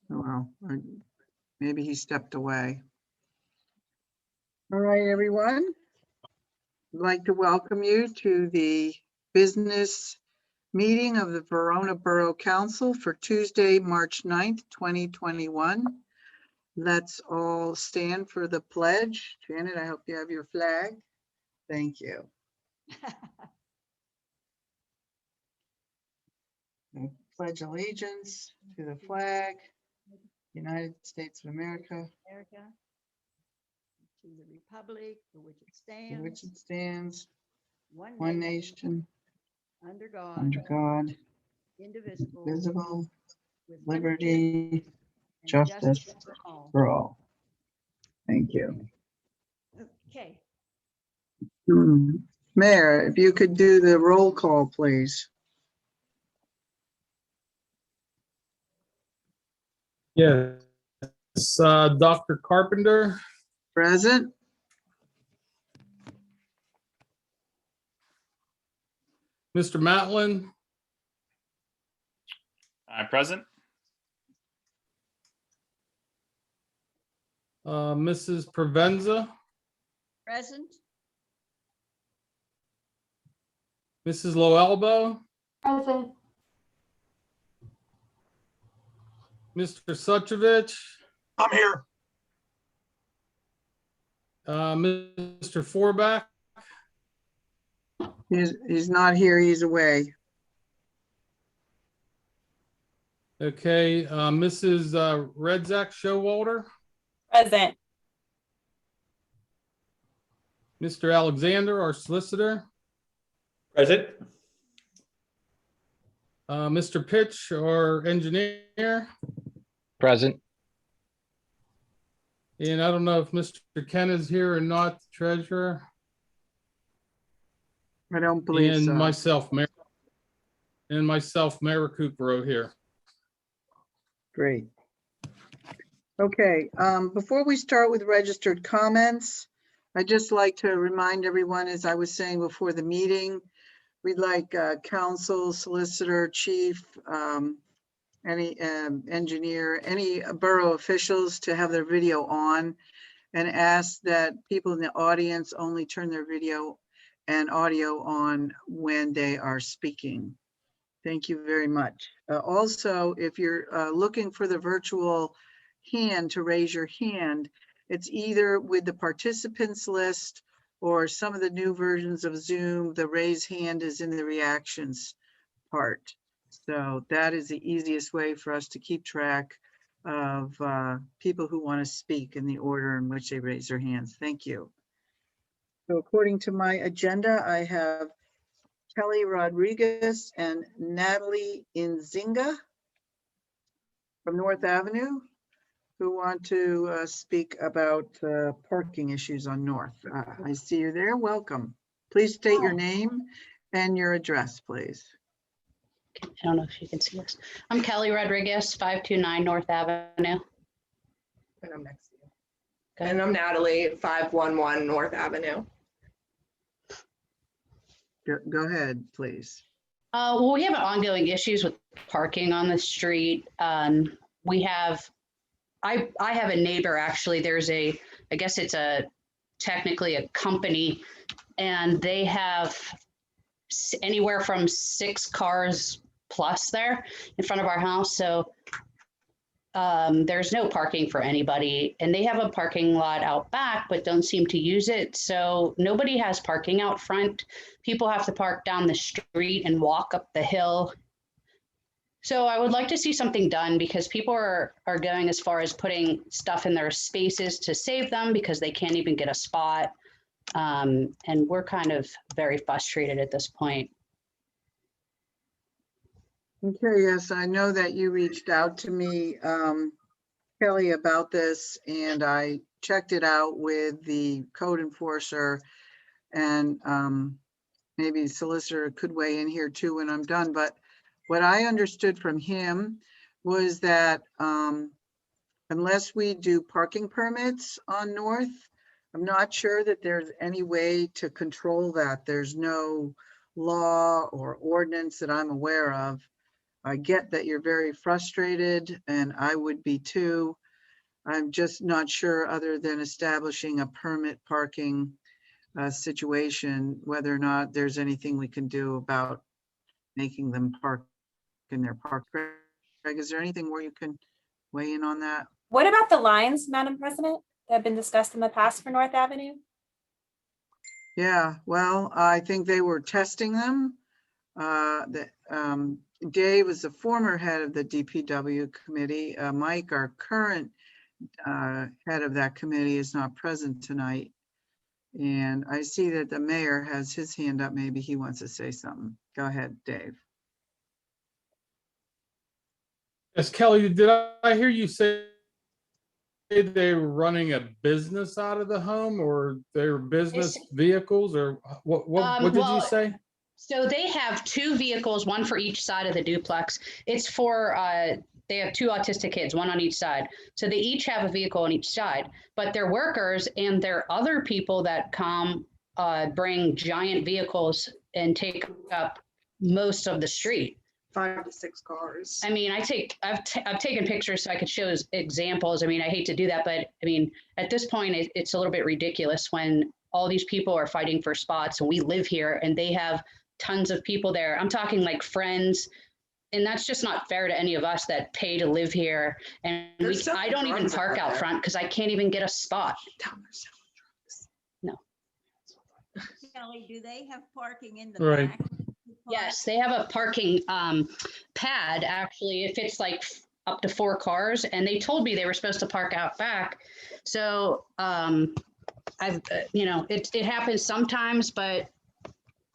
Well, maybe he stepped away. All right, everyone. I'd like to welcome you to the business meeting of the Verona Borough Council for Tuesday, March 9th, 2021. Let's all stand for the pledge. Janet, I hope you have your flag. Thank you. I pledge allegiance to the flag, United States of America, To the republic for which it in which stands, it stands, one one nation, nation, under God, under God, indivisible, visible, with liberty, and justice for all. for all. Thank you. Okay, Mayor, if you could do the roll call, please. Yes, Dr. Carpenter, Present? Mr. Matlin, I'm present. Mrs. Provenza, present, Mrs. Loelbo, Present. Mr. Suchovich, I'm here. Mr. Forback, He's not here, he's away. okay, Mrs. Redzak Showalter, Present. Mr. Alexander, our solicitor, Present. Mr. Pitch, our engineer, Present. and I don't know if Mr. Ken is here or not, the treasurer, I don't believe and so. myself, Mayor Recupero here. Great. Okay, before we start with registered comments, I'd just like to remind everyone, as I was saying before the meeting, we'd like council, solicitor, chief, any engineer, any borough officials to have their video on, and ask that people in the audience only turn their video and audio on when they are speaking. Thank you very much. Also, if you're looking for the virtual hand to raise your hand, it's either with the participants list or some of the new versions of Zoom, the raise hand is in the reactions part. So that is the easiest way for us to keep track of people who want to speak in the order in which they raise their hands. Thank you. So according to my agenda, I have Kelly Rodriguez and Natalie Nzinga from North Avenue who want to speak about parking issues on North. I see you there. Welcome. Please state your name and your address, please. I don't know if you can see this. I'm Kelly Rodriguez, 529 North Avenue. And I'm next to you. Go And ahead. I'm Natalie, 511 North Avenue. Go ahead, please. Well, we have ongoing issues with parking on the street. We have, I have a neighbor, actually, there's I guess it's technically a company, and they have anywhere from 6 cars plus there in front of our house. So there's no parking for anybody, and they have a parking lot out back, but don't seem to use it. So nobody has parking out front. People have to park down the street and walk up the hill. So I would like to see something done, because people are going as far as putting stuff in their spaces to save them because they can't even get a spot. And we're kind of very frustrated at this point. Okay, yes, I know that you reached out to me, Kelly, about this, and I checked it out with the code enforcer, and maybe the solicitor could weigh in here too when I'm done. But what I understood from him was that unless we do parking permits on North, I'm not sure that there's any way to control that. There's no law or ordinance that I'm aware of I get that you're very frustrated, and I would be too. I'm just not sure, other than establishing a permit parking situation, whether or not there's anything we can do about making them park in their park. Greg, is there anything where you can weigh in on that? What about the lines, Madam President, that have been discussed in the past for North Avenue? Yeah, well, I think they were testing them. Dave is the former head of the DPW committee. Mike, our current head of that committee, is not present tonight. And I see that the mayor has his hand up. Maybe he wants to say something. Go ahead, Dave. Yes, Kelly, did I hear you say they were running a business out of the home, or their business vehicles, or what did you well, say? So they have two vehicles, one for each side of the duplex. It's for, they have two autistic kids, one on each side. So they each have a vehicle on each side, but their workers and their other people that come bring giant vehicles and take up most of the street. 5 to 6 cars. I mean, I've taken pictures so I could show examples. I mean, I hate to do that, but I mean, at this point, it's a little bit ridiculous when all these people are fighting for spots and we live here and they have tons of people there. I'm talking like friends, and that's just not fair to any of us that pay to live here. And I don't even park out front because I can't even get a spot. No. Kelly, do they have parking in the Right. back? Yes, they have a parking pad, actually. It fits like up to 4 cars, and they told me they were supposed to park out back. So it happens sometimes, but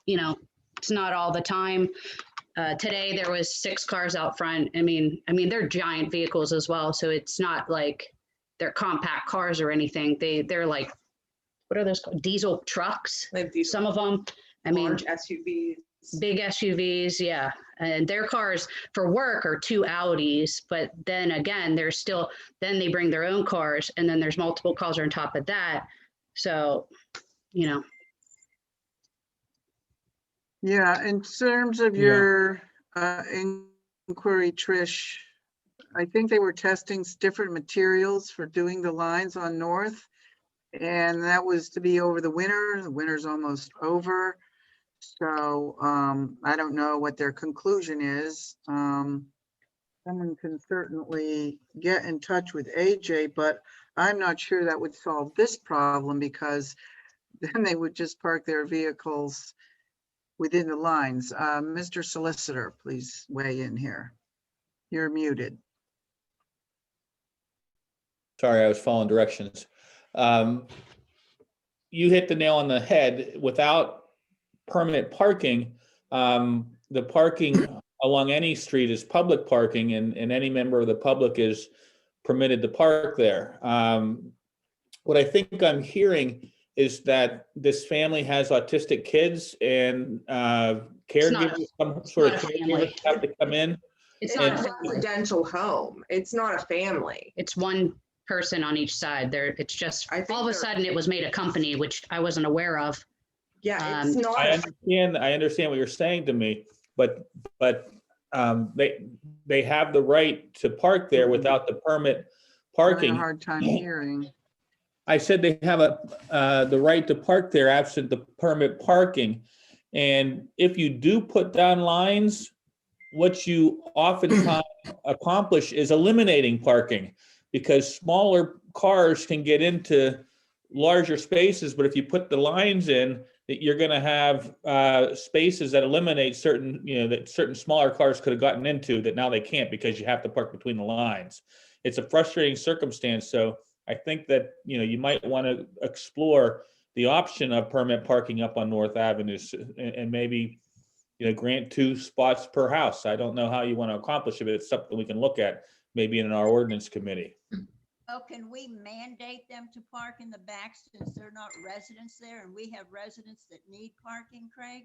it's not all the time. Today there was 6 cars out front. I mean they're giant vehicles as well, so it's not like they're compact cars or anything. They're like, what are those called? Diesel trucks. They have these Some of them. I mean, large SUVs. big SUVs, yeah. And their cars for work are 2 Audis, but then again, then they bring their own cars, and then there's multiple cars on top of that. So, Yeah, in terms of Yeah. your inquiry, Trish, I think they were testing different materials for doing the lines on North. And that was to be over the winter. The winter's almost over. So I don't know what their conclusion is. Someone can certainly get in touch with AJ, but I'm not sure that would solve this problem, because then they would just park their vehicles within the lines. Mr. Solicitor, please weigh in here. You're muted. Sorry, I was following directions. You hit the nail on the head. Without permanent parking, the parking along any street is public parking, and any member of the public is permitted to park there. What I think I'm hearing is that this family has autistic kids, and caregivers, some sort of not a caregivers family. have to come in. it's It's not, a residential home. It's not a family. it's one person on each side. It's just, I think all of a they're- sudden it was made a company, which I wasn't aware of. Yeah, it's not. I understand what you're saying to me, but they have the right to park there without the permit Having a parking. hard time hearing. I said they have the right to park there absent the permit parking. And if you do put down lines, what you oftentimes accomplish is eliminating parking, because smaller cars can get into larger spaces. But if you put the lines in, that you're going to have spaces that eliminate certain, that certain smaller cars could have gotten into, that now they can't because you have to park between the lines. It's a frustrating circumstance. So I think that, you might want to explore the option of permit parking up on North Avenue, and maybe, grant 2 spots per house. I don't know how you want to accomplish it, but it's something we can look at maybe in our ordinance committee. Oh, can we mandate them to park in the back since they're not residents there and we have residents that need parking, Craig?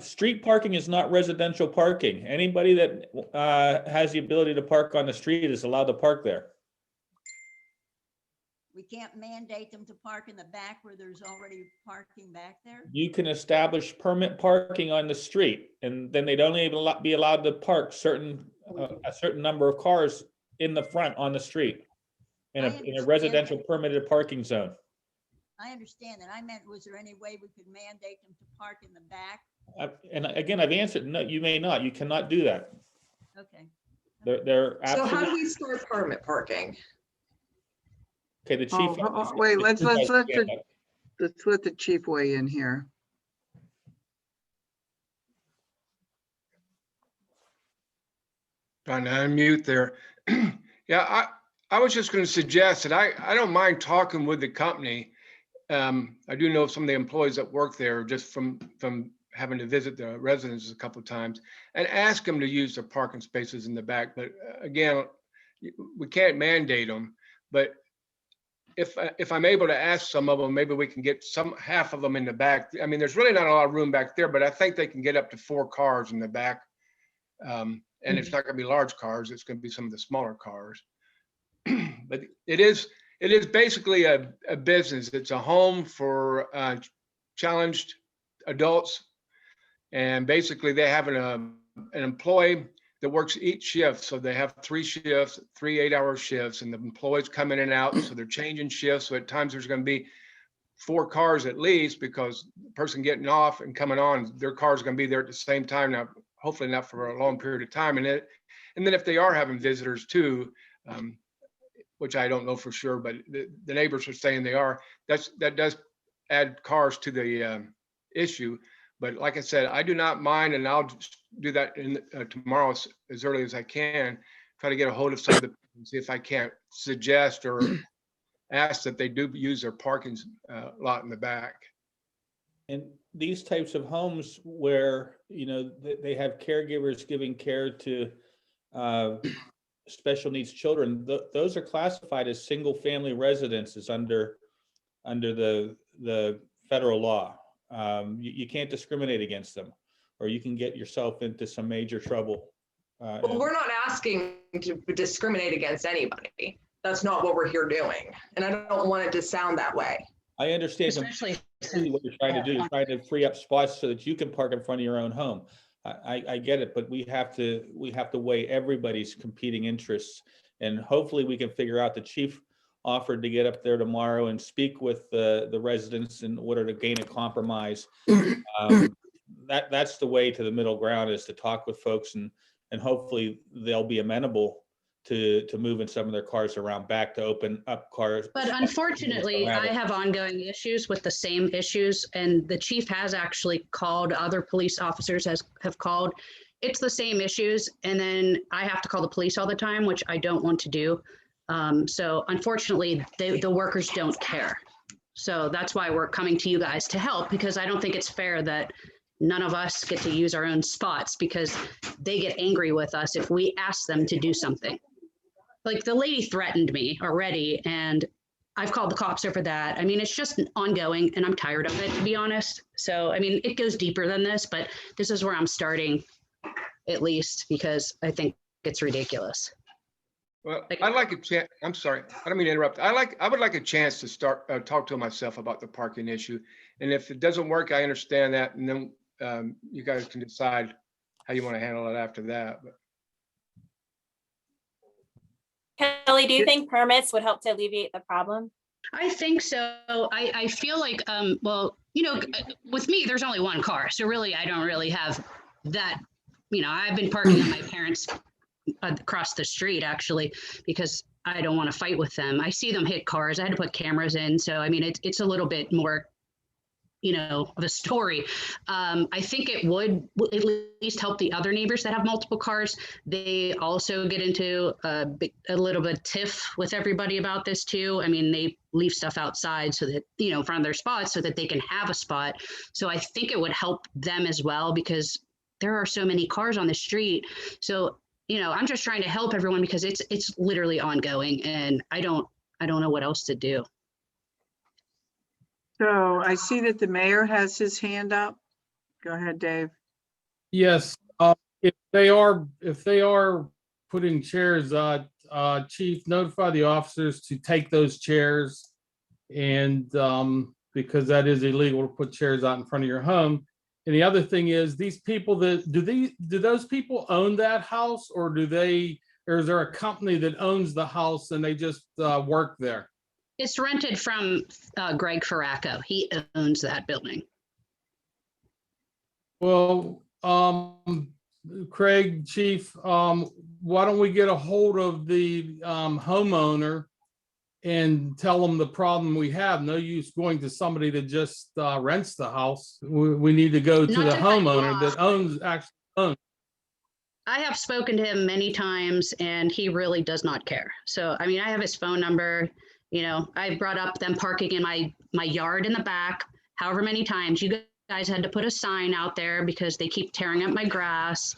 Street parking is not residential parking. Anybody that has the ability to park on the street is allowed to park there. We can't mandate them to park in the back where there's already parking back there? You can establish permit parking on the street, and then they'd only be allowed to park a certain number of cars in the front on the street in I a understand residential that. permitted parking zone. I understand that. I meant, was there any way we could mandate them to park in the back? And again, I've answered, no, you may not. You cannot do that. Okay. They're So how do absolutely, we start permit parking? okay, the chief. Wait, let's the chief let has- let's let the chief weigh in here. Trying to unmute there. Yeah, I was just going to suggest that I don't mind talking with the company. I do know some of the employees that work there just from having to visit the residences a couple of times and ask them to use their parking spaces in the back. But again, we can't mandate them. But if I'm able to ask some of them, maybe we can get half of them in the back. I mean, there's really not a lot of room back there, but I think they can get up to 4 cars in the back. And it's not going to be large cars. It's going to be some of the smaller cars. But it is basically a business. It's a home for challenged adults. And basically they have an employee that works each shift. So they have 3 shifts, 3 8-hour shifts, and the employees come in and out. So they're changing shifts. So at times there's going to be 4 cars at least, because the person getting off and coming on, their car is going to be there at the same time. Now, hopefully not for a long period of time. And then if they are having visitors too, which I don't know for sure, but the neighbors are saying they are, that does add cars to the issue. But like I said, I do not mind, and I'll do that tomorrow as early as I can, try to get a hold of some of the, see if I can't suggest or ask that they do use their parking lot in the back. And these types of homes where, they have caregivers giving care to special needs children, those are classified as single family residences under the federal law. You can't discriminate against them, or you can get yourself into some major trouble. Well, we're not asking to discriminate against anybody. That's not what we're here doing. And I don't want it to sound that way. I understand Especially completely what you're trying to do, is trying to free up spots so that you can park in front of your own home. I get it, but we have to weigh everybody's competing interests, and hopefully we can figure out. The chief offered to get up there tomorrow and speak with the residents in order to gain a compromise. That's the way to the middle ground, is to talk with folks, and hopefully they'll be amenable to moving some of their cars around back to open up cars. But unfortunately, I have ongoing issues with the same issues, and the chief has actually called, other police officers have called. It's the same issues, and then I have to call the police all the time, which I don't want to do. So unfortunately, the workers don't care. So that's why we're coming to you guys to help, because I don't think it's fair that none of us get to use our own spots, because they get angry with us if we ask them to do something. Like, the lady threatened me already, and I've called the cops over that. I mean, it's just ongoing, and I'm tired of it, to be honest. So, I mean, it goes deeper than this, but this is where I'm starting, at least, because I think it's ridiculous. Well, I'd like a chance. I'm sorry, I don't mean to interrupt. I would like a chance to start talk to them myself about the parking issue. And if it doesn't work, I understand that. And then you guys can decide how you want to handle it after that. But Kelly, do you think permits would help to alleviate the problem? I think so. I feel like, well, with me, there's only 1 car. So really, I don't really have that, I've been parking on my parents' across the street, actually, because I don't want to fight with them. I see them hit cars. I had to put cameras in. So, I mean, it's a little bit more, of a story. I think it would at least help the other neighbors that have multiple cars. They also get into a little bit tiff with everybody about this too. I mean, they leave stuff outside so that, in front of their spots, so that they can have a spot. So I think it would help them as well, because there are so many cars on the street. So, I'm just trying to help everyone, because it's literally ongoing, and I don't know what else to do. So I see that the mayor has his hand up. Go ahead, Dave. Yes, if they are putting chairs Chief, notify the officers to take those chairs. And because that is illegal to put chairs out in front of your home. And the other thing is, these people that, do those people own that house, or or is there a company that owns the house and they just work there? It's rented from Greg Faracco. He owns that building. Well, Craig, Chief, why don't we get a hold of the homeowner and tell them the problem we have? No use going to somebody that just rents the house. We need to go to Not the to cut you homeowner off. that actually owns. I have spoken to him many times and he really does not care. So, I mean, I have his phone number. You know, I brought up them parking in my yard in the back, however many times. You guys had to put a sign out there because they keep tearing up my grass,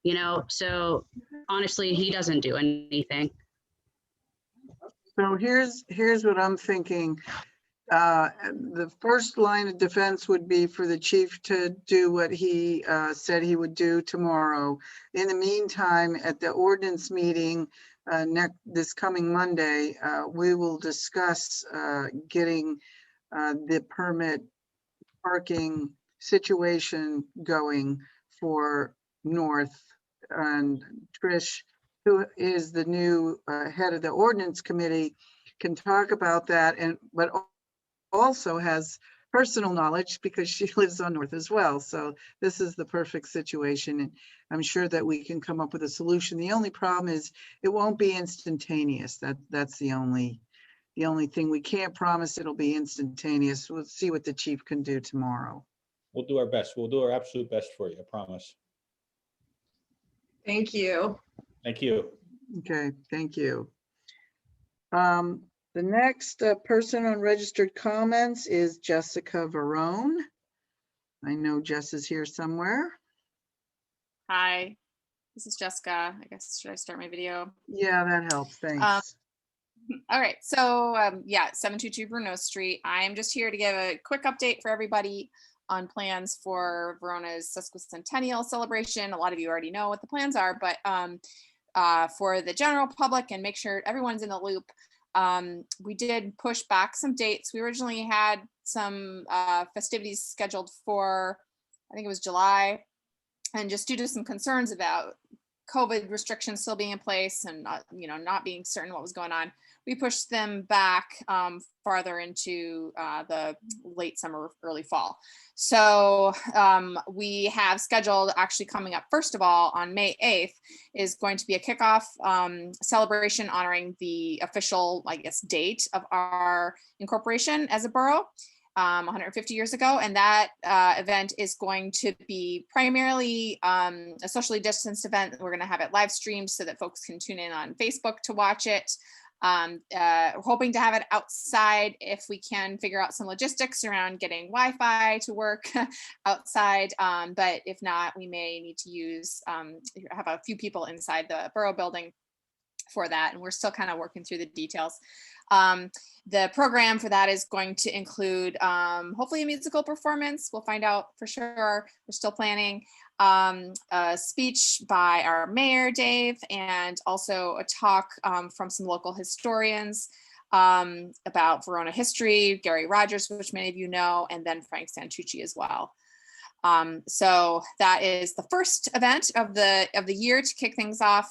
you know, so honestly, he doesn't do anything. So here's what I'm thinking. The first line of defense would be for the chief to do what he said he would do tomorrow. In the meantime, at the ordinance meeting this coming Monday, we will discuss getting the permit parking situation going for North. And Trish, who is the new head of the ordinance committee, can talk about that, but also has personal knowledge because she lives on North as well. So this is the perfect situation, and I'm sure that we can come up with a solution. The only problem is it won't be instantaneous. That's the only thing. We can't promise it'll be instantaneous. We'll see what the chief can do tomorrow. We'll do our best. We'll do our absolute best for you, I promise. Thank you. Thank you. Okay, thank you. The next person on registered comments is Jessica Verona. I know Jess is here somewhere. Hi, this is Jessica. I guess, should I start my video? Yeah, that helps. Thanks. All right, so yeah, 722 Verona Street. I'm just here to give a quick update for everybody on plans for Verona's sesquicentennial celebration. A lot of you already know what the plans are, but for the general public and make sure everyone's in the loop, we did push back some dates. We originally had some festivities scheduled for, I think it was July, and just due to some concerns about COVID restrictions still being in place and not being certain what was going on, we pushed them back farther into the late summer, early fall. So we have scheduled, actually coming up, first of all, on May 8th is going to be a kickoff celebration honoring the official, I guess, date of our incorporation as a borough. 150 years ago, and that event is going to be primarily a socially distanced event. We're going to have it live streamed so that folks can tune in on Facebook to watch it. We're hoping to have it outside if we can figure out some logistics around getting Wi-Fi to work outside, but if not, we may need to use have a few people inside the borough building for that, and we're still kind of working through the details. The program for that is going to include hopefully a musical performance. We'll find out for sure. We're still planning a speech by our mayor, Dave, and also a talk from some local historians about Verona history, Gary Rogers, which many of you know, and then Frank Santucci as well. So that is the first event of the year to kick things off.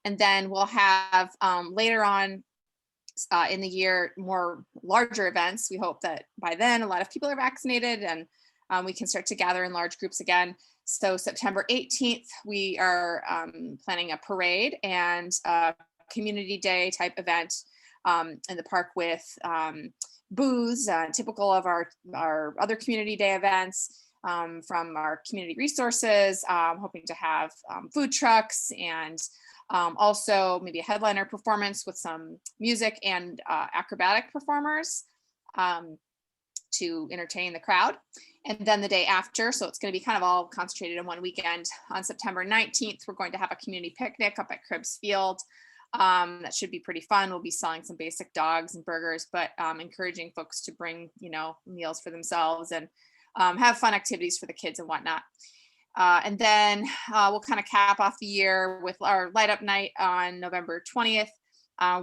And then we'll have later on in the year, more larger events. We hope that by then a lot of people are vaccinated and we can start to gather in large groups again. So September 18th, we are planning a parade and a community day type event in the park with booths, typical of our other community day events from our community resources, hoping to have food trucks and also maybe a headliner performance with some music and acrobatic performers to entertain the crowd. And then the day after, so it's going to be kind of all concentrated in one weekend, on September 19th, we're going to have a community picnic up at Cribbs Field. That should be pretty fun. We'll be selling some basic dogs and burgers, but encouraging folks to bring, meals for themselves and have fun activities for the kids and whatnot. And then we'll kind of cap off the year with our light up night on November 20th.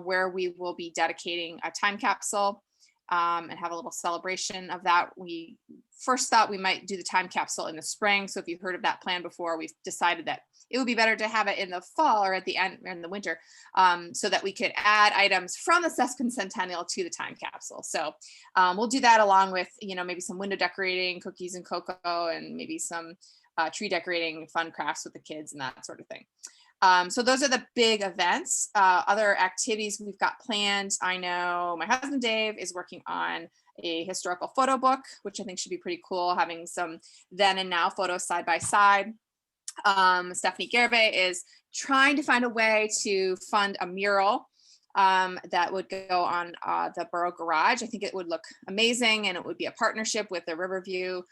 where we will be dedicating a time capsule and have a little celebration of that. We first thought we might do the time capsule in the spring. So if you've heard of that plan before, we've decided that it would be better to have it in the fall or at the end or in the winter, so that we could add items from the sesquicentennial to the time capsule. So we'll do that along with, maybe some window decorating, cookies and cocoa, and maybe some tree decorating, fun crafts with the kids and that sort of thing. So those are the big events. Other activities we've got planned. I know my husband Dave is working on a historical photo book, which I think should be pretty cool, having some then and now photos side by side. Stephanie Gerbe is trying to find a way to fund a mural that would go on the Borough garage. I think it would look amazing, and it would be a partnership with the Riverview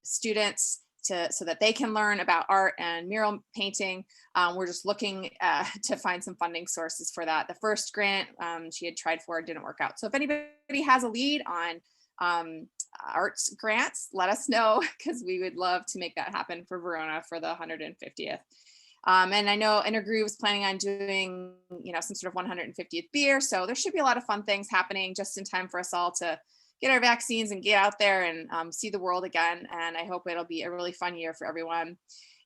students so that they can learn about art and mural painting. We're just looking to find some funding sources for that. The first grant she had tried for didn't work out. So if anybody has a lead on arts grants, let us know, because we would love to make that happen for Verona for the 150th. And I know Intergroove is planning on doing, some sort of 150th beer. So there should be a lot of fun things happening just in time for us all to get our vaccines and get out there and see the world again. And I hope it'll be a really fun year for everyone.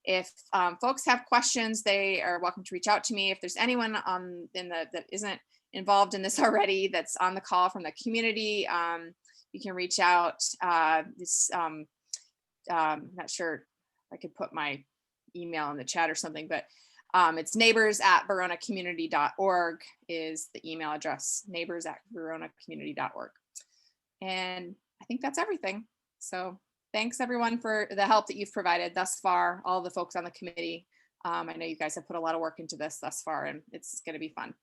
If folks have questions, they are welcome to reach out to me. If there's anyone that isn't involved in this already, that's on the call from the community, you can reach out. I'm not sure if I could put my email in the chat or something, but it's neighbors@veronacommunity.org is the email address, neighbors@veronacommunity.org. And I think that's everything. So thanks everyone for the help that you've provided thus far, all the folks on the committee. I know you guys have put a lot of work into this thus far, and it's going to be fun.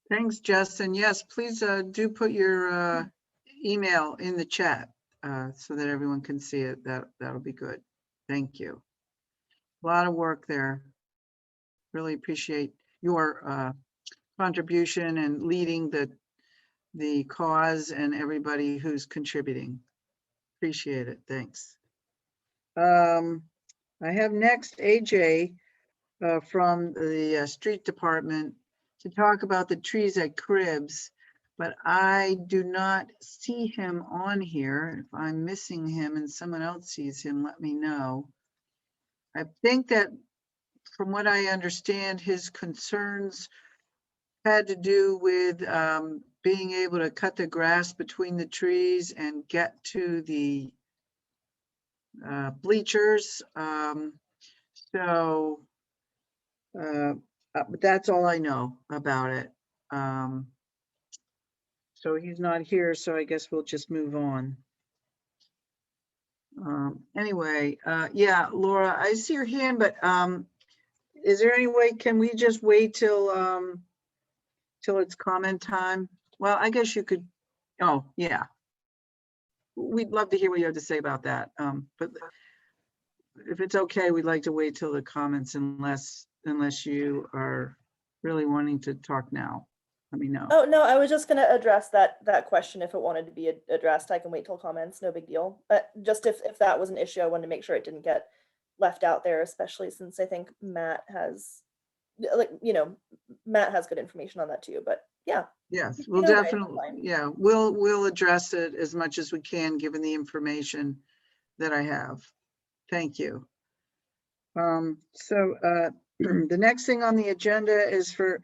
Thanks, Justin. Yes, please do put your email in the chat so that everyone can see it. That'll be good. Thank you. A lot of work there. Really appreciate your contribution and leading the cause and everybody who's contributing. Appreciate it. Thanks. I have next AJ from the street department to talk about the trees at Cribs, but I do not see him on here. If I'm missing him and someone else sees him, let me know. I think that from what I understand, his concerns had to do with being able to cut the grass between the trees and get to the bleachers. But that's all I know about it. So he's not here, so I guess we'll just move on. Anyway, yeah, Laura, I see your hand, but is there any way, can we just wait till it's comment time? Well, I guess you could, oh, yeah. We'd love to hear what you have to say about that. But if it's okay, we'd like to wait till the comments unless you are really wanting to talk now. Let me know. Oh, no, I was just going to address that question. If it wanted to be addressed, I can wait till comments, no big deal. But just if that was an issue, I wanted to make sure it didn't get left out there, especially since I think Matt has, Matt has good information on that too, but yeah. Yes, we'll definitely, yeah, we'll address it as much as we can, given the information that I have. Thank you. The next thing on the agenda is for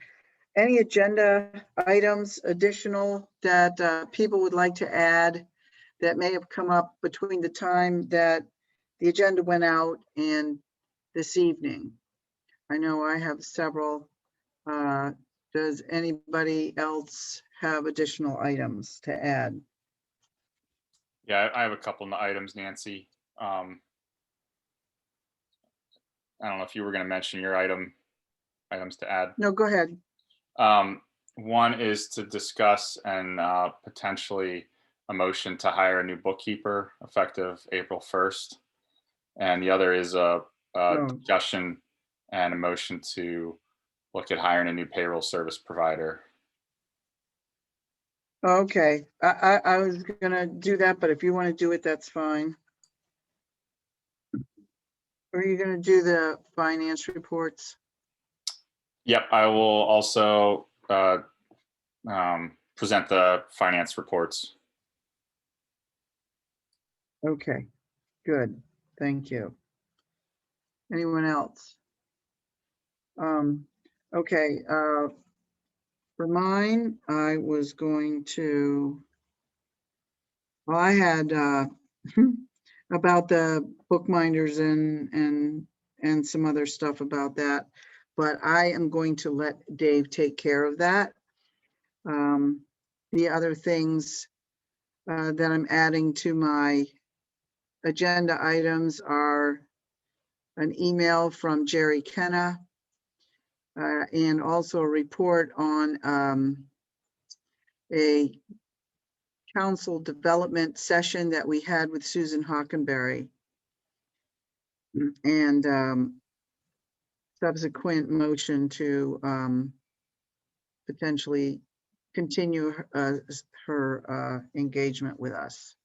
any agenda items additional that people would like to add that may have come up between the time that the agenda went out and this evening. I know I have several. Does anybody else have additional items to add? Yeah, I have a couple of items, Nancy. I don't know if you were going to mention your items to add. No, go ahead. One is to discuss and potentially a motion to hire a new bookkeeper effective April 1st. And the other is a discussion and a motion to look at hiring a new payroll service provider. Okay, I was gonna do that, but if you want to do it, that's fine. Or are you gonna do the finance reports? Yep, I will also present the finance reports. Okay, good. Thank you. Anyone else? Okay, for mine, I was going to, well, I had about the bookminders and some other stuff about that, but I am going to let Dave take care of that. The other things that I'm adding to my agenda items are an email from Jerry Kenna and also a report on a council development session that we had with Susan Hockenberry and subsequent motion to potentially continue her engagement with us.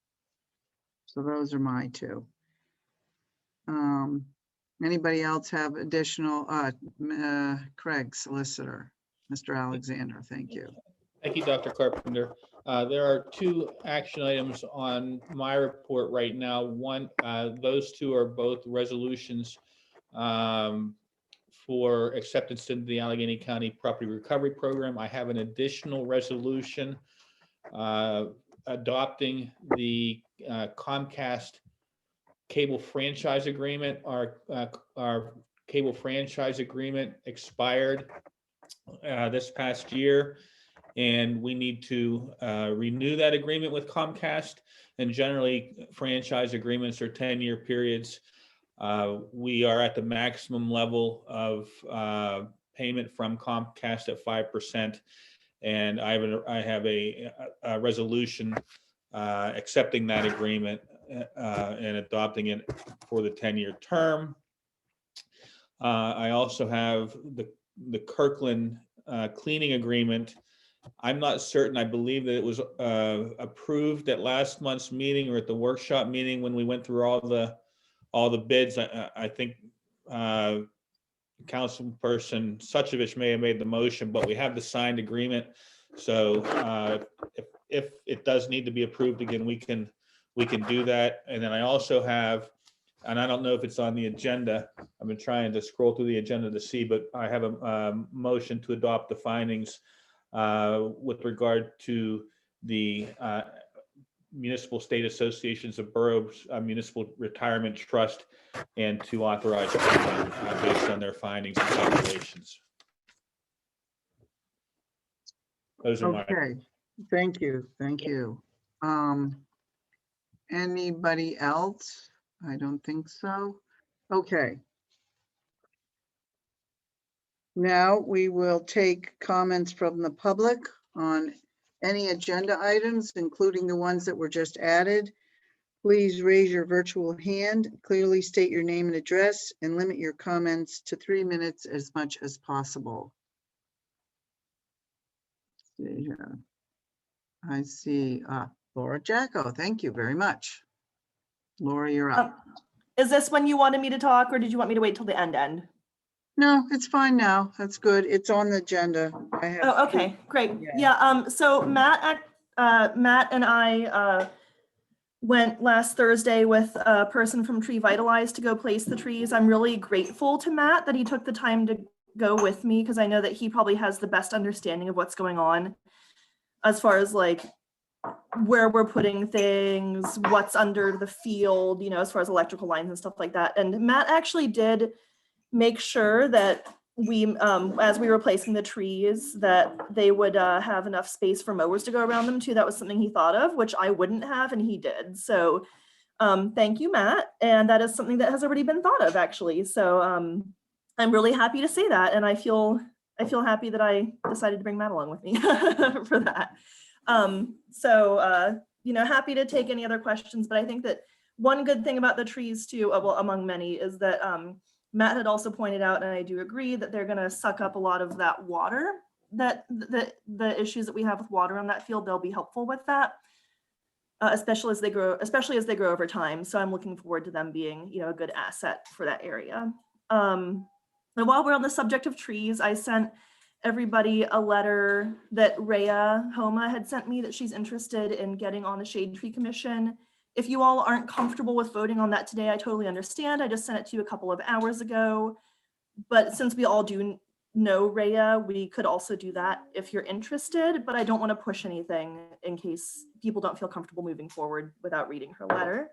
So those are my two. Anybody else have additional, Craig, Solicitor, Mr. Alexander, thank you. Thank you, Dr. Carpenter. There are two action items on my report right now. One, those two are both resolutions for acceptance into the Allegheny County Property Recovery Program. I have an additional resolution adopting the Comcast cable franchise agreement. Our cable franchise agreement expired this past year, and we need to renew that agreement with Comcast. And generally, franchise agreements are 10-year periods. We are at the maximum level of payment from Comcast at 5%, and I have a resolution accepting that agreement and adopting it for the 10-year term. I also have the Kirkland cleaning agreement. I'm not certain. I believe that it was approved at last month's meeting or at the workshop meeting when we went through all the bids. I think Councilperson Suchovich may have made the motion, but we have the signed agreement. So if it does need to be approved again, we can do that. And then I also have, and I don't know if it's on the agenda, I've been trying to scroll through the agenda to see, but I have a motion to adopt the findings with regard to the Municipal State Associations of Boroughs Municipal Retirement Trust, and to authorize based on their findings and calculations. Those are Okay, thank you, thank you. Anybody else? I don't think so. Okay. Now we will take comments from the public on any agenda items, including the ones that were just added. Please raise your virtual hand, clearly state your name and address, and limit your comments to 3 minutes as much as possible. Let's see here. I see Laura Jacko. Thank you very much. Laura, you're up. Is this when you wanted me to talk, or did you want me to wait till the end? No, it's fine now. That's good. It's on the agenda. I have Oh, okay, great. Yeah. So Matt and I went last Thursday with a person from Tree Vitalize to go place the trees. I'm really grateful to Matt that he took the time to go with me, because I know that he probably has the best understanding of what's going on as far as like where we're putting things, what's under the field, you know, as far as electrical lines and stuff like that. And Matt actually did make sure that we, as we were placing the trees, that they would have enough space for mowers to go around them too. That was something he thought of, which I wouldn't have, and he did. So thank you, Matt. And that is something that has already been thought of, actually. So I'm really happy to say that. And I feel happy that I decided to bring Matt along with me for that. You know, happy to take any other questions, but I think that one good thing about the trees too, well, among many, is that Matt had also pointed out, and I do agree, that they're going to suck up a lot of that water, that the issues that we have with water on that field, they'll be helpful with that, especially as they grow over time. So I'm looking forward to them being, you know, a good asset for that area. And while we're on the subject of trees, I sent everybody a letter that Rhea Homa had sent me that she's interested in getting on the Shade Tree Commission. If you all aren't comfortable with voting on that today, I totally understand. I just sent it to you a couple of hours ago. But since we all do know Rhea, we could also do that if you're interested, but I don't want to push anything in case people don't feel comfortable moving forward without reading her letter.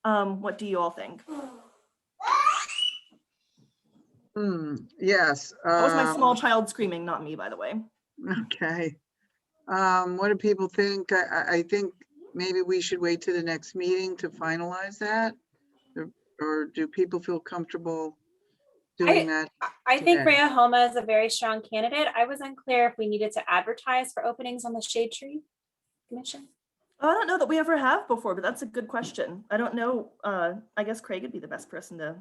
What do you all think? Yes. That was my small child screaming, not me, by the way. Okay. What do people think? I think maybe we should wait to the next meeting to finalize that. Or do people feel comfortable doing that? I think today? Rhea Homa is a very strong candidate. I was unclear if we needed to advertise for openings on the Shade Tree Commission. Oh, I don't know that we ever have before, but that's a good question. I don't know. I guess Craig would be the best person to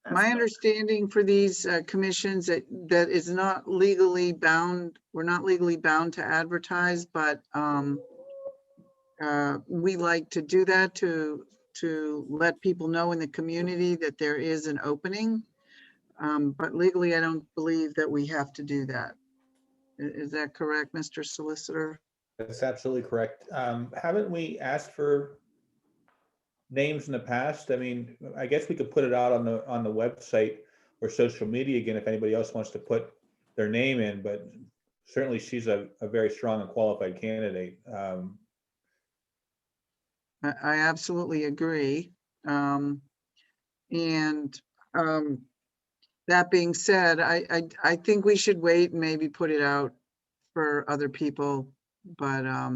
ask My about. understanding for these commissions that is not legally bound, we're not legally bound to advertise, but we like to do that to let people know in the community that there is an opening. But legally, I don't believe that we have to do that. Is that correct, Mr. Solicitor? That's absolutely correct. Haven't we asked for names in the past? I mean, I guess we could put it out on the website or social media again if anybody else wants to put their name in, but certainly she's a very strong and qualified candidate. I absolutely agree. That being said, I think we should wait and maybe put it out for other people, but I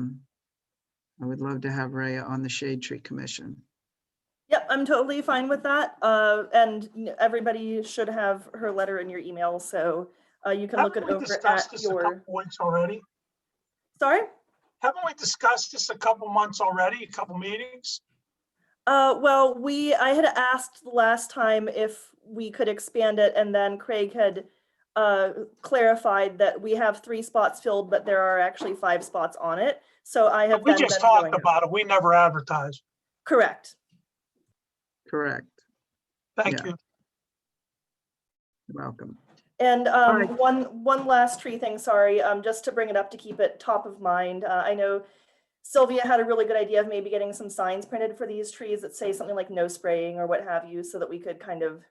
would love to have Rhea on the Shade Tree Commission. Yep, I'm totally fine with that. And everybody should have her letter in your email, so you can look it over at your. Weeks already. Sorry? Haven't we discussed this a couple months already, a couple meetings? Well, I had asked the last time if we could expand it, and then Craig had clarified that we have 3 spots filled, but there are actually 5 spots on it. So I have. We just talked about it. We never advertised. Correct. Correct. Thank Yeah. you. You're welcome. And right. one last tree thing, sorry, just to bring it up to keep it top of mind. I know Sylvia had a really good idea of maybe getting some signs printed for these trees that say something like no spraying or what have you, so that we could kind of,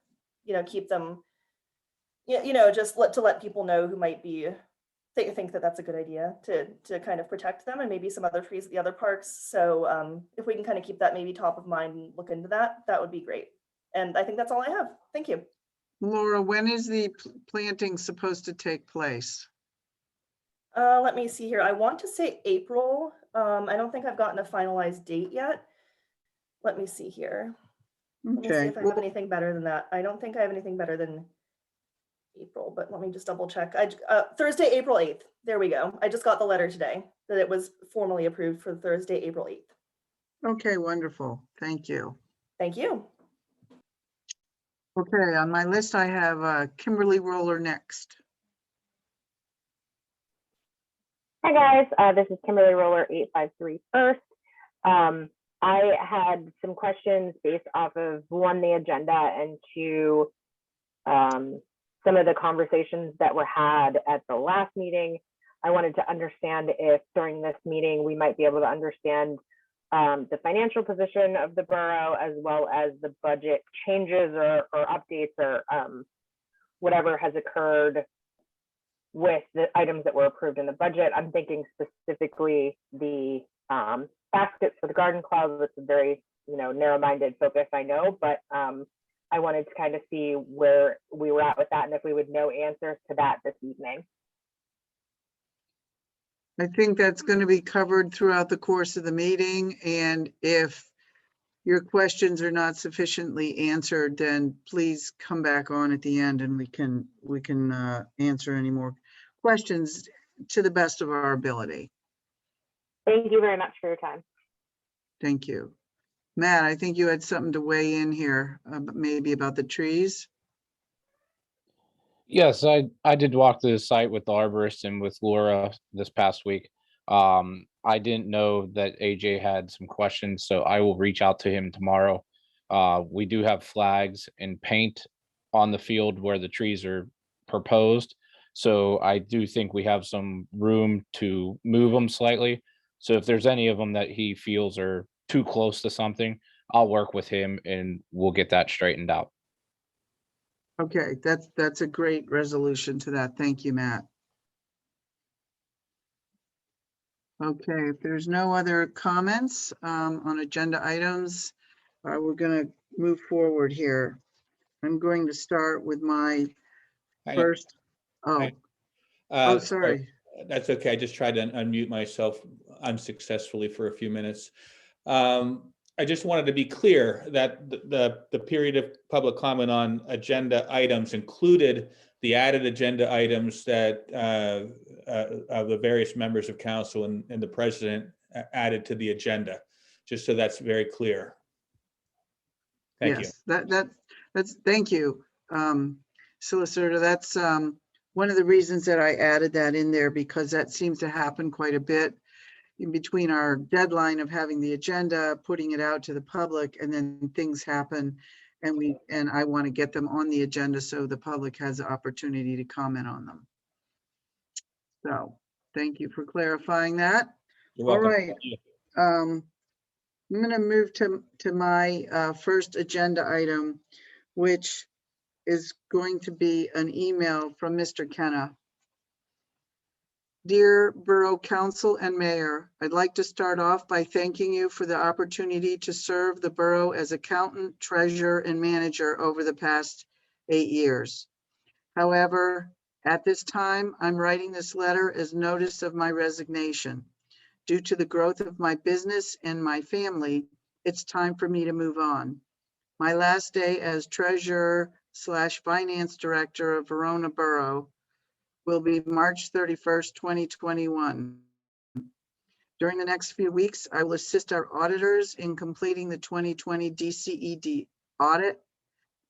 keep them, just to let people know who might be, think that that's a good idea to kind of protect them, and maybe some other trees at the other parks. So if we can kind of keep that maybe top of mind and look into that, that would be great. And I think that's all I have. Thank you. Laura, when is the planting supposed to take place? Let me see here. I want to say April. I don't think I've gotten a finalized date yet. Let me see here. Let me see Okay. if I have anything better than that. I don't think I have anything better than April, but let me just double check. Thursday, April 8th. There we go. I just got the letter today that it was formally approved for Thursday, April 8th. Okay, wonderful. Thank you. Thank you. Okay, on my list, I have Kimberly Roller next. Hi guys, this is Kimberly Roller 853 First. I had some questions based off of 1, the agenda, and 2, some of the conversations that were had at the last meeting. I wanted to understand if during this meeting we might be able to understand the financial position of the borough, as well as the budget changes or updates or whatever has occurred with the items that were approved in the budget. I'm thinking specifically the baskets for the garden club. It's a very narrow-minded focus, I know, but I wanted to kind of see where we were at with that and if we would know answers to that this evening. I think that's going to be covered throughout the course of the meeting. And if your questions are not sufficiently answered, then please come back on at the end and we can answer any more questions to the best of our ability. Thank you very much for your time. Thank you. Matt, I think you had something to weigh in here, maybe about the trees. Yes, I did walk the site with the arborist and with Laura this past week. I didn't know that AJ had some questions, so I will reach out to him tomorrow. We do have flags and paint on the field where the trees are proposed. So I do think we have some room to move them slightly. So if there's any of them that he feels are too close to something, I'll work with him and we'll get that straightened out. Okay, that's a great resolution to that. Thank you, Matt. Okay, if there's no other comments on agenda items, we're going to move forward here. I'm going to start with my first. Oh, sorry. That's okay. I just tried to unmute myself unsuccessfully for a few minutes. I just wanted to be clear that the period of public comment on agenda items included the added agenda items that of the various members of council and the president added to the agenda, just so that's very clear. Thank you. That's thank you, Solicitor. That's one of the reasons that I added that in there, because that seems to happen quite a bit in between our deadline of having the agenda, putting it out to the public, and then things happen, and I want to get them on the agenda so the public has the opportunity to comment on them. So thank you for clarifying that. You're welcome. All right. I'm going to move to my first agenda item, which is going to be an email from Mr. Kenna. Dear Borough Council and Mayor, I'd like to start off by thanking you for the opportunity to serve the borough as accountant, treasurer, and manager over the past 8 years. However, at this time, I'm writing this letter as notice of my resignation. Due to the growth of my business and my family, it's time for me to move on. My last day as treasurer/finance director of Verona Borough will be March 31st, 2021. During the next few weeks, I will assist our auditors in completing the 2020 DCED audit.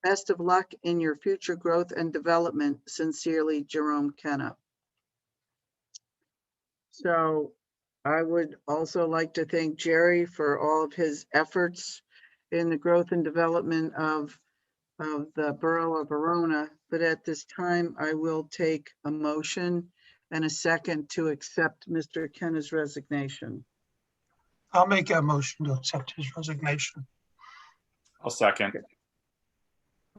Best of luck in your future growth and development. Sincerely, Jerome Kenna. So I would also like to thank Jerry for all of his efforts in the growth and development of the Borough of Verona. But at this time, I will take a motion and a second to accept Mr. Kenna's resignation. I'll make a motion to accept his resignation. I'll second.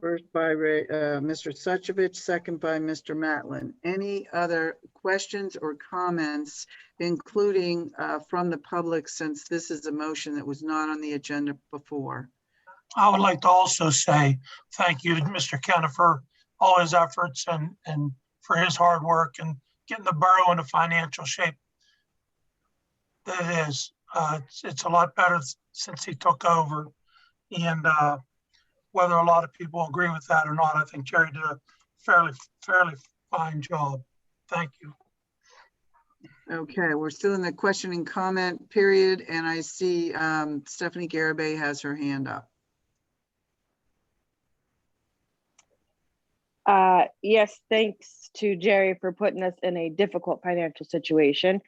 First by Mr. Suchovich, second by Mr. Matlin. Any other questions or comments, including from the public, since this is a motion that was not on the agenda before? I would like to also say thank you to Mr. Kenna for all his efforts and for his hard work and getting the borough into financial shape that it is. It's a lot better since he took over. And whether a lot of people agree with that or not, I think Jerry did a fairly fine job. Thank you. Okay, we're still in the question and comment period, and I see Stephanie Garibay has her hand up. Yes, thanks to Jerry for putting us in a difficult financial situation.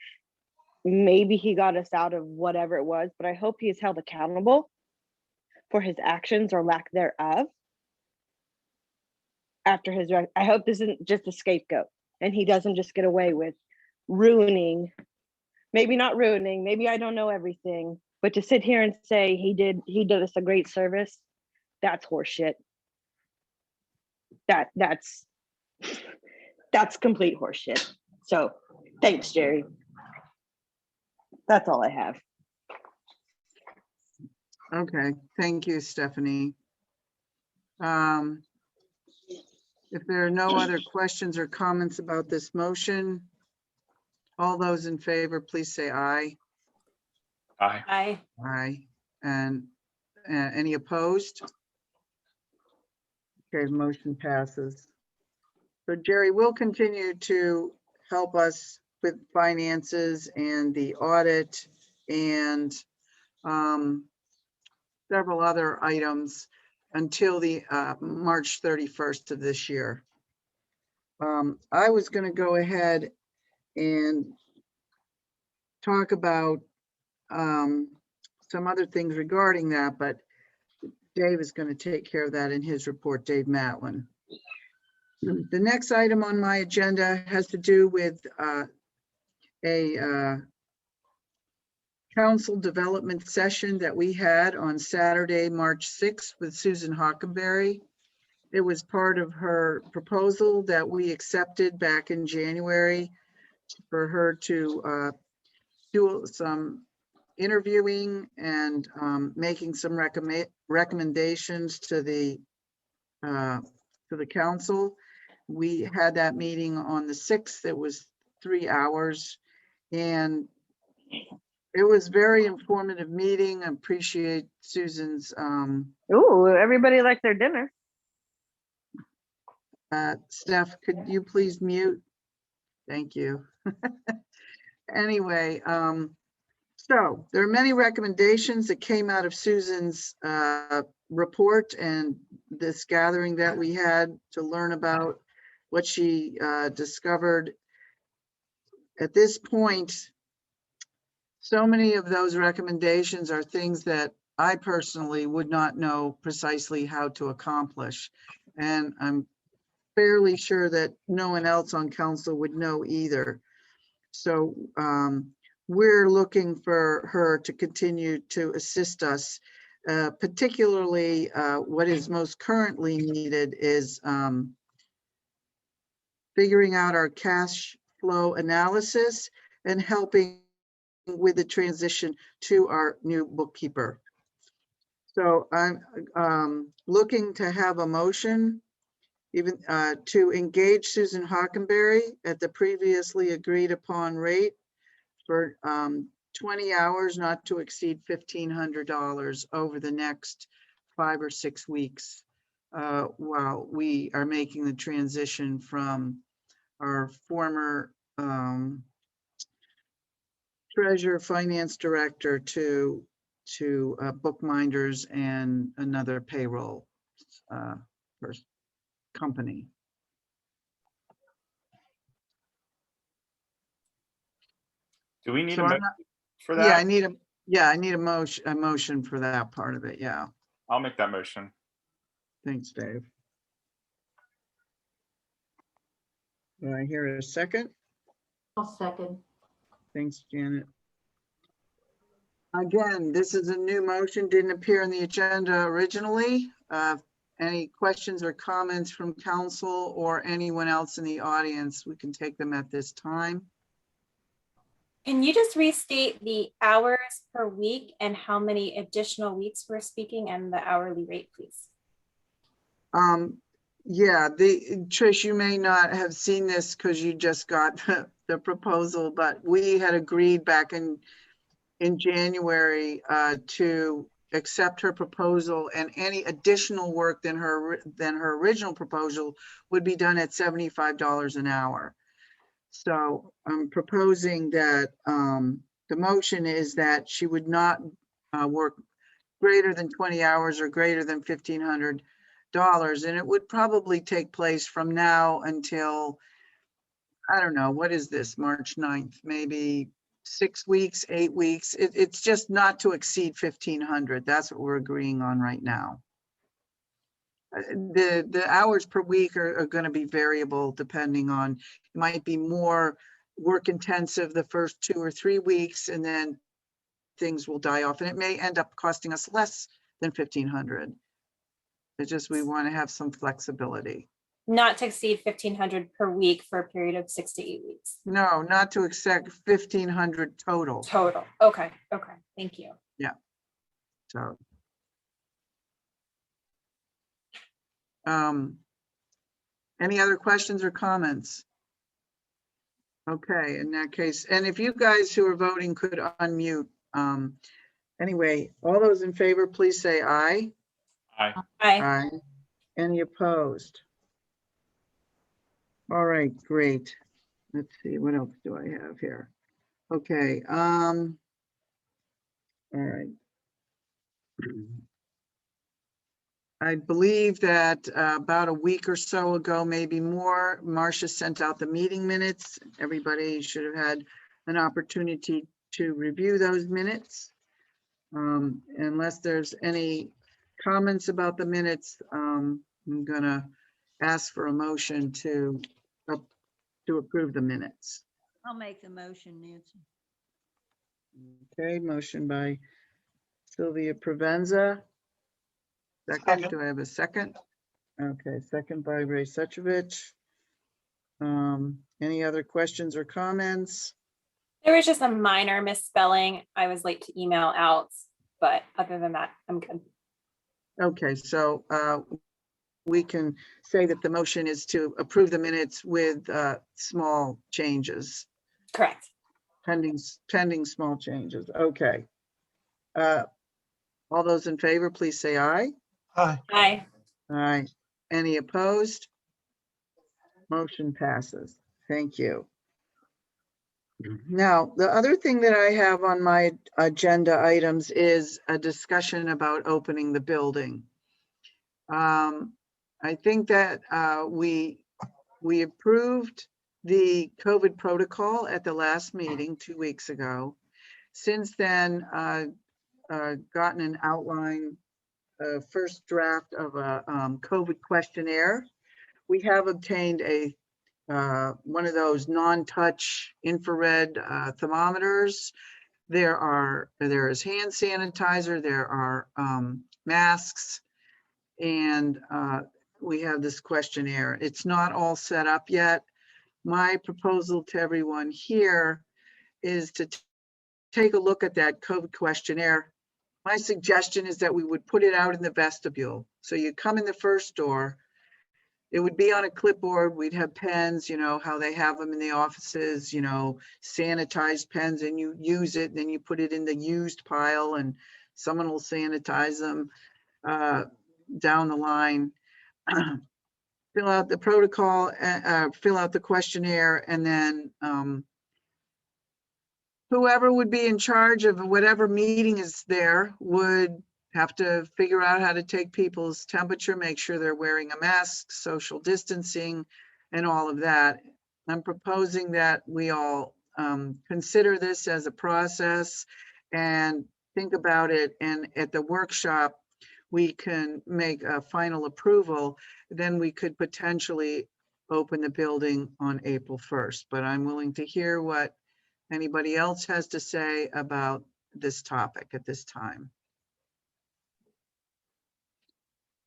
Maybe he got us out of whatever it was, but I hope he is held accountable for his actions or lack thereof. After his, I hope this isn't just a scapegoat and he doesn't just get away with ruining, maybe not ruining, maybe I don't know everything, but to sit here and say he did us a great service, that's horseshit. That's complete horseshit. So thanks, Jerry. That's all I have. Okay, thank you, Stephanie. If there are no other questions or comments about this motion, all those in favor, please say aye. Aye. Aye. Aye. And any opposed? Okay, motion passes. So Jerry will continue to help us with finances and the audit and several other items until the March 31st of this year. I was going to go ahead and talk about some other things regarding that, but Dave is going to take care of that in his report, Dave Matlin. The next item on my agenda has to do with a council development session that we had on Saturday, March 6th with Susan Hockenberry. It was part of her proposal that we accepted back in January for her to do some interviewing and making some recommendations to the council. We had that meeting on the 6th. It was 3 hours, and it was very informative meeting. I appreciate Susan's Ooh, everybody likes their dinner. Steph, could you please mute? Thank you. Anyway, so there are many recommendations that came out of Susan's report and this gathering that we had to learn about what she discovered. At this point, so many of those recommendations are things that I personally would not know precisely how to accomplish. And I'm fairly sure that no one else on council would know either. So we're looking for her to continue to assist us. Particularly what is most currently needed is figuring out our cash flow analysis and helping with the transition to our new bookkeeper. So I'm looking to have a motion even to engage Susan Hockenberry at the previously agreed upon rate for 20 hours, not to exceed $1,500 over the next 5 or 6 weeks while we are making the transition from our former treasurer, finance director to bookminders and another payroll company. Do we need So a I'm motion not- for Yeah, that? I need a motion for that part of it. Yeah. I'll make that motion. Thanks, Dave. Do I hear a second? I'll second. Thanks, Janet. Again, this is a new motion, didn't appear on the agenda originally. Any questions or comments from council or anyone else in the audience, we can take them at this time. Can you just restate the hours per week and how many additional weeks we're speaking and the hourly rate, please? Yeah, Trish, you may not have seen this because you just got the proposal, but we had agreed back in January to accept her proposal, and any additional work than her original proposal would be done at $75 an hour. So I'm proposing that the motion is that she would not work greater than 20 hours or greater than $1,500. And it would probably take place from now until, I don't know, what is this, March 9th, maybe 6 weeks, 8 weeks. It's just not to exceed 1,500. That's what we're agreeing on right now. The hours per week are going to be variable depending on, it might be more work intensive the first 2 or 3 weeks, and then things will die off, and it may end up costing us less than 1,500. It's just, we want to have some flexibility. Not to exceed 1,500 per week for a period of 6 to 8 weeks. No, not to exceed 1,500 total. Total. Okay. Okay. Thank you. Yeah. So. Any other questions or comments? Okay, in that case, and if you guys who are voting could unmute. Anyway, all those in favor, please say aye. Aye. Aye. Aye. Any opposed? All right, great. Let's see, what else do I have here? Okay, all right. I believe that about a week or so ago, maybe more, Marcia sent out the meeting minutes. Everybody should have had an opportunity to review those minutes. Unless there's any comments about the minutes, I'm gonna ask for a motion to approve the minutes. I'll make the motion, Nancy. Okay, motion by Sylvia Provenza. Second, Second. do I have a second? Okay, second by Ray Suchovich. Any other questions or comments? There was just a minor misspelling. I was late to email out, but other than that, I'm good. Okay, so we can say that the motion is to approve the minutes with small changes, Correct. pending small changes. Okay. All those in favor, please say aye. Aye. Aye. Aye. Any opposed? Motion passes. Thank you. Now, the other thing that I have on my agenda items is a discussion about opening the building. I think that we approved the COVID protocol at the last meeting 2 weeks ago. Since then, gotten an outline, first draft of a COVID questionnaire. We have obtained a one of those non-touch infrared thermometers. There is hand sanitizer, there are masks, and we have this questionnaire. It's not all set up yet. My proposal to everyone here is to take a look at that COVID questionnaire. My suggestion is that we would put it out in the vestibule. So you come in the first door, it would be on a clipboard. We'd have pens, you know, how they have them in the offices, you know, sanitized pens, and you use it, and then you put it in the used pile and someone will sanitize them down the line. Fill out the protocol, fill out the questionnaire, and then whoever would be in charge of whatever meeting is there would have to figure out how to take people's temperature, make sure they're wearing a mask, social distancing, and all of that. I'm proposing that we all consider this as a process and think about it. And at the workshop, we can make a final approval. Then we could potentially open the building on April 1st. But I'm willing to hear what anybody else has to say about this topic at this time.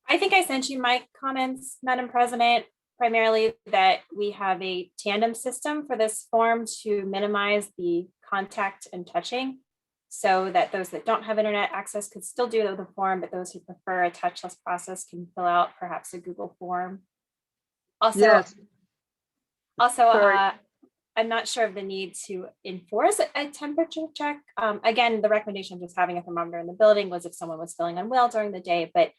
I think I sent you my comments, Madam President, primarily that we have a tandem system for this form to minimize the contact and touching, so that those that don't have internet access could still do the form, but those who prefer a touchless process can fill out perhaps a Google form. Also, Yes. also, I'm not sure of the need to enforce a temperature check. Again, the recommendation of just having a thermometer in the building was if someone was feeling unwell during the day, but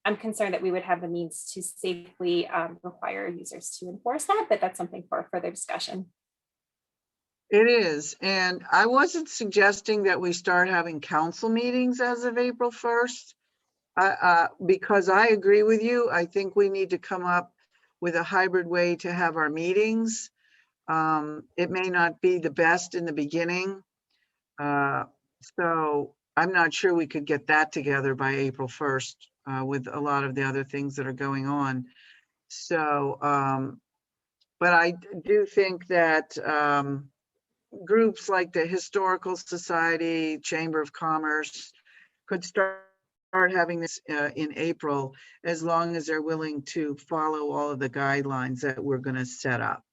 I'm concerned that we would have the means to safely require users to enforce that, but that's something for further discussion. It is, and I wasn't suggesting that we start having council meetings as of April 1st, because I agree with you. I think we need to come up with a hybrid way to have our meetings. It may not be the best in the beginning, so I'm not sure we could get that together by April 1st with a lot of the other things that are going on. So, but I do think that groups like the Historical Society, Chamber of Commerce could start having this in April, as long as they're willing to follow all of the guidelines that we're going to set up.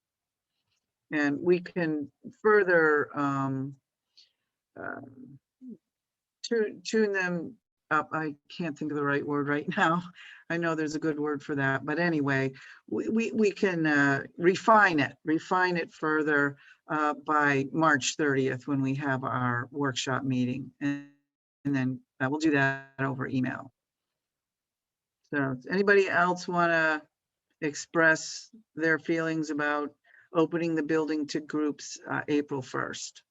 And we can further tune them up. I can't think of the right word right now. I know there's a good word for that, but anyway, we can refine it further by March 30th when we have our workshop meeting, and then we'll do that over email. So does anybody else want to express their feelings about opening the building to groups April 1st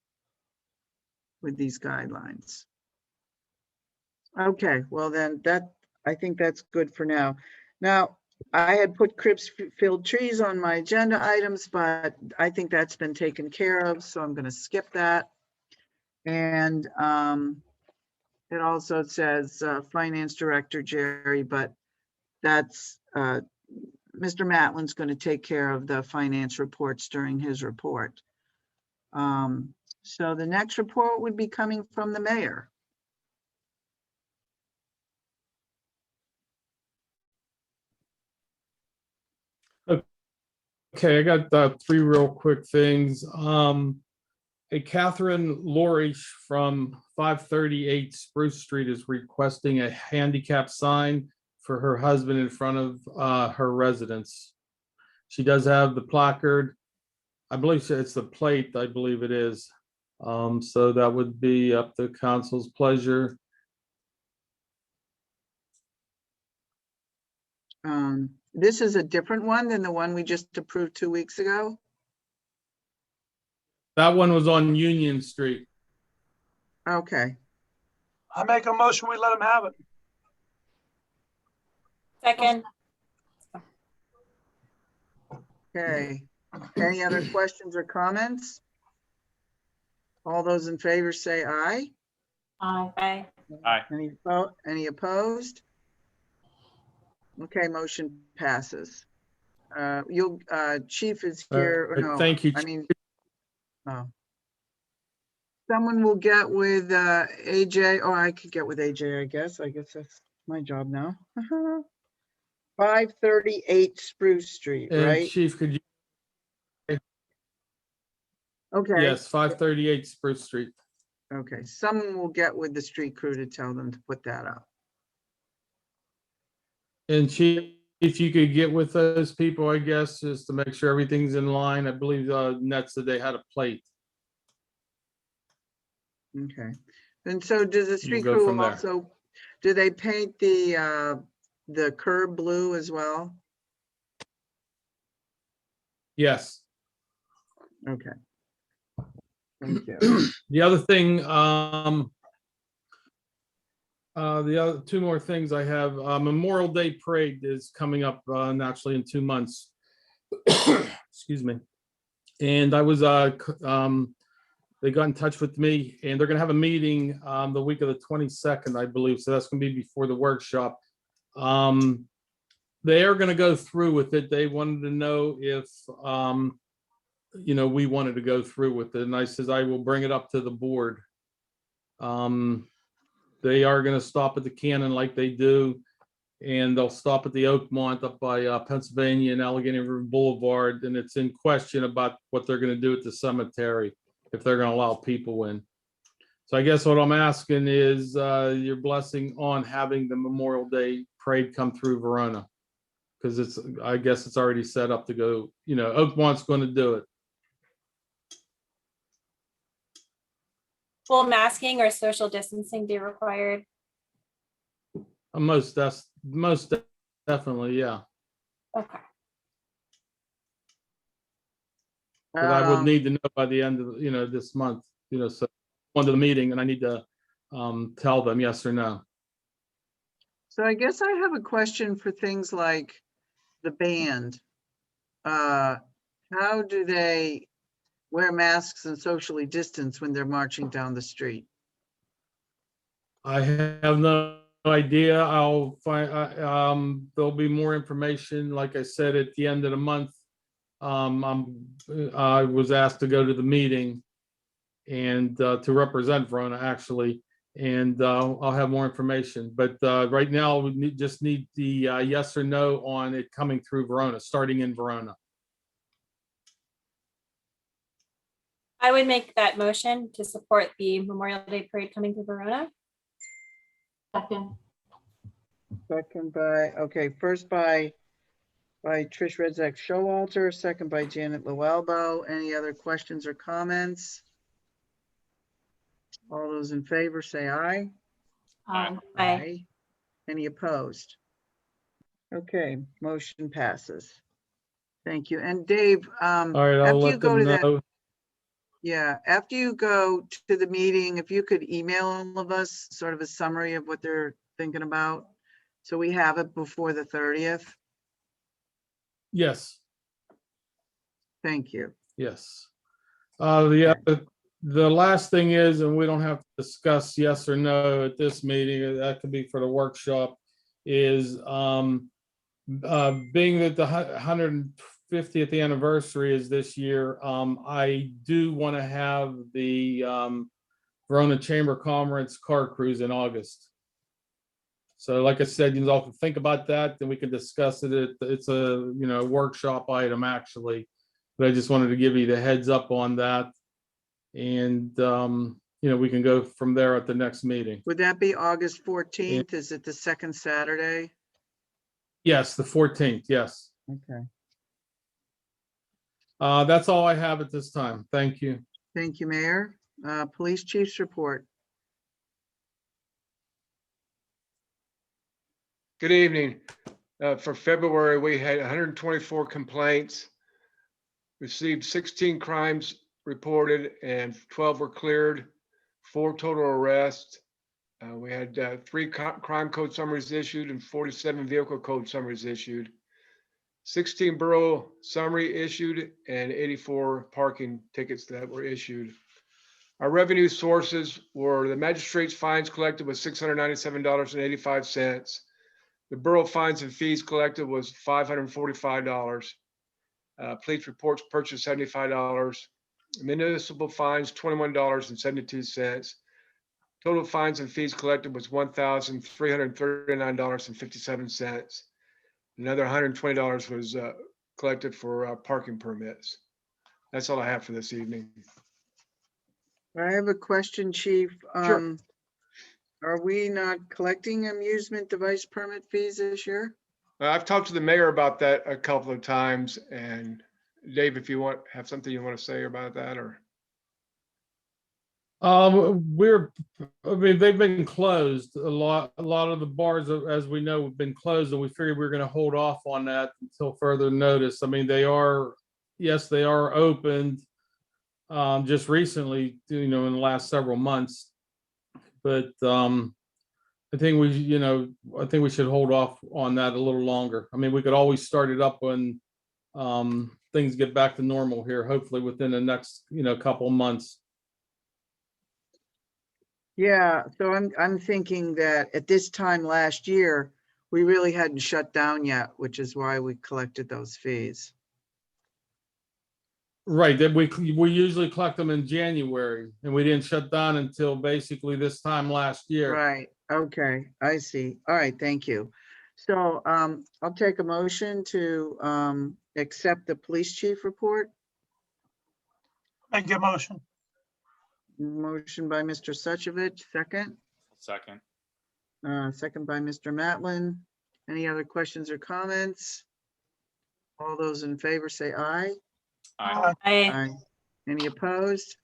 with these guidelines? Okay, well then I think that's good for now. Now, I had put Cribs-filled trees on my agenda items, but I think that's been taken care of, so I'm going to skip that. And it also says Finance Director Jerry, but that's Mr. Matlin's going to take care of the finance reports during his report. So the next report would be coming from the mayor. Okay, I got three real quick things. A Catherine Lorish from 538 Spruce Street is requesting a handicap sign for her husband in front of her residence. She does have the placard. I believe it's the plate, I believe it is. So that would be up to council's pleasure. This is a different one than the one we just approved 2 weeks ago. That one was on Union Street. Okay, I make a motion, we let him have it. Second. okay. Any other questions or comments? All those in favor say aye. Aye. Aye. Any opposed? Okay, motion passes. Chief is here. or no, Thank you. I mean, oh. Someone will get with AJ. Oh, I could get with AJ, I guess. I guess that's my job now. 538 Spruce Street, And right? Chief, could you? Okay. Yes, 538 Spruce Street. Okay, someone will get with the street crew to tell them to put that up. And Chief, if you could get with those people, I guess, just to make sure everything's in line. I believe Nets said they had a plate. Okay. And so does the street go crew from there. also, do they paint the curb blue as well? Yes. Okay. Thank you. The other thing, the other two more things I have, Memorial Day Parade is coming up naturally in 2 months. Excuse me. And I was, they got in touch with me and they're gonna have a meeting the week of the 22nd, I believe. So that's gonna be before the workshop. They are gonna go through with it. They wanted to know if, we wanted to go through with it. And I says, I will bring it up to the board. They are going to stop at the Cannon like they do, and they'll stop at the Oakmont up by Pennsylvania and Allegheny River Boulevard. And it's in question about what they're going to do at the cemetery, if they're going to allow people in. So I guess what I'm asking is your blessing on having the Memorial Day Parade come through Verona. Because I guess it's already set up to go, Oakmont's going to do it. Will masking or social distancing be required? Most definitely, yeah. Okay. But I would need to know by the end of this month, so on to the meeting, and I need to tell them yes or no. So I guess I have a question for things like the band. How do they wear masks and socially distance when they're marching down the street? I have no idea. I'll find, there'll be more information, like I said, at the end of the month. I was asked to go to the meeting and to represent Verona, actually, and I'll have more information. But right now, we just need the yes or no on it coming through Verona, starting in Verona. I would make that motion to support the Memorial Day Parade coming to Verona. Second. Second by, okay, first by Trish Redzak Showalter, second by Janet Loelbo. Any other questions or comments? All those in favor say aye. Aye. Any opposed? Okay, motion passes. Thank you. And Dave, All right, I'll after you let go them to that, know. yeah, after you go to the meeting, if you could email all of us sort of a summary of what they're thinking about, so we have it before the 30th. Yes, Thank you. yes. The last thing is, and we don't have to discuss yes or no at this meeting, that could be for the workshop, is being that the 150th anniversary is this year, I do want to have the Verona Chamber of Commerce car cruise in August. So like I said, you all can think about that, then we can discuss it. It's a, workshop item actually, but I just wanted to give you the heads up on that. And, we can go from there at the next meeting. Would that be August 14th? Is it the second Saturday? Yes, the 14th, yes. Okay. That's all I have at this time. Thank you. Thank you, Mayor. Police Chief's report. Good evening. For February, we had 124 complaints, received 16 crimes reported, and 12 were cleared, 4 total arrests. We had 3 crime code summaries issued and 47 vehicle code summaries issued, 16 borough summary issued, and 84 parking tickets that were issued. Our revenue sources were the magistrate's fines collected was $697.85. The borough fines and fees collected was $545. Police reports purchased $75. Municipal fines, $21.72. Total fines and fees collected was $1,339.57. Another $120 was collected for parking permits. That's all I have for this evening. I have a question, Chief. Sure. Are we not collecting amusement device permit fees this year? I've talked to the mayor about that a couple of times, and Dave, if you have something you want to say about that, or. They've been closed. A lot of the bars, as we know, have been closed, and we figured we were going to hold off on that until further notice. They are opened just recently, in the last several months. But I think we should hold off on that a little longer. We could always start it up when things get back to normal here, hopefully within the next, couple of months. Yeah, so I'm thinking that at this time last year, we really hadn't shut down yet, which is why we collected those fees. Right, that we usually collect them in January, and we didn't shut down until basically this time last year. Right, okay, I see. All right, thank you. So I'll take a motion to accept the police chief report. Make a motion. Motion by Mr. Suchovich, second. Second. Second by Mr. Matlin. Any other questions or comments? All those in favor say aye. Aye. Aye. Any opposed?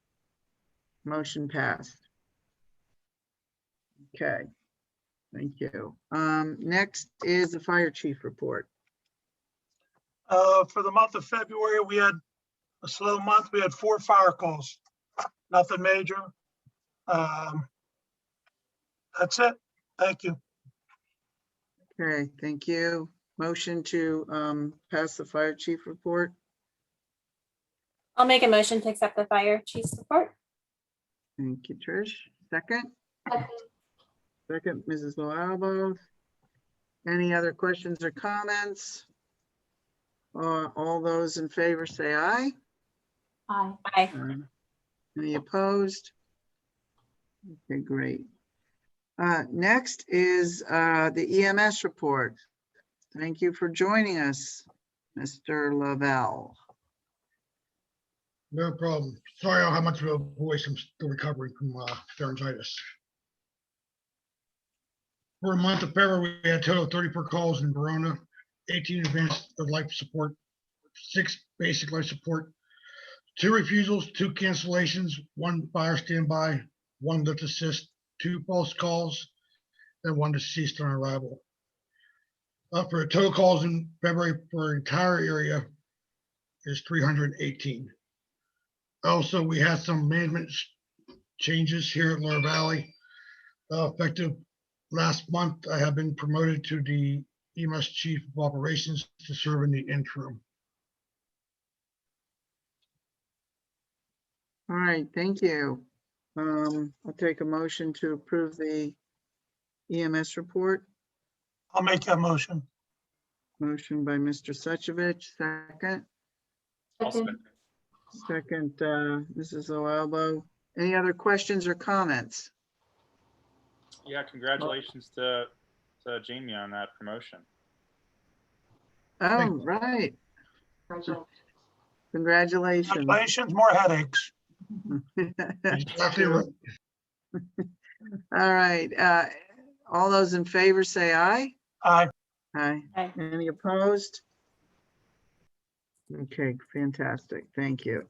Motion passed. Okay, thank you. Next is the fire chief report. For the month of February, we had a slow month. We had 4 fire calls. Nothing major. That's it. Thank you. Okay, thank you. Motion to pass the fire chief report. I'll make a motion to accept the fire chief's report. Thank you, Trish. Second? Second, Mrs. Loalbo. Any other questions or comments? All those in favor say aye. Aye. Aye. Any opposed? Okay, great. Next is the EMS report. Thank you for joining us, Mr. Lavelle. No problem. Sorry I don't have much of a voice. I'm still recovering from pharyngitis. For a month of February, we had a total of 34 calls in Verona, 18 advanced life support, 6 basic life support, 2 refusals, 2 cancellations, 1 fire standby, 1 lift assist, 2 false calls, and 1 deceased on arrival. For total calls in February for the entire area is 318. Also, we had some management changes here at Lower Valley. Effective last month, I have been promoted to the EMS Chief of Operations to serve in the interim. All right, thank you. I'll take a motion to approve the EMS report. I'll make that motion. Motion by Mr. Suchovich, second. Second, Mrs. O'Albo. Any other questions or comments? Yeah, congratulations to Jamie on that promotion. Oh, right. Congratulations. Congratulations, more headaches. Exactly right. All right. All those in favor say aye. Aye. Aye. Aye. Any opposed? Okay, fantastic. Thank you.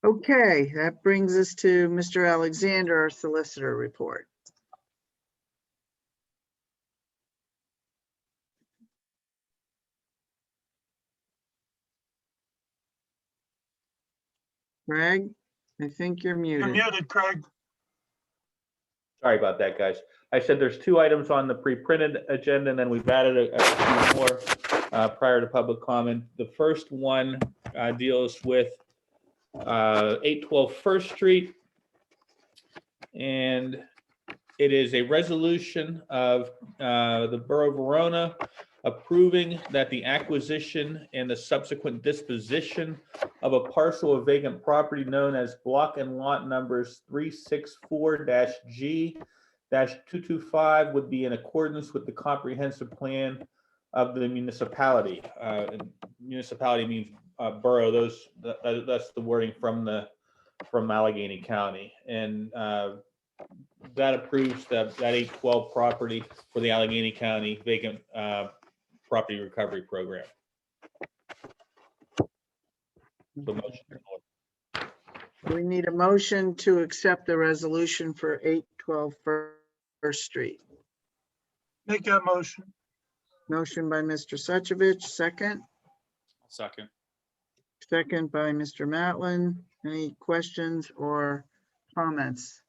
Okay, that brings us to Mr. Alexander, our solicitor report. Greg, I think you're You're muted. muted, Craig. Sorry about that, guys. I said there's 2 items on the pre-printed agenda, and then we've added a few more prior to public comment. The first one deals with 812 First Street. And it is a resolution of the Borough of Verona approving that the acquisition and the subsequent disposition of a parcel of vacant property known as block and lot numbers 364-G-225 would be in accordance with the comprehensive plan of the municipality. Municipality means borough. That's the wording from Allegheny County, and that approves that 812 property for the Allegheny County vacant property recovery program. So motion. We need a motion to accept the resolution for 812 First Street. Make that motion. Motion by Mr. Suchovich, second. Second. Second by Mr. Matlin. Any questions or comments?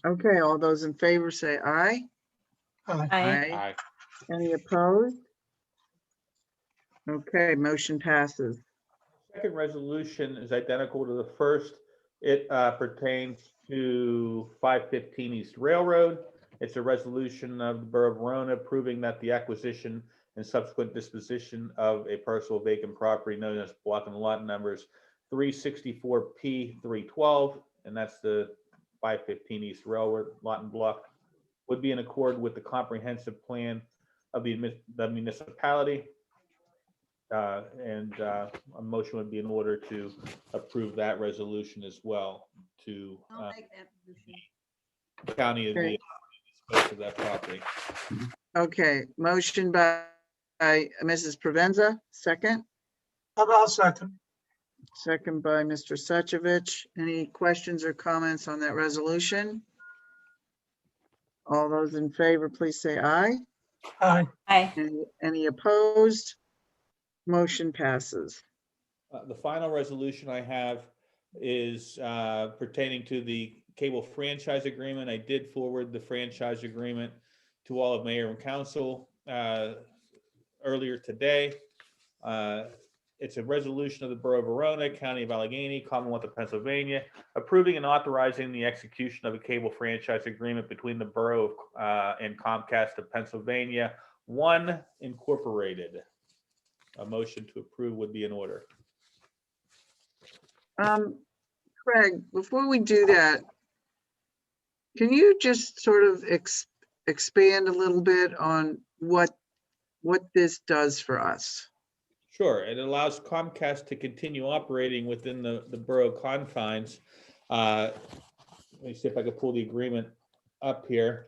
Okay, all those in favor say aye. Aye. Aye. Any opposed? Okay, motion passes. Second resolution is identical to the first. It pertains to 515 East Railroad. It's a resolution of the Borough of Verona approving that the acquisition and subsequent disposition of a parcel of vacant property known as block and lot numbers 364P312, and that's the 515 East Railroad lot and block, would be in accord with the comprehensive plan of the municipality. And a motion would be in order to approve that resolution as well to I'll make that position. the county of the dispose of that property. Okay, motion by Mrs. Provenza, second. How about second? Second by Mr. Suchovich. Any questions or comments on that resolution? All those in favor, please say aye. Aye. Aye. Any opposed? Motion passes. The final resolution I have is pertaining to the cable franchise agreement. I did forward the franchise agreement to all of mayor and council earlier today. It's a resolution of the Borough of Verona, County of Allegheny, Commonwealth of Pennsylvania, approving and authorizing the execution of a cable franchise agreement between the Borough and Comcast of Pennsylvania, One Incorporated. A motion to approve would be in order. Craig, before we do that, can you just sort of expand a little bit on what this does for us? Sure, it allows Comcast to continue operating within the borough confines. Let me see if I can pull the agreement up here.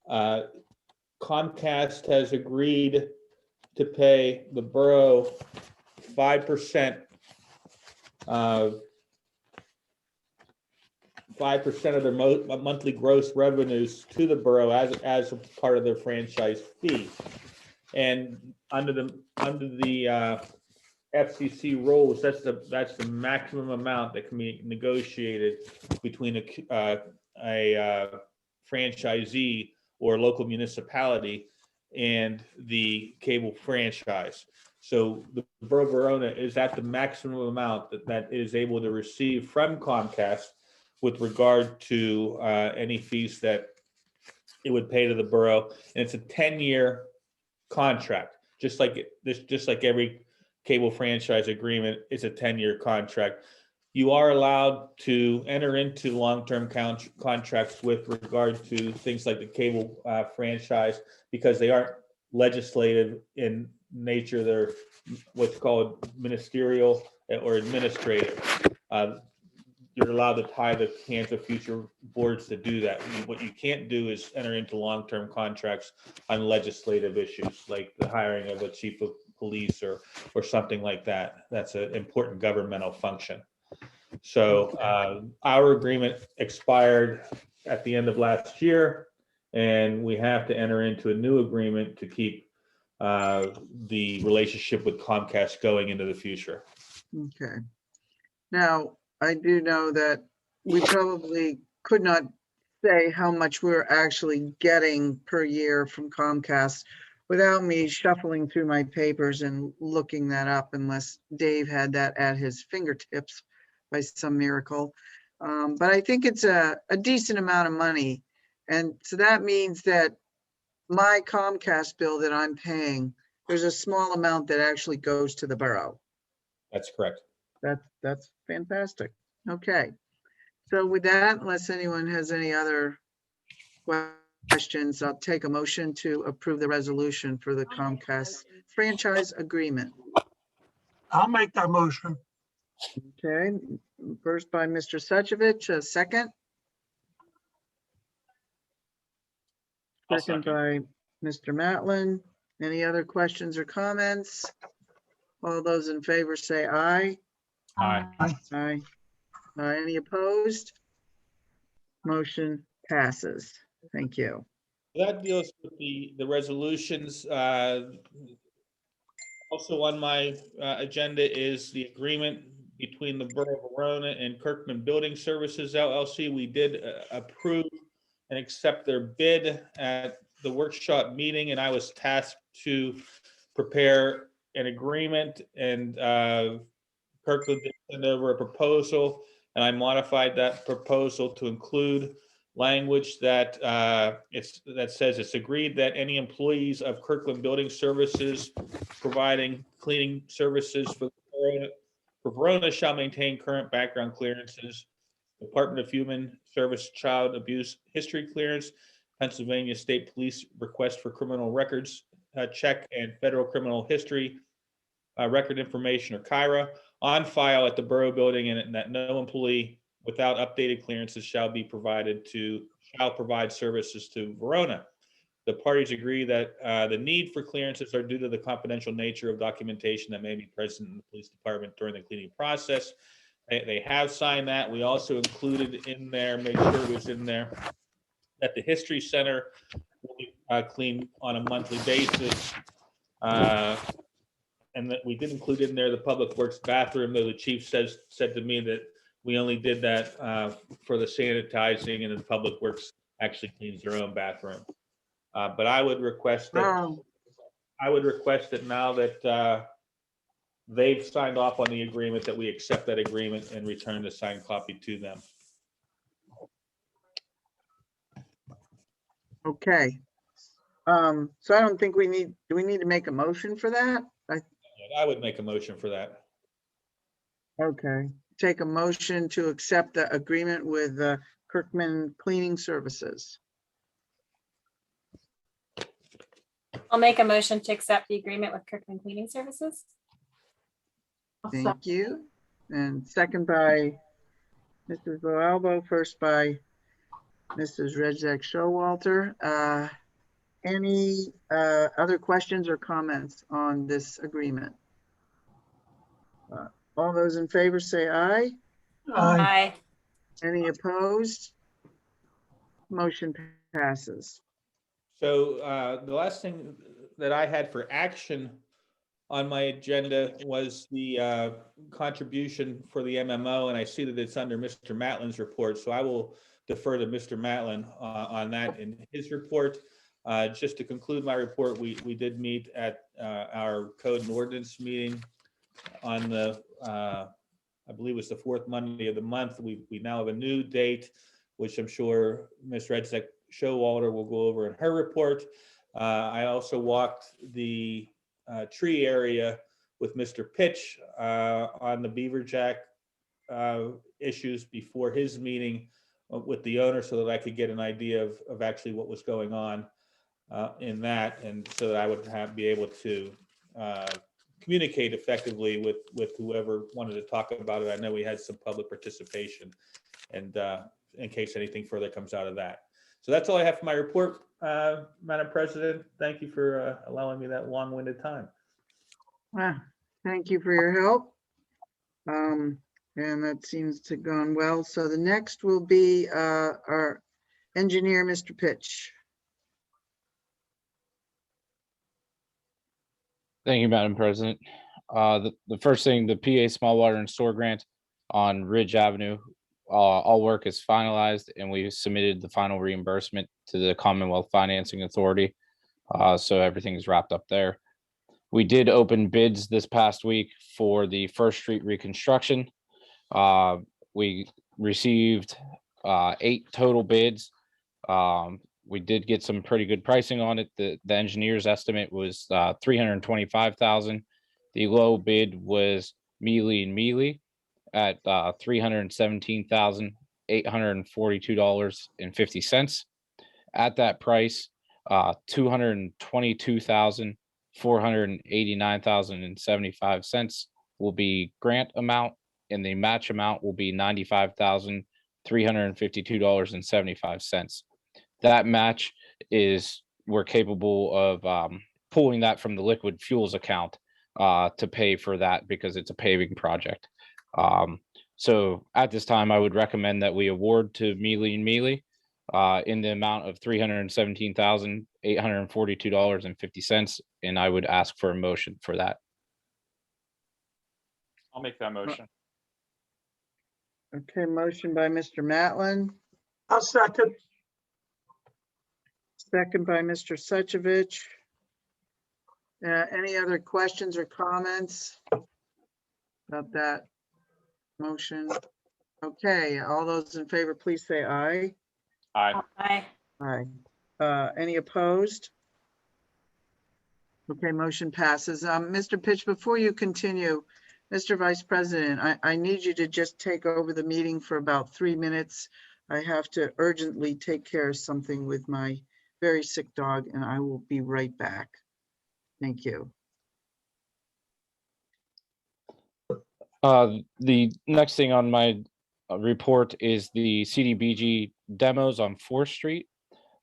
Comcast has agreed to pay the borough 5% of 5% of their monthly gross revenues to the borough as a part of their franchise fee. And under the FCC rules, that's the maximum amount that can be negotiated between a franchisee or local municipality and the cable franchise. So the Borough of Verona is at the maximum amount that is able to receive from Comcast with regard to any fees that it would pay to the borough, and it's a 10-year contract, just like every cable franchise agreement. It's a 10-year contract. You are allowed to enter into long-term contracts with regard to things like the cable franchise, because they aren't legislative in nature. They're what's called ministerial or administrative. You're allowed to tie the hands of future boards to do that. What you can't do is enter into long-term contracts on legislative issues like the hiring of a chief of police or something like that. That's an important governmental function. So our agreement expired at the end of last year, and we have to enter into a new agreement to keep the relationship with Comcast going into the future. Okay. Now, I do know that we probably could not say how much we're actually getting per year from Comcast without me shuffling through my papers and looking that up, unless Dave had that at his fingertips by some miracle. But I think it's a decent amount of money. And so that means that my Comcast bill that I'm paying, there's a small amount that actually goes to the borough. That's correct. That's fantastic. Okay. So with that, unless anyone has any other questions, I'll take a motion to approve the resolution for the Comcast franchise agreement. I'll make that motion. Okay, first by Mr. Suchovich, a second. Second by Mr. Matlin. Any other questions or comments? All those in favor say aye. Aye. Aye. Any opposed? Motion passes. Thank you. That deals with the resolutions. Also on my agenda is the agreement between the Borough of Verona and Kirkman Building Services LLC. We did approve and accept their bid at the workshop meeting, and I was tasked to prepare an agreement, and Kirkland did send over a proposal, and I modified that proposal to include language that that says it's agreed that any employees of Kirkland Building Services providing cleaning services for Verona shall maintain current background clearances, Department of Human Service Child Abuse History Clearance, Pennsylvania State Police request for criminal records check, and federal criminal history record information, or KIRA, on file at the Borough Building, and that no employee without updated clearances shall provide services to Verona. The parties agree that the need for clearances are due to the confidential nature of documentation that may be present in the police department during the cleaning process. They have signed that. We also included in there, made sure it was in there, that the History Center will be cleaned on a monthly basis. And that we did include in there the Public Works bathroom, though the chief said to me that we only did that for the sanitizing, and the Public Works actually cleans their own bathroom. But I would request that now that they've signed off on the agreement, that we accept that agreement and return the signed copy to them. Okay. So I don't think do we need to make a motion for that? I would make a motion for that. Okay. Take a motion to accept the agreement with Kirkman Cleaning Services. I'll make a motion to accept the agreement with Kirkman Cleaning Services. Thank you. And second by Mrs. Villalbo, first by Mrs. Redzak Showalter. Any other questions or comments on this agreement? All those in favor say aye. Aye. Any opposed? Motion passes. So the last thing that I had for action on my agenda was the contribution for the MMO, and I see that it's under Mr. Matlin's report, so I will defer to Mr. Matlin on that in his report. Just to conclude my report, we did meet at our code and ordinance meeting on the, I believe it was the fourth Monday of the month. We now have a new date, which I'm sure Ms. Redzak Showalter will go over in her report. I also walked the tree area with Mr. Pitch on the Beaver Jack issues before his meeting with the owner, so that I could get an idea of actually what was going on in that, and so that I would be able to communicate effectively with whoever wanted to talk about it. I know we had some public participation, and in case anything further comes out of that. So that's all I have for my report, Madam President. Thank you for allowing me that long-winded time. Thank you for your help. And that seems to have gone well. So the next will be our engineer, Mr. Pitch. Thank you, Madam President. The first thing, the PA Small Water and Store Grant on Ridge Avenue, all work is finalized, and we submitted the final reimbursement to the Commonwealth Financing Authority. So everything is wrapped up there. We did open bids this past week for the First Street reconstruction. We received 8 total bids. We did get some pretty good pricing on it. The engineer's estimate was $325,000. The low bid was Mealy and Mealy at $317,842.50. At that price, $222,489.75 will be grant amount, and the match amount will be $95,352.75. That match is, we're capable of pulling that from the liquid fuels account to pay for that, because it's a paving project. So at this time, I would recommend that we award to Mealy and Mealy in the amount of $317,842.50, and I would ask for a motion for that. I'll make that motion. Okay, motion by Mr. Matlin, I'll second. second by Mr. Suchovich. Any other questions or comments about that motion? Okay, all those in favor, please say aye. Aye. Aye. Aye. Any opposed? Okay, motion passes. Mr. Pitch, before you continue, Mr. Vice President, I need you to just take over the meeting for about 3 minutes. I have to urgently take care of something with my very sick dog, and I will be right back. Thank you. The next thing on my report is the CDBG demos on 4th Street.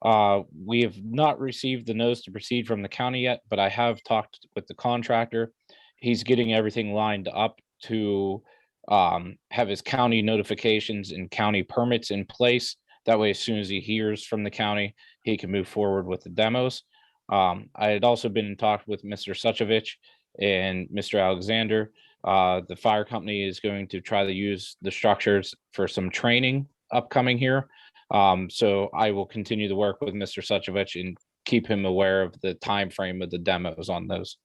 We have not received the notice to proceed from the county yet, but I have talked with the contractor. He's getting everything lined up to have his county notifications and county permits in place. That way, as soon as he hears from the county, he can move forward with the demos. I had also been in talk with Mr. Suchovich and Mr. Alexander. The fire company is going to try to use the structures for some training upcoming here. So I will continue to work with Mr. Suchovich and keep him aware of the time frame of the demos on those.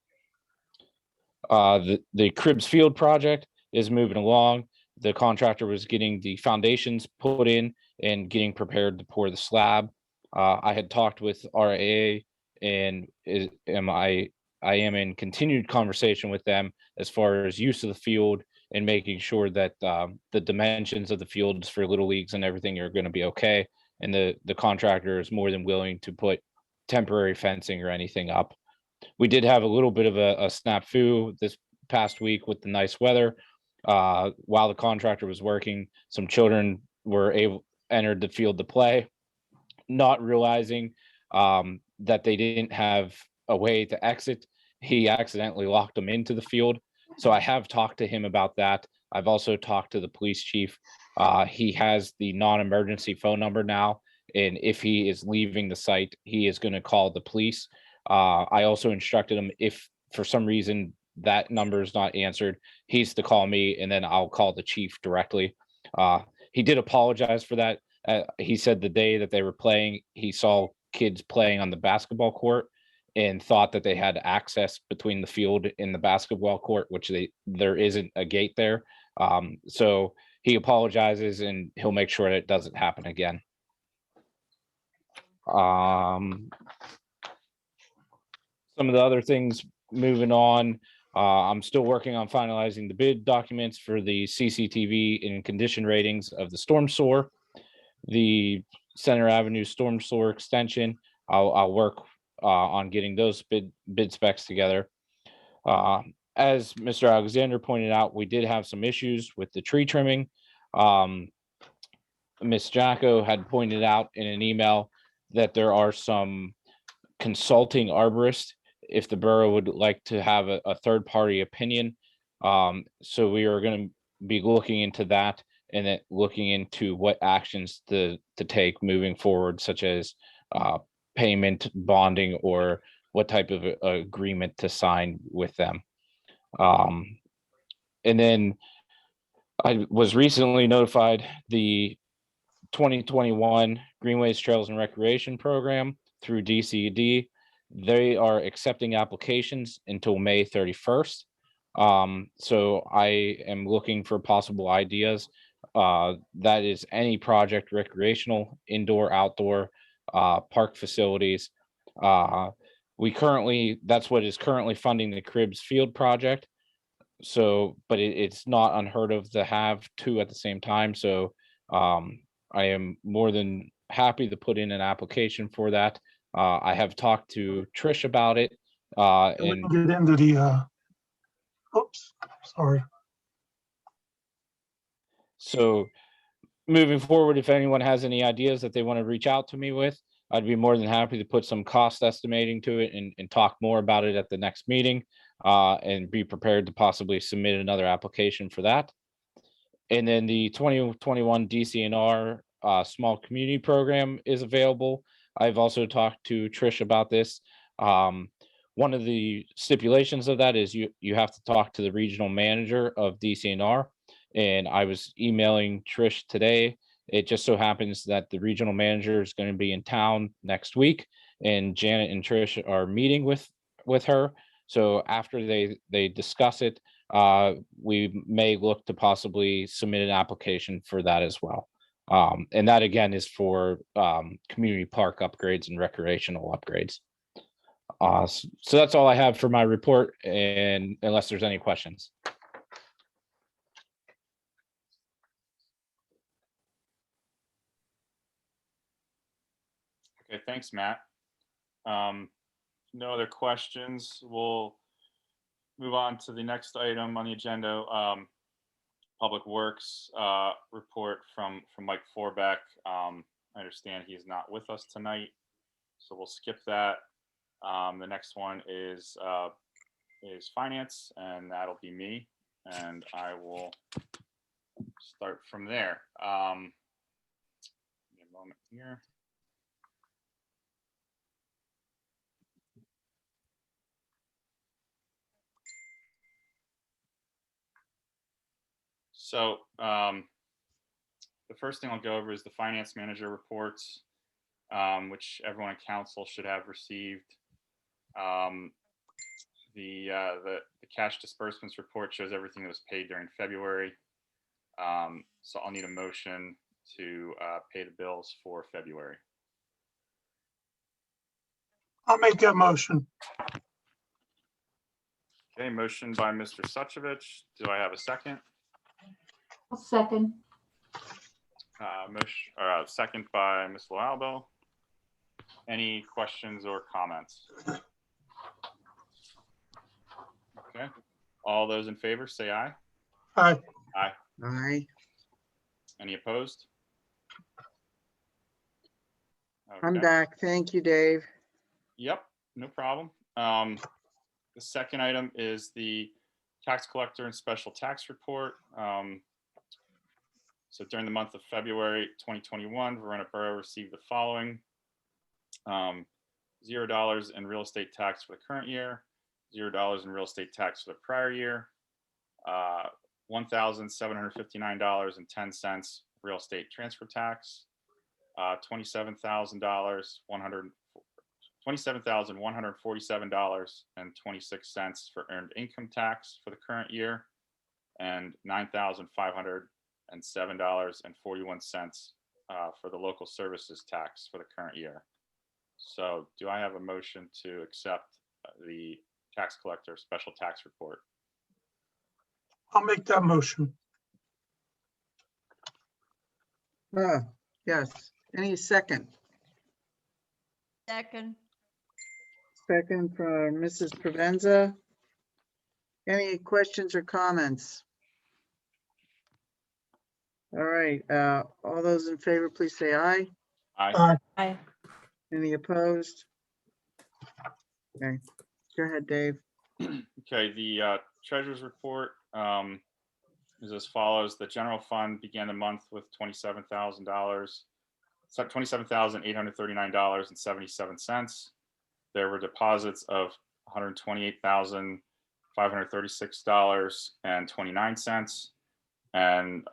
The Cribbs Field project is moving along. The contractor was getting the foundations put in and getting prepared to pour the slab. I had talked with RAA, and I am in continued conversation with them as far as use of the field and making sure that the dimensions of the fields for little leagues and everything are going to be okay. And the contractor is more than willing to put temporary fencing or anything up. We did have a little bit of a snafu this past week with the nice weather. While the contractor was working, some children were entered the field to play, not realizing that they didn't have a way to exit. He accidentally locked them into the field. So I have talked to him about that. I've also talked to the police chief. He has the non-emergency phone number now, and if he is leaving the site, he is going to call the police. I also instructed him, if for some reason that number is not answered, he's to call me, and then I'll call the chief directly. He did apologize for that. He said the day that they were playing, he saw kids playing on the basketball court and thought that they had access between the field and the basketball court, which there isn't a gate there. So he apologizes, and he'll make sure that it doesn't happen again. Some of the other things moving on, I'm still working on finalizing the bid documents for the CCTV and condition ratings of the storm sewer. The Center Avenue storm sewer extension, I'll work on getting those bid specs together. As Mr. Alexander pointed out, we did have some issues with the tree trimming. Ms. Jacko had pointed out in an email that there are some consulting arborists if the borough would like to have a third-party opinion. So we are going to be looking into that and then looking into what actions to take moving forward, such as payment, bonding, or what type of agreement to sign with them. And then I was recently notified the 2021 Greenways Trails and Recreation Program through DCD. They are accepting applications until May 31st. So I am looking for possible ideas. That is any project, recreational, indoor, outdoor, park facilities. That's what is currently funding the Cribs Field project. So, but it's not unheard of to have two at the same time. So I am more than happy to put in an application for that. I have talked to Trish about it. We can get into the, oops, sorry. So moving forward, if anyone has any ideas that they want to reach out to me with, I'd be more than happy to put some cost estimating to it and talk more about it at the next meeting, and be prepared to possibly submit another application for that. And then the 2021 DCNR small community program is available. I've also talked to Trish about this. One of the stipulations of that is you have to talk to the regional manager of DCNR. And I was emailing Trish today. It just so happens that the regional manager is going to be in town next week, and Janet and Trish are meeting with her. So after they discuss it, we may look to possibly submit an application for that as well. And that again is for community park upgrades and recreational upgrades. So that's all I have for my report, and unless there's any questions. Okay, thanks, Matt. No other questions. We'll move on to the next item on the agenda. Public Works report from Mike Forbeck. I understand he's not with us tonight, so we'll skip that. The next one is Finance, and that'll be me, and I will start from there. Give me a moment here. So the first thing I'll go over is the finance manager reports, which everyone in council should have received. The cash disbursements report shows everything that was paid during February. So I'll need a motion to pay the bills for February. I'll make that motion. Okay, motion by Mr. Suchovich. Do I have a second? I'll second. Second by Ms. Loalbo. Any questions or comments? Okay, all those in favor say aye. Aye. Aye. Aye. Any opposed? I'm Okay. back. Thank you, Dave. Yep, no problem. The second item is the tax collector and special tax report. So during the month of February 2021, Verona Borough received the following: $0 in real estate tax for the current year, $0 in real estate tax for the prior year, $1,759.10 real estate transfer tax, $27,147.26 for earned income tax for the current year, and $9,507.41 for the local services tax for the current year. So do I have a motion to accept the tax collector special tax report? I'll make that motion. Yes, any second? Second, Second for Mrs. Provenza. Any questions or comments? All right, all those in favor, please say aye. Aye. Aye. Any opposed? Okay, go ahead, Dave. Okay, the treasurer's report is as follows. The general fund began the month with $27,000, $27,839.77. There were deposits of $128,536.29, and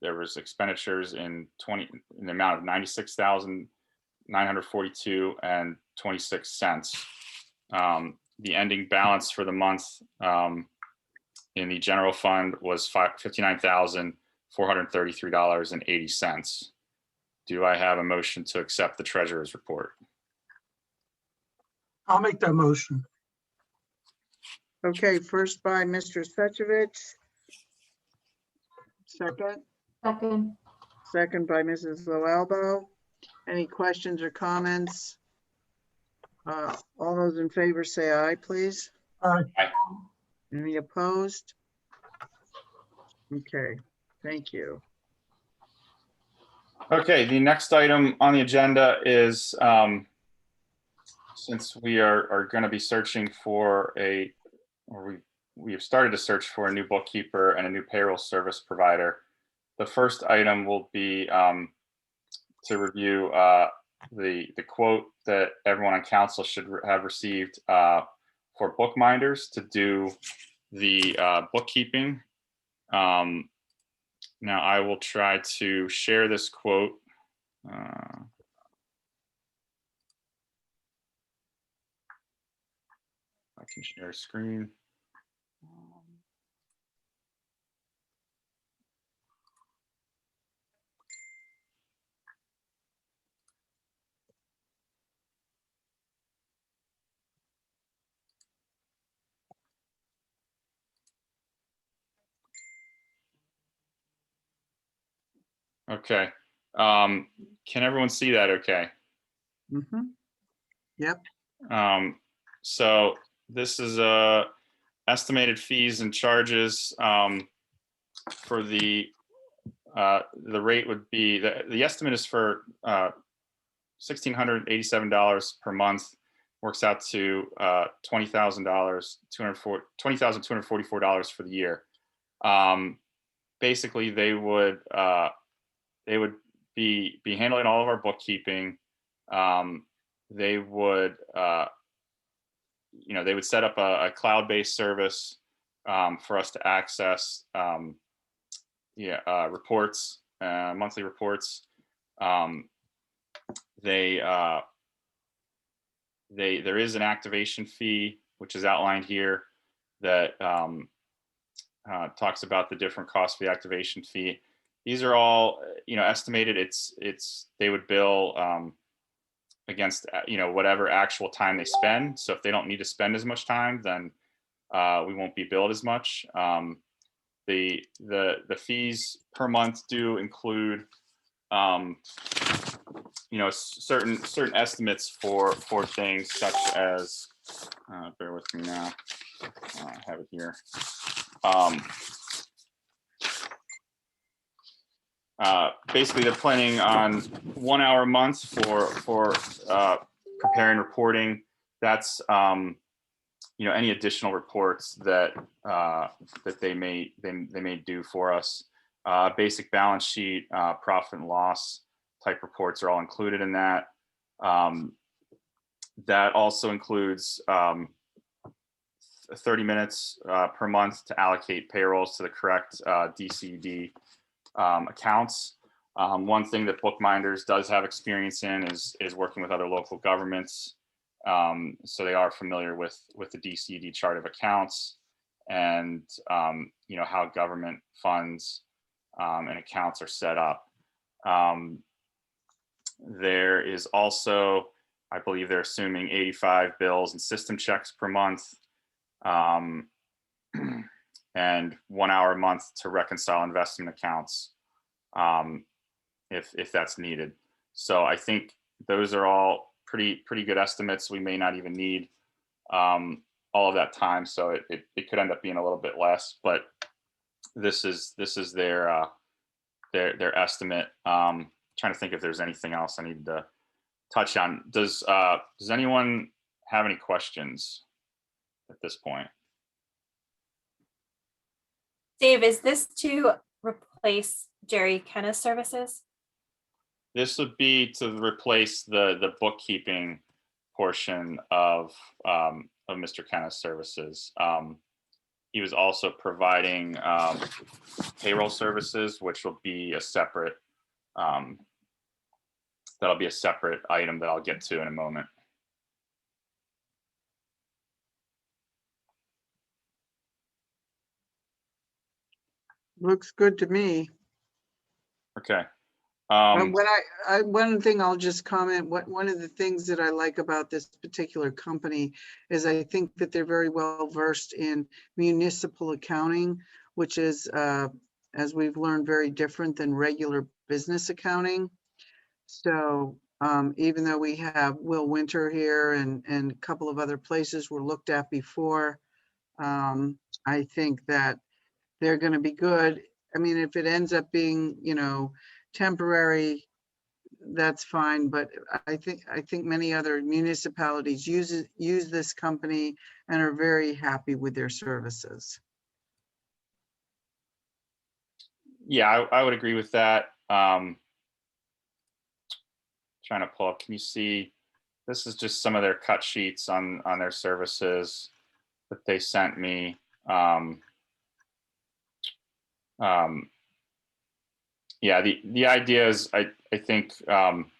there was expenditures in the amount of $96,942.26. The ending balance for the month in the general fund was $59,433.80. Do I have a motion to accept the treasurer's report? I'll make that motion. Okay, first by Mr. Suchovich. Second, Second. second by Mrs. Loalbo. Any questions or comments? All those in favor say aye, please. Aye. Any opposed? Okay, thank you. Okay, the next item on the agenda is, since we are going to be searching for we have started to search for a new bookkeeper and a new payroll service provider. The first item will be to review the quote that everyone on council should have received for bookminders to do the bookkeeping. Now I will try to share this quote. I can share a screen. Okay. Can everyone see that okay? Mm-hmm. Yep. So this is estimated fees and charges for the rate would be, the estimate is for $1,687 per month, works out to $20,000, $20,244 for the year. Basically, they would be handling all of our bookkeeping. They would they would set up a cloud-based service for us to access reports, monthly reports. There is an activation fee, which is outlined here, that talks about the different costs for the activation fee. These are all estimated. They would bill against whatever actual time they spend. So if they don't need to spend as much time, then we won't be billed as much. The fees per month do include certain estimates for things such as bear with me now, I have it here. Basically, they're planning on 1 hour a month for preparing reporting. That's any additional reports that they may do for us. Basic balance sheet, profit and loss type reports are all included in that. That also includes 30 minutes per month to allocate payrolls to the correct DCD accounts. One thing that Bookminders does have experience in is working with other local governments. So they are familiar with the DCD chart of accounts and how government funds and accounts are set up. There is also I believe they're assuming 85 bills and system checks per month, and 1 hour a month to reconcile investment accounts, if that's needed. So I think those are all pretty good estimates. We may not even need all of that time, so it could end up being a little bit less. But this is their estimate. Trying to think if there's anything else I need to touch on. Does anyone have any questions at this point? Dave, is this to replace Jerry Kenna's services? This would be to replace the bookkeeping portion of Mr. Kenna's services. He was also providing payroll services, which will be a separate, that'll be a separate item that I'll get to in a moment. Looks good to me. Okay. One thing I'll just comment, one of the things that I like about this particular company is I think that they're very well versed in municipal accounting, which is, as we've learned, very different than regular business accounting. So even though we have Will Winter here and a couple of other places were looked at before, I think that they're going to be good. I mean, if it ends up being, temporary, that's fine. But I think many other municipalities use this company and are very happy with their services. Yeah, I would agree with that. Trying to pull up, can you see? This is just some of their cut sheets on their services that they sent me. Yeah, the idea is I think I'll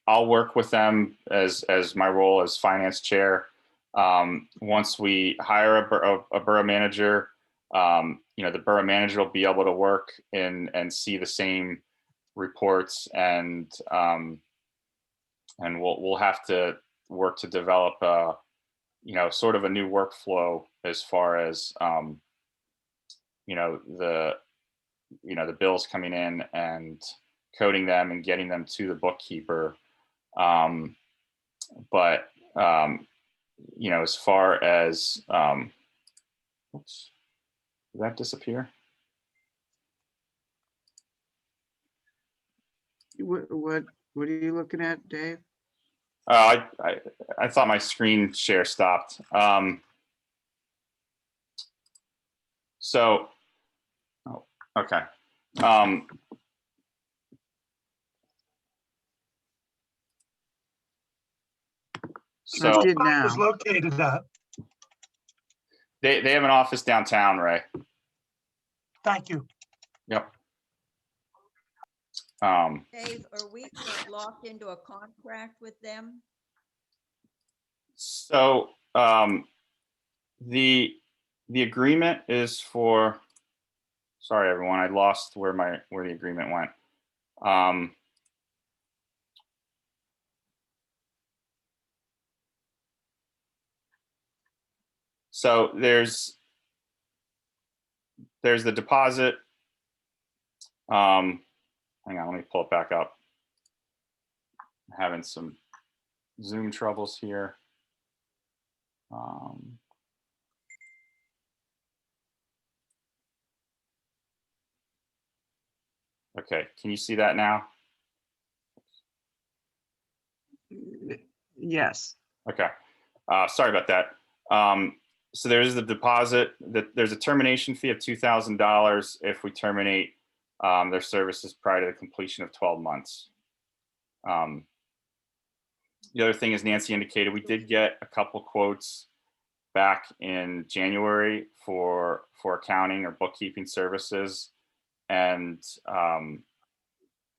work with them as my role as finance chair. Once we hire a borough manager, the borough manager will be able to work and see the same reports, and we'll have to work to develop sort of a new workflow as far as the bills coming in and coding them and getting them to the bookkeeper. But as far as oops, did that disappear? What are you looking at, Dave? I thought my screen share stopped. So, okay. So did now. Is located at. They have an office downtown, Ray. Thank you. Yep. Dave, are we locked into a contract with them? So the agreement is for. Sorry, everyone. I lost where the agreement went. So there's the deposit. Hang on, let me pull it back up. I'm having some Zoom troubles here. Okay, can you see that now? Yes. Okay, sorry about that. So there's the deposit, there's a termination fee of $2,000 if we terminate their services prior to the completion of 12 months. The other thing, as Nancy indicated, we did get a couple quotes back in January for accounting or bookkeeping services, and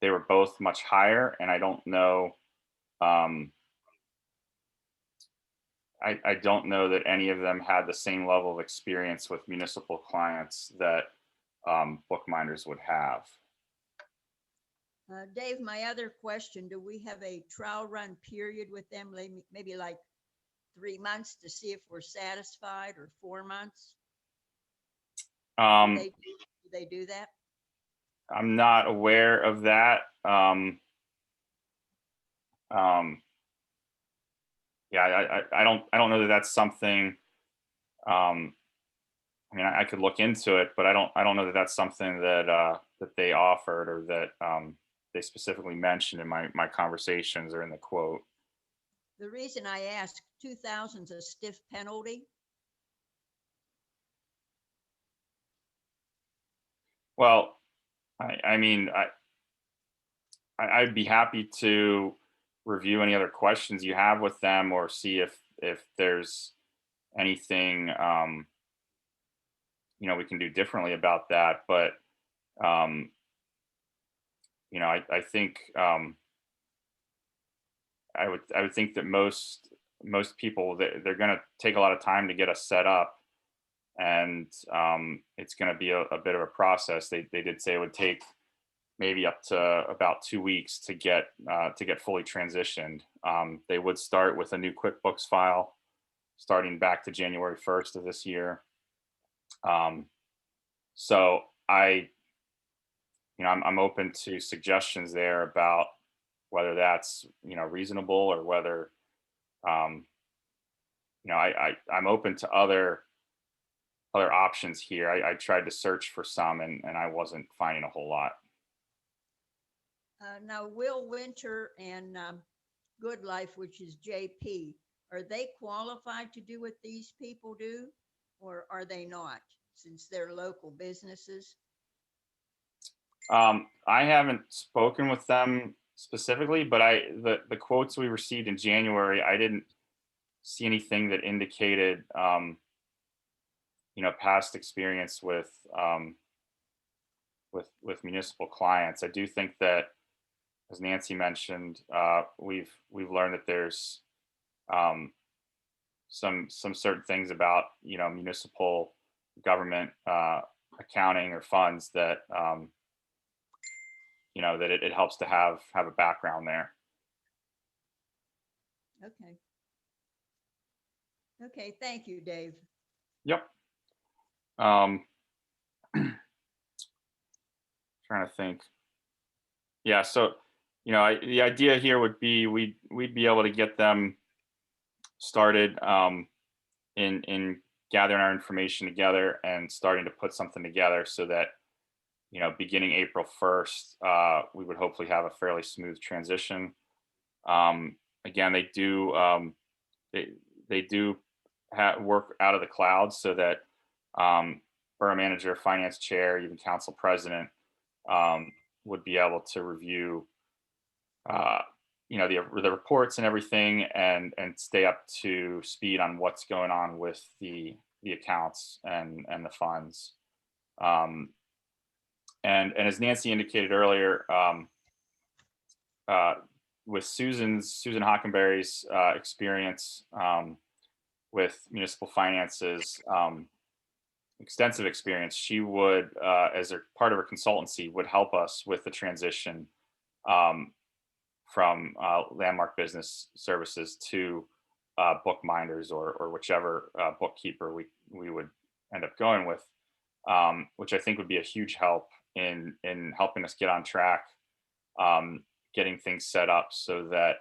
they were both much higher, and I don't know I don't know that any of them had the same level of experience with municipal clients that bookminders would have. Dave, my other question, do we have a trial run period with them? Maybe like 3 months to see if we're satisfied, or 4 months? Do they do that? I'm not aware of that. Yeah, I don't know that that's something. I mean, I could look into it, but I don't know that that's something that that they offered, or that they specifically mentioned in my conversations or in the quote. The reason I ask, 2,000 is a stiff penalty. Well, I mean, I'd be happy to review any other questions you have with them, or see if there's anything you know, we can do differently about that. But you know, I think I would think that most people, they're going to take a lot of time to get us set up, and it's going to be a bit of a process. They did say it would take maybe up to about 2 weeks to get fully transitioned. They would start with a new QuickBooks file starting back to January 1st of this year. So I'm open to suggestions there about whether that's, you know, reasonable, or whether, you know, I'm open to other options here. I tried to search for some, and I wasn't finding a whole lot. Now, Will Winter and Good Life, which is JP, are they qualified to do what these people do, or are they not, since they're local businesses? I haven't spoken with them specifically, but the quotes we received in January, I didn't see anything that indicated you know, past experience with municipal clients. I do think that, as Nancy mentioned, we've learned that there's some certain things about, you know, municipal government accounting or funds that you know, that it helps to have a background there. Okay. Okay, thank you, Dave. Yep. Trying to think. Yeah, so, you know, the idea here would be we'd be able to get them started in gathering our information together and starting to put something together, so that, you know, beginning April 1st, we would hopefully have a fairly smooth transition. Again, they do work out of the cloud, so that borough manager, finance chair, even council president would be able to review, you know, the reports and everything, and stay up to speed on what's going on with the accounts and the funds. And as Nancy indicated earlier, with Susan Hockenberry's experience with municipal finances, extensive experience, she would, as a part of her consultancy, would help us with the transition from Landmark Business Services to bookminders, or whichever bookkeeper we would end up going with, which I think would be a huge help in helping us get on track, getting things set up so that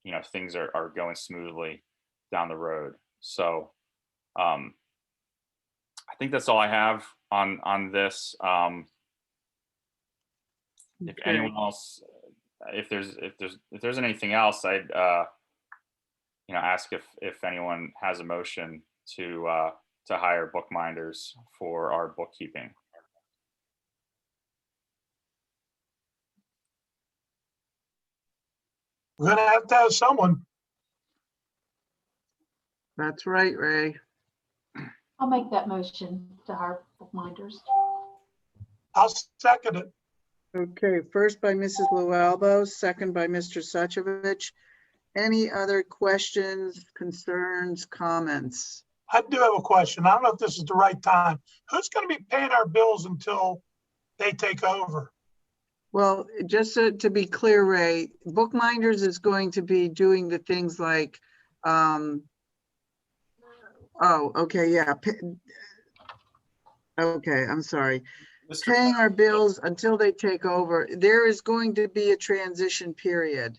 you know, things are going smoothly down the road. So I think that's all I have on this. If anyone else, if there's anything else, I'd you know, ask if anyone has a motion to hire bookminders for our bookkeeping. We're gonna have to have someone. That's right, Ray. I'll make that motion to hire bookminders. I'll second it. Okay, first by Mrs. Lualbo, second by Mr. Suchovich. Any other questions, concerns, comments? I do have a question. I don't know if this is the right time. Who's going to be paying our bills until they take over? Well, just to be clear, Ray, Bookminders is going to be doing the things like, oh, okay, yeah. Okay, I'm sorry. Mr. Paying our bills until they take over. There is going to be a transition period.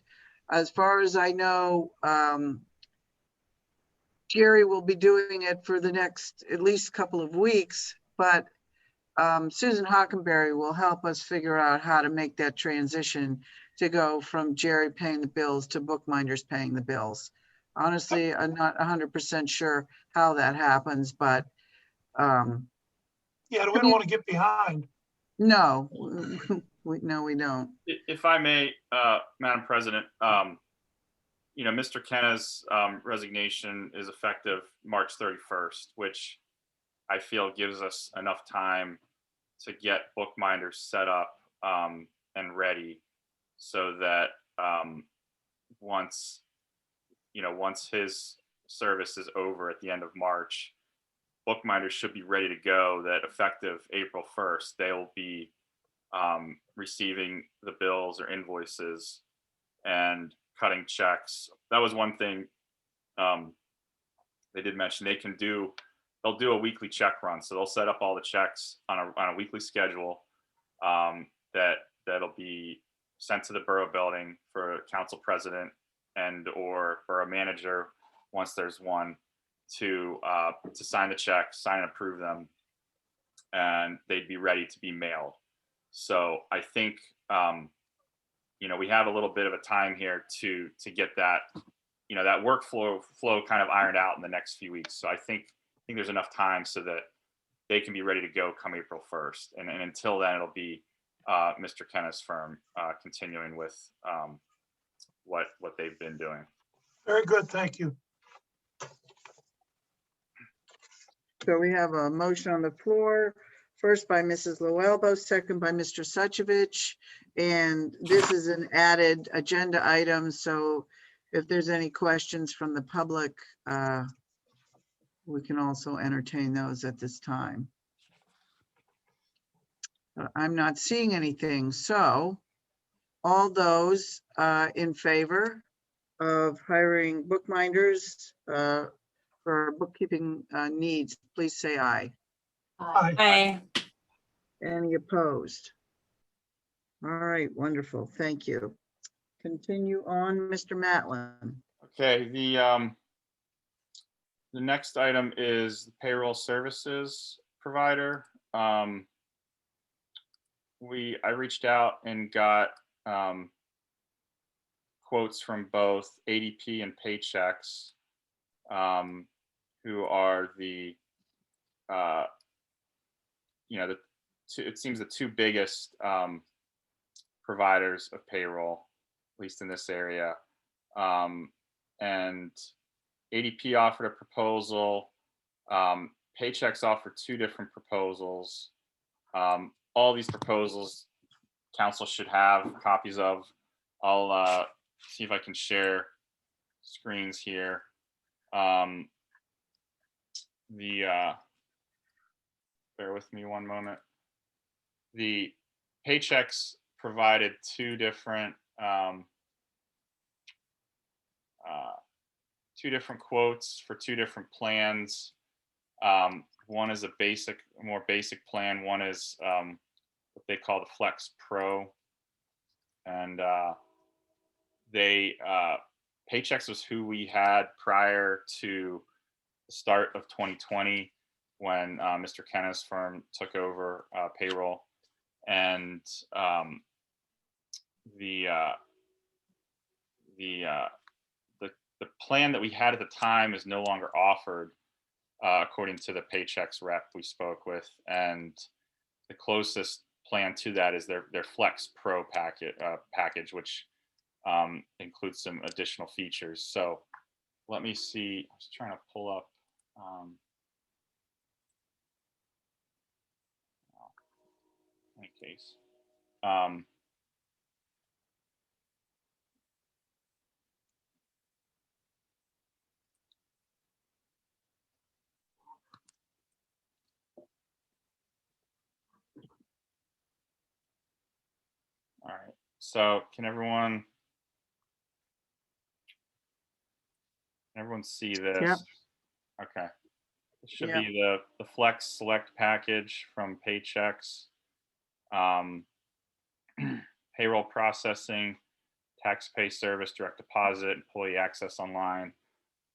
As far as I know, Jerry will be doing it for the next at least couple of weeks, but Susan Hockenberry will help us figure out how to make that transition to go from Jerry paying the bills to Bookminders paying the bills. Honestly, I'm not 100% sure how that happens, but Yeah, we don't want to get behind. no, no, we don't. If I may, Madam President, you know, Mr. Kenna's resignation is effective March 31st, which I feel gives us enough time to get Bookminders set up and ready, so that once his service is over at the end of March, Bookminders should be ready to go. That effective April 1st, they will be receiving the bills or invoices and cutting checks. That was one thing they did mention. They'll do a weekly check run. So they'll set up all the checks on a weekly schedule that'll be sent to the borough building for council president and or borough manager, once there's one, to sign the checks, sign and approve them, and they'd be ready to be mailed. So I think you know, we have a little bit of a time here to get that, you know, that workflow kind of ironed out in the next few weeks. So I think there's enough time so that they can be ready to go come April 1st. And until then, it'll be Mr. Kenna's firm continuing with what they've been doing. Very good, thank you. So we have a motion on the floor, first by Mrs. Loelbo, second by Mr. Suchovich. And this is an added agenda item. So if there's any questions from the public, we can also entertain those at this time. I'm not seeing anything. So all those in favor of hiring Bookminders for bookkeeping needs, please say aye. Aye. Any opposed? All right, wonderful. Thank you. Continue on, Mr. Matlin. Okay, the next item is the payroll services provider. I reached out and got quotes from both ADP and Paychex, who are the it seems the two biggest providers of payroll, at least in this area. And ADP offered a proposal. Paychex offered two different proposals. All these proposals council should have copies of. I'll see if I can share screens here. Bear with me one moment. The Paychex provided two different quotes for two different plans. One is a more basic plan. One is what they call the Flex Pro, and Paychex was who we had prior to the start of 2020 when Mr. Kenna's firm took over payroll, and the plan that we had at the time is no longer offered, according to the Paychex rep we spoke with, and the closest plan to that is their Flex Pro package, which includes some additional features. So let me see. I was trying to pull up. In any case. All So can everyone see this? Yep. Okay. It should Yep. be the Flex Select package from Paychecks. Payroll processing, tax pay service, direct deposit, employee access online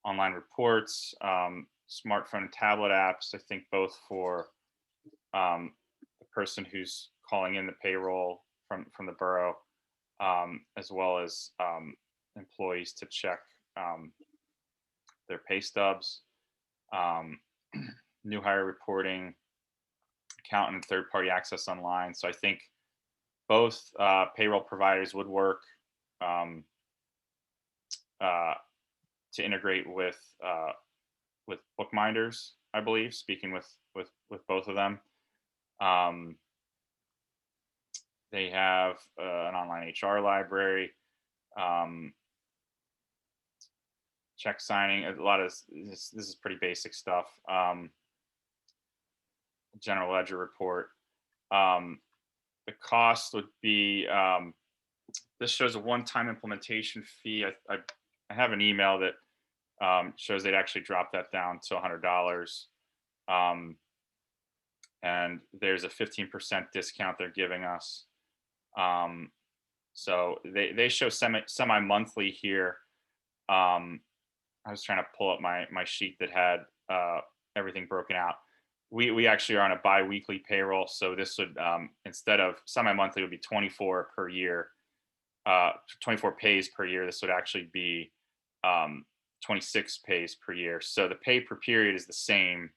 reports, smartphone and tablet apps, I think both for the person who's calling in the payroll from the borough, as well as employees to check their pay stubs, new hire reporting, accountant and third-party access online. So I think both payroll providers would work to integrate with bookminders, I believe, speaking with both of them. They have an online HR library, check signing, a lot of this is pretty basic stuff. General ledger report. The cost would be, this shows a one-time implementation fee. I have an email that shows they'd actually drop that down to $100. And there's a 15% discount they're giving us. So they show semi-monthly here. I was trying to pull up my sheet that had everything broken out. We actually are on a bi-weekly payroll, so this would instead of semi-monthly would be 24 per year, 24 pays per year. This would actually be 26 pays per year. So the pay per period is the same,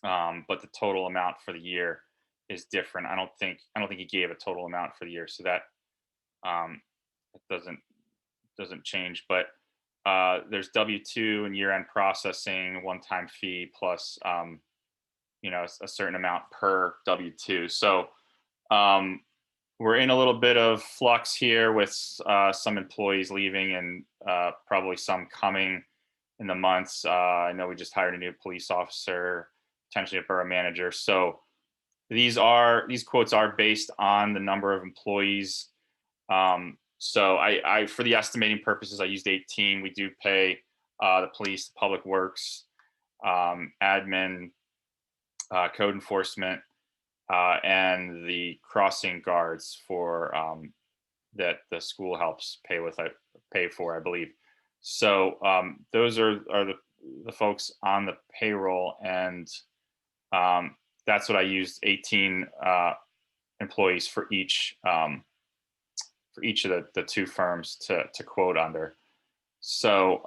but the total amount for the year is different. I don't think he gave a total amount for the year, so that it doesn't change. But there's W-2 and year-end processing, one-time fee plus a certain amount per W-2. So we're in a little bit of flux here with some employees leaving and probably some coming in the months. I know we just hired a new police officer, potentially a borough manager. So these quotes are based on the number of employees. So I for the estimating purposes, I used 18. We do pay the police, public works, admin, code enforcement, and the crossing guards for that the school helps pay for, I believe. So those are the folks on the payroll, and that's what I used, 18 employees for each of the two firms to quote under. So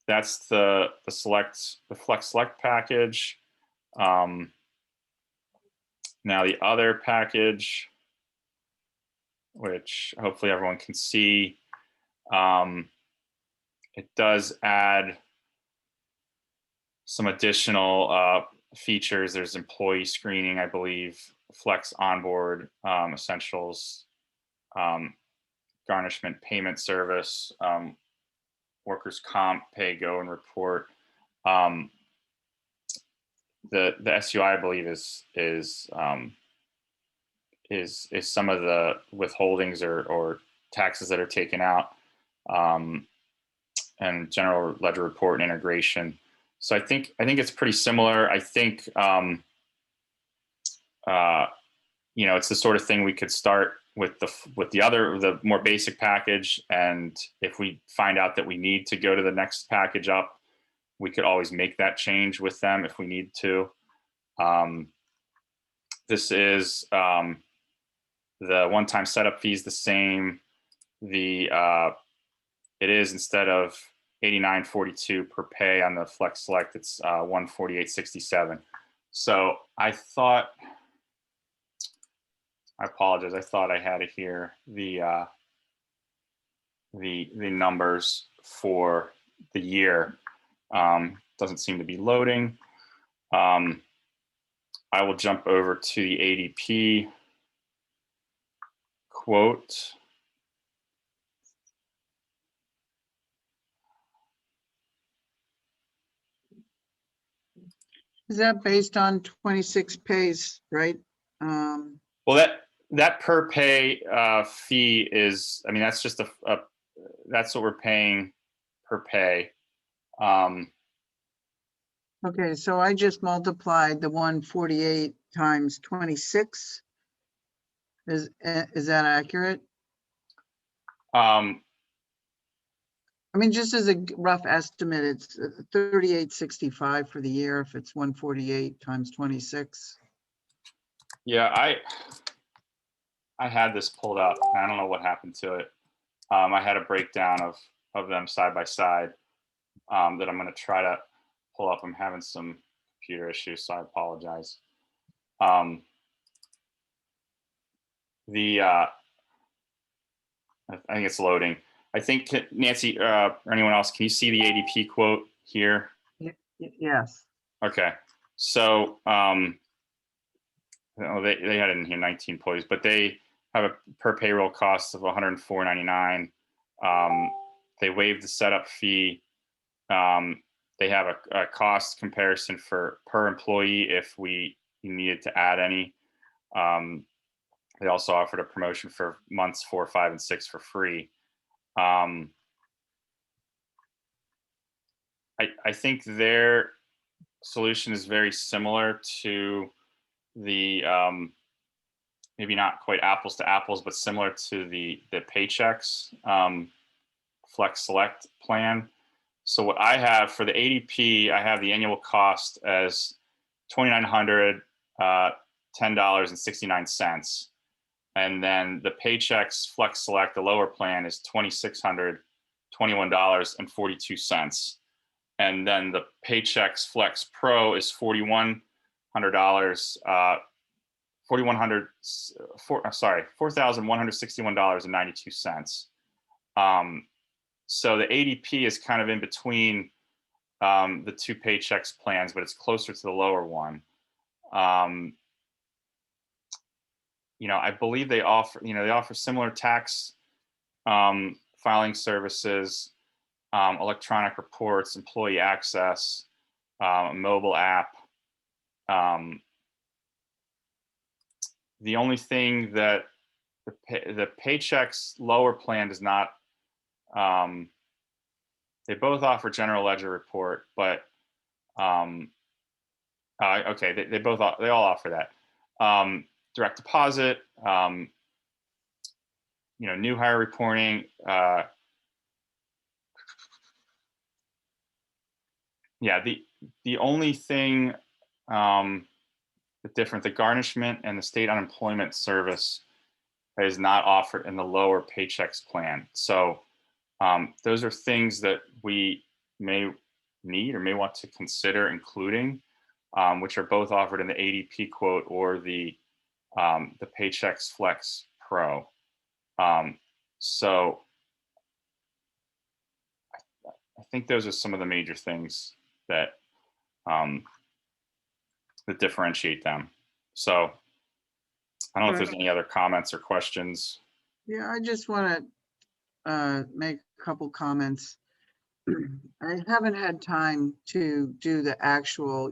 that's the Flex Select package. Now the other package, which hopefully everyone can see, it does add some additional features. There's employee screening, I believe, Flex onboard, essentials, garnishment payment service, workers' comp, pay, go, and report. The SUI, I believe, is some of the withholdings or taxes that are taken out, and general ledger report and integration. So I think it's pretty similar. I think it's the sort of thing we could start with the more basic package, and if we find out that we need to go to the next package up, we could always make that change with them if we need to. This is the one-time setup fee is the same. It is, instead of $89.42 per pay on the Flex Select, it's $148.67. So I apologize. I thought I had it here, the numbers for the year. Doesn't seem to be loading. I will jump over to the ADP quote. Is that based on 26 pays, right? Well, that per pay fee is, I mean, that's just that's what we're paying per pay. Okay, so I just multiplied the 148 times 26. Is that accurate? I mean, just as a rough estimate, it's 3865 for the year if it's 148 times 26. Yeah, I had this pulled up. I don't know what happened to it. I had a breakdown of them side by side that I'm going to try to pull up. I'm having some computer issues, so I apologize. I think it's loading. I think, Nancy, or anyone else, can you see the ADP quote here? Yes. Okay. So they had it in here, 19 employees, but they have a per payroll cost of $104.99. They waived the setup fee. They have a cost comparison for per employee if we needed to add any. They also offered a promotion for months 4, 5, and 6 for free. I think their solution is very similar to the maybe not quite apples to apples, but similar to the Paychex Flex Select plan. So what I have for the ADP, I have the annual cost as $2,900, $10.69. And then the Paychex Flex Select, the lower plan, is $2,600, $21.42. And then the Paychex Flex Pro is $4,161.92. So the ADP is kind of in between the two Paychex plans, but it's closer to the lower one. I believe they offer similar tax filing services, electronic reports, employee access, a mobile app. The only thing that the Paychex lower plan does not, they both offer general ledger report, but okay, they all offer that. Direct deposit, new hire reporting. Yeah, the only thing different, the garnishment and the state unemployment service is not offered in the lower Paychex plan. So those are things that we may need or may want to consider including, which are both offered in the ADP quote or the Paychex Flex Pro. So I think those are some of the major things that that differentiate them. So I don't know if there's any other comments or questions. Yeah, I just want to make a couple comments. I haven't had time to do the actual,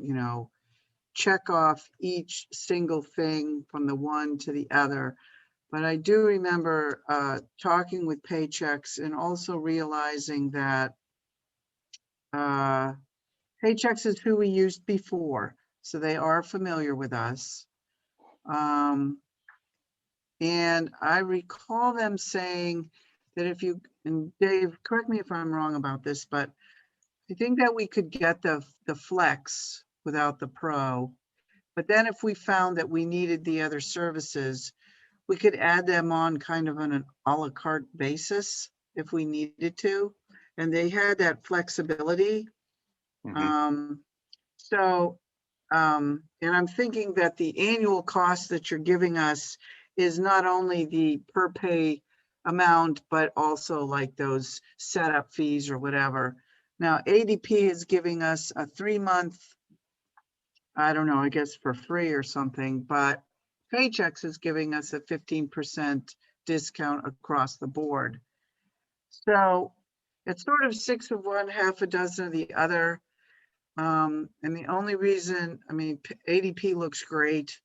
check off each single thing from the one to the other. But I do remember talking with Paychex and also realizing that Paychex is who we used before, so they are familiar with us. And I recall them saying that if you, and Dave, correct me if I'm wrong about this, but I think that we could get the Flex without the Pro. But then if we found that we needed the other services, we could add them on kind of on an a la carte basis if we needed to. And they had that flexibility. Mm-hmm. And I'm thinking that the annual cost that you're giving us is not only the per pay amount, but also like those setup fees or whatever. Now, ADP is giving us a 3-month, I don't know, I guess for free or something, but Paychex is giving us a 15% discount across the board. So it's sort of 6 of one, half a dozen of the other. And the only reason, I mean, ADP looks great.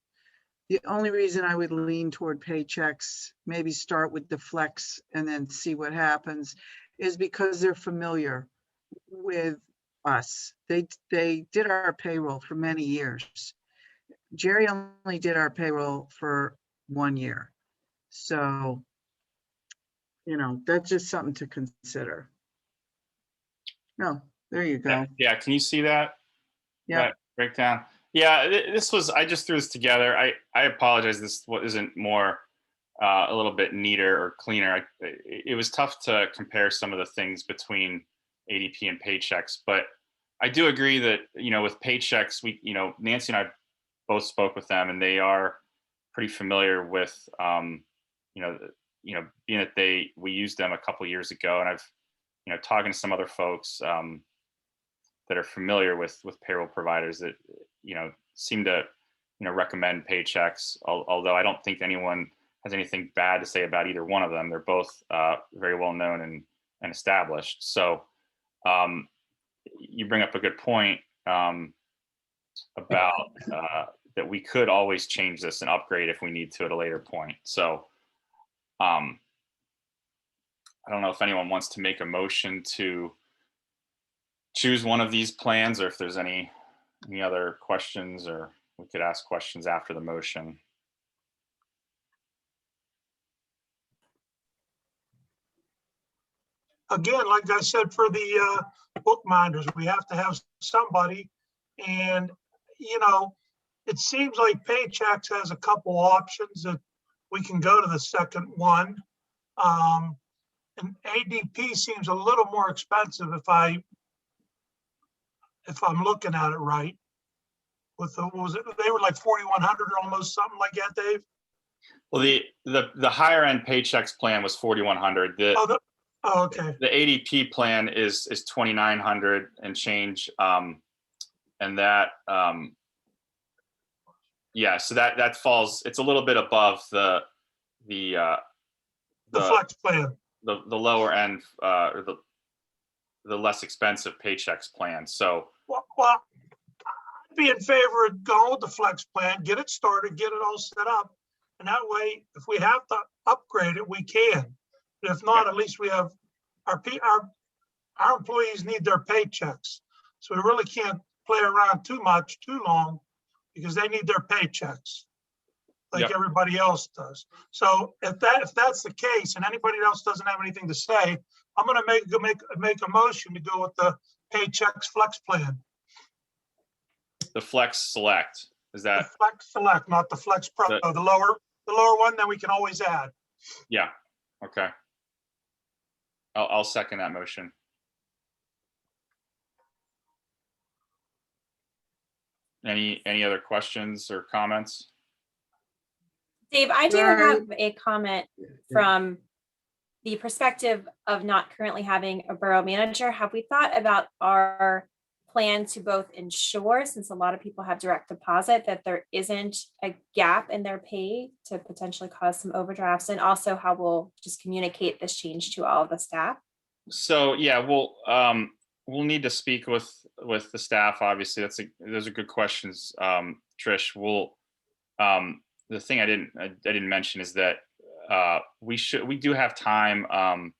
The only reason I would lean toward paychecks, maybe start with the flex and then see what happens, is because they're familiar with us. They did our payroll for many years. Jerry only did our payroll for 1 year. So, you know, that's just something to consider. No, there you go. Yeah, can you see that? Yeah. That breakdown? Yeah, this was, I just threw this together. I apologize, this isn't more, a little bit neater or cleaner. It was tough to compare some of the things between ADP and paychecks, but I do agree that, you know, with paychecks, Nancy and I both spoke with them, and they are pretty familiar with, being that we used them a couple years ago, and I've, talking to some other folks that are familiar with payroll providers that, seem to, recommend paychecks. Although I don't think anyone has anything bad to say about either one of them. They're both very well known and established. So you bring up a good point about that we could always change this and upgrade if we need to at a later point. So I don't know if anyone wants to make a motion to choose one of these plans, or if there's any other questions, or we could ask questions after the motion. Again, like I said, for the bookminders, we have to have somebody. And, it seems like Paychecks has a couple options that we can go to the second one. And ADP seems a little more expensive if I'm looking at it right. With what was it? They were like 4,100 or almost, something like that, Dave. Well, the higher end Paychecks plan was 4,100. Okay. The ADP plan is 2,900 and change, and that so that falls. It's a little bit above the flex plan, the lower end, or the less expensive Paychecks plan. So well, I'd be in favor of going with the flex plan, get it started, get it all set up, and that way, if we have to upgrade it, we can. But if not, at least we have our employees need their paychecks, so we really can't play around too much, too long, because they need their paychecks, like everybody else does. So if that's the case, and anybody else doesn't have anything to say, I'm going to make a motion to go with the Paychecks Flex plan. the Flex Select, is that? The Flex Select, not the Flex Pro, the lower one, then we can always add. Yeah, okay. I'll second that motion. Any other questions or comments? Dave, I do have a comment from the perspective of not currently having a borough manager. Have we thought about our plan to both ensure, since a lot of people have direct deposit, that there isn't a gap in their pay to potentially cause some overdrafts, and also how we'll just communicate this change to all of the staff? So yeah, we'll need to speak with the staff. Obviously, those are good questions, Trish. The thing I didn't mention is that we do have time.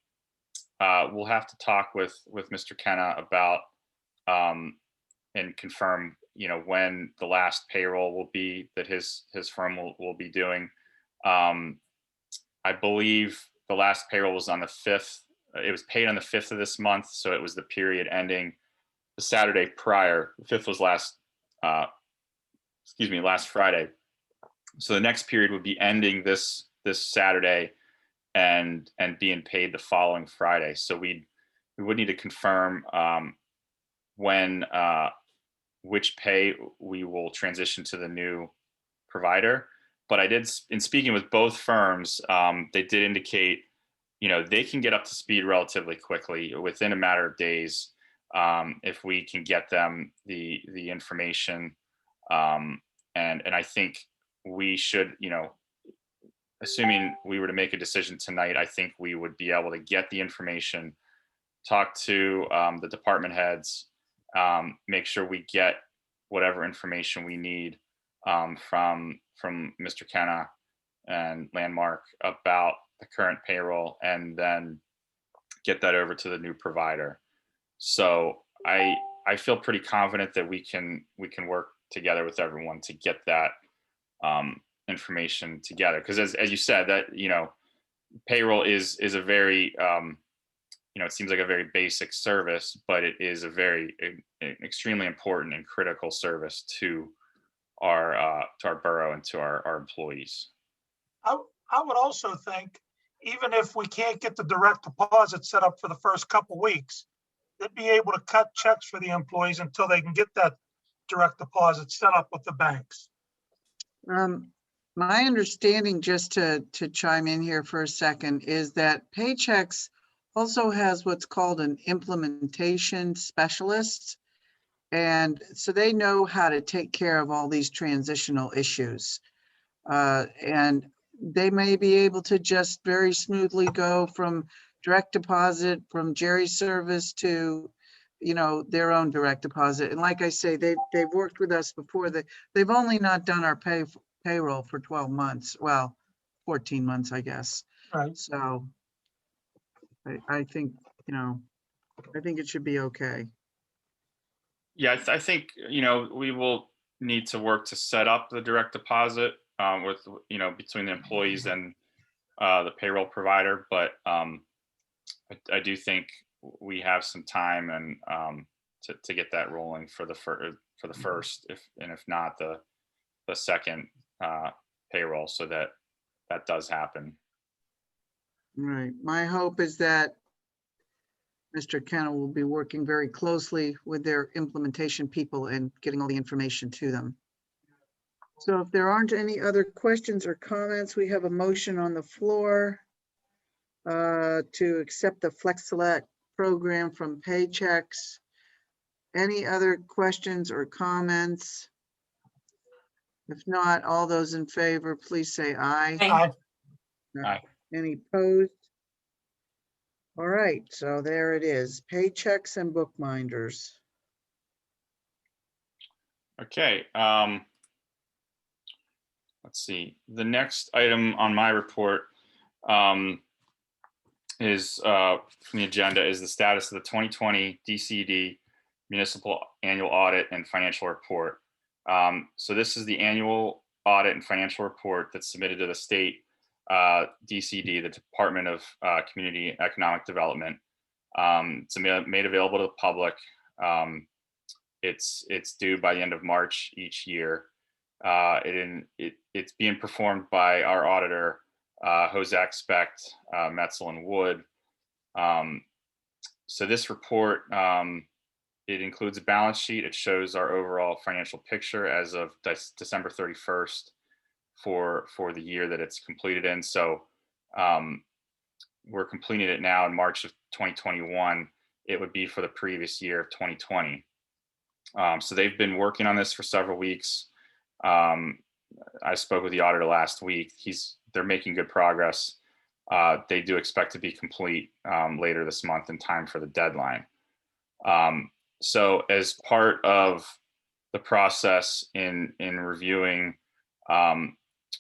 We'll have to talk with Mr. Kenna about and confirm, when the last payroll will be that his firm will be doing. I believe the last payroll was on the 5th. It was paid on the 5th of this month, so it was the period ending the Saturday prior. The 5th was last Friday. So the next period would be ending this Saturday and being paid the following Friday. So we would need to confirm when which pay we will transition to the new provider. But I did, in speaking with both firms, they did indicate, they can get up to speed relatively quickly, within a matter of days, if we can get them the information. And I think we should, assuming we were to make a decision tonight, I think we would be able to get the information, talk to the department heads, make sure we get whatever information we need from Mr. Kenna and Landmark about the current payroll, and then get that over to the new provider. So I feel pretty confident that we can work together with everyone to get that information together. Because as you said, that payroll is a very it seems like a very basic service, but it is a very extremely important and critical service to our borough and to our employees. I would also think, even if we can't get the direct deposit set up for the first couple weeks, they'd be able to cut checks for the employees until they can get that direct deposit set up with the banks. My understanding, just to chime in here for a second, is that Paychex also has what's called an implementation specialist. And so they know how to take care of all these transitional issues. And they may be able to just very smoothly go from direct deposit from Jerry's service to, their own direct deposit. And like I say, they've worked with us before. They've only not done our payroll for 12 months. Well, 14 months, I guess. Right. So I think, I think it should be okay. Yeah, I think, we will need to work to set up the direct deposit with, between the employees and the payroll provider. But I do think we have some time and to get that rolling for the first, if not the second payroll, so that does happen. Right. My hope is that Mr. Kenna will be working very closely with their implementation people and getting all the information to them. So if there aren't any other questions or comments, we have a motion on the floor to accept the Flex Select program from Paychex. Any other questions or comments? If not, all those in favor, please say aye. Aye. Aye. Any opposed? All right, so there it is, Paychex and bookminders. Okay. Let's see. The next item on my report is from the agenda is the status of the 2020 DCD Municipal Annual Audit and Financial Report. So this is the annual audit and financial report that's submitted to the state DCD, the Department of Community Economic Development. It's made available to the public. It's due by the end of March each year. It's being performed by our auditor, Hozak Specht, Metzel and Wood. So this report, it includes a balance sheet. It shows our overall financial picture as of December 31st for the year that it's completed in. So we're completing it now in March of 2021. It would be for the previous year of 2020. So they've been working on this for several weeks. I spoke with the auditor last week. They're making good progress. They do expect to be complete later this month in time for the deadline. So as part of the process in reviewing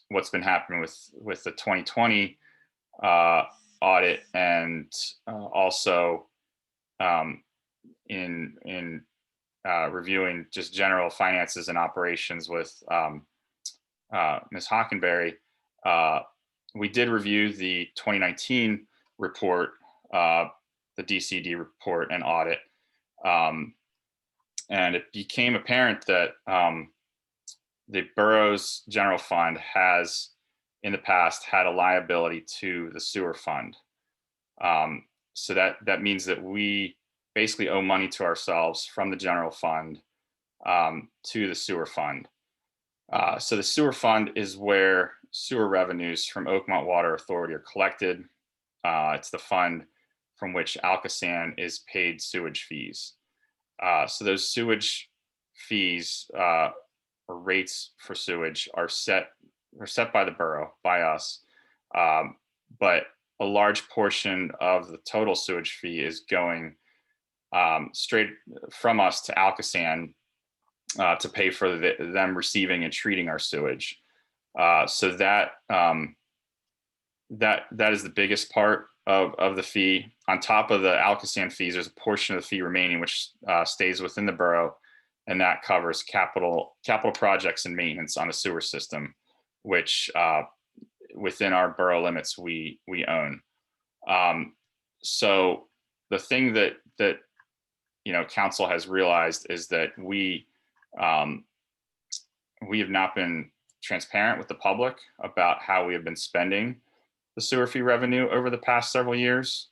what's been happening with the 2020 audit, and also in reviewing just general finances and operations with Ms. Hockenberry, we did review the 2019 report, the DCD report and audit. And it became apparent that the borough's general fund has in the past had a liability to the sewer fund. So that means that we basically owe money to ourselves from the general fund to the sewer fund. So the sewer fund is where sewer revenues from Oakmont Water Authority are collected. It's the fund from which Alcosan is paid sewage fees. So those sewage fees or rates for sewage are set by the borough, by us. But a large portion of the total sewage fee is going straight from us to Alcosan to pay for them receiving and treating our sewage. So that is the biggest part of the fee. On top of the Alcosan fees, there's a portion of the fee remaining which stays within the borough, and that covers capital projects and maintenance on the sewer system, which within our borough limits we own. So the thing that council has realized is that we have not been transparent with the public about how we have been spending the sewer fee revenue over the past several years.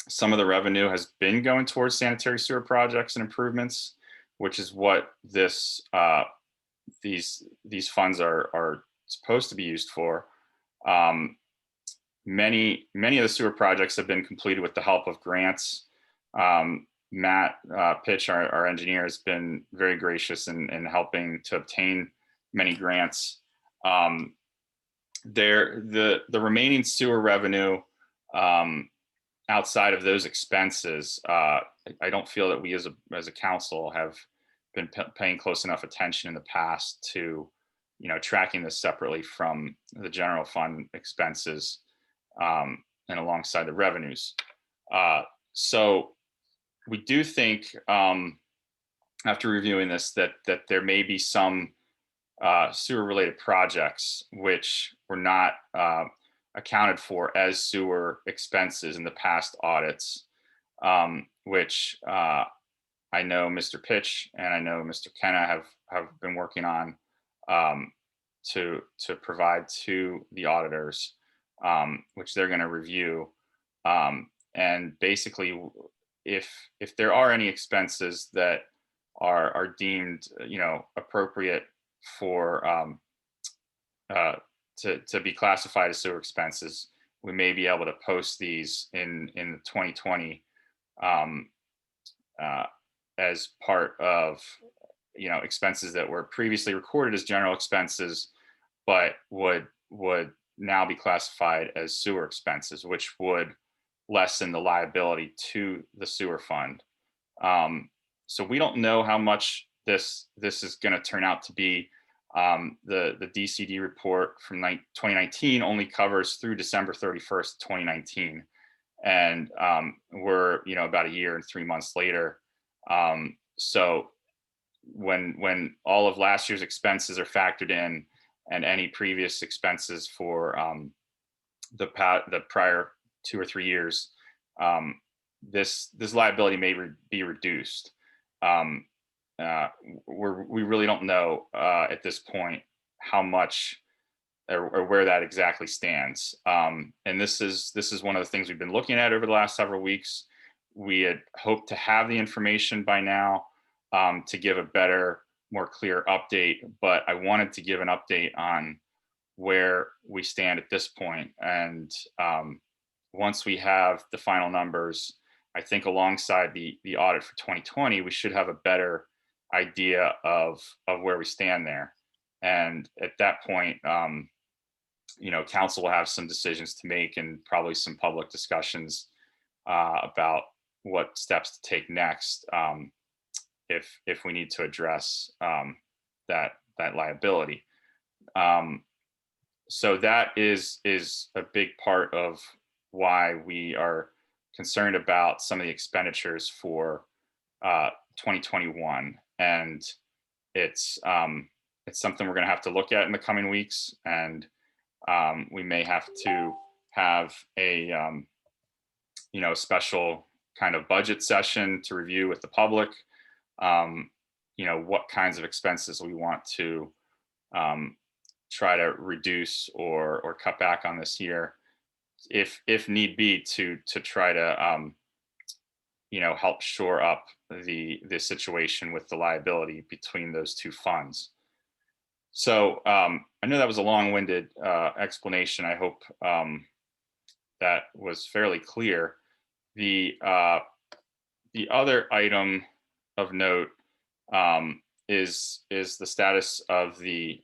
Some of the revenue has been going towards sanitary sewer projects and improvements, which is what these funds are supposed to be used for. Many of the sewer projects have been completed with the help of grants. Matt Pitch, our engineer, has been very gracious in helping to obtain many grants. The remaining sewer revenue outside of those expenses, I don't feel that we as a council have been paying close enough attention in the past to, tracking this separately from the general fund expenses and alongside the revenues. So we do think, after reviewing this, that there may be some sewer related projects which were not accounted for as sewer expenses in the past audits, which I know Mr. Pitch and I know Mr. Kenna have been working on to provide to the auditors, which they're going to review. And basically, if there are any expenses that are deemed, appropriate for to be classified as sewer expenses, we may be able to post these in 2020 as part of expenses that were previously recorded as general expenses, but would now be classified as sewer expenses, which would lessen the liability to the sewer fund. So we don't know how much this is going to turn out to be. The DCD report from 2019 only covers through December 31st, 2019. And we're, about a year and 3 months later. So when all of last year's expenses are factored in and any previous expenses for the prior 2 or 3 years, this liability may be reduced. We really don't know at this point how much or where that exactly stands. And this is one of the things we've been looking at over the last several weeks. We had hoped to have the information by now to give a better, more clear update, but I wanted to give an update on where we stand at this point. And once we have the final numbers, I think alongside the audit for 2020, we should have a better idea of where we stand there. And at that point, council will have some decisions to make and probably some public discussions about what steps to take next if we need to address that liability. So that is a big part of why we are concerned about some of the expenditures for 2021, and it's something we're going to have to look at in the coming weeks, and we may have to have a special kind of budget session to review with the public, what kinds of expenses we want to try to reduce or cut back on this year, if need be, to try to help shore up the situation with the liability between those two funds. So I know that was a long-winded explanation. I hope that was fairly clear. The other item of note is the status of the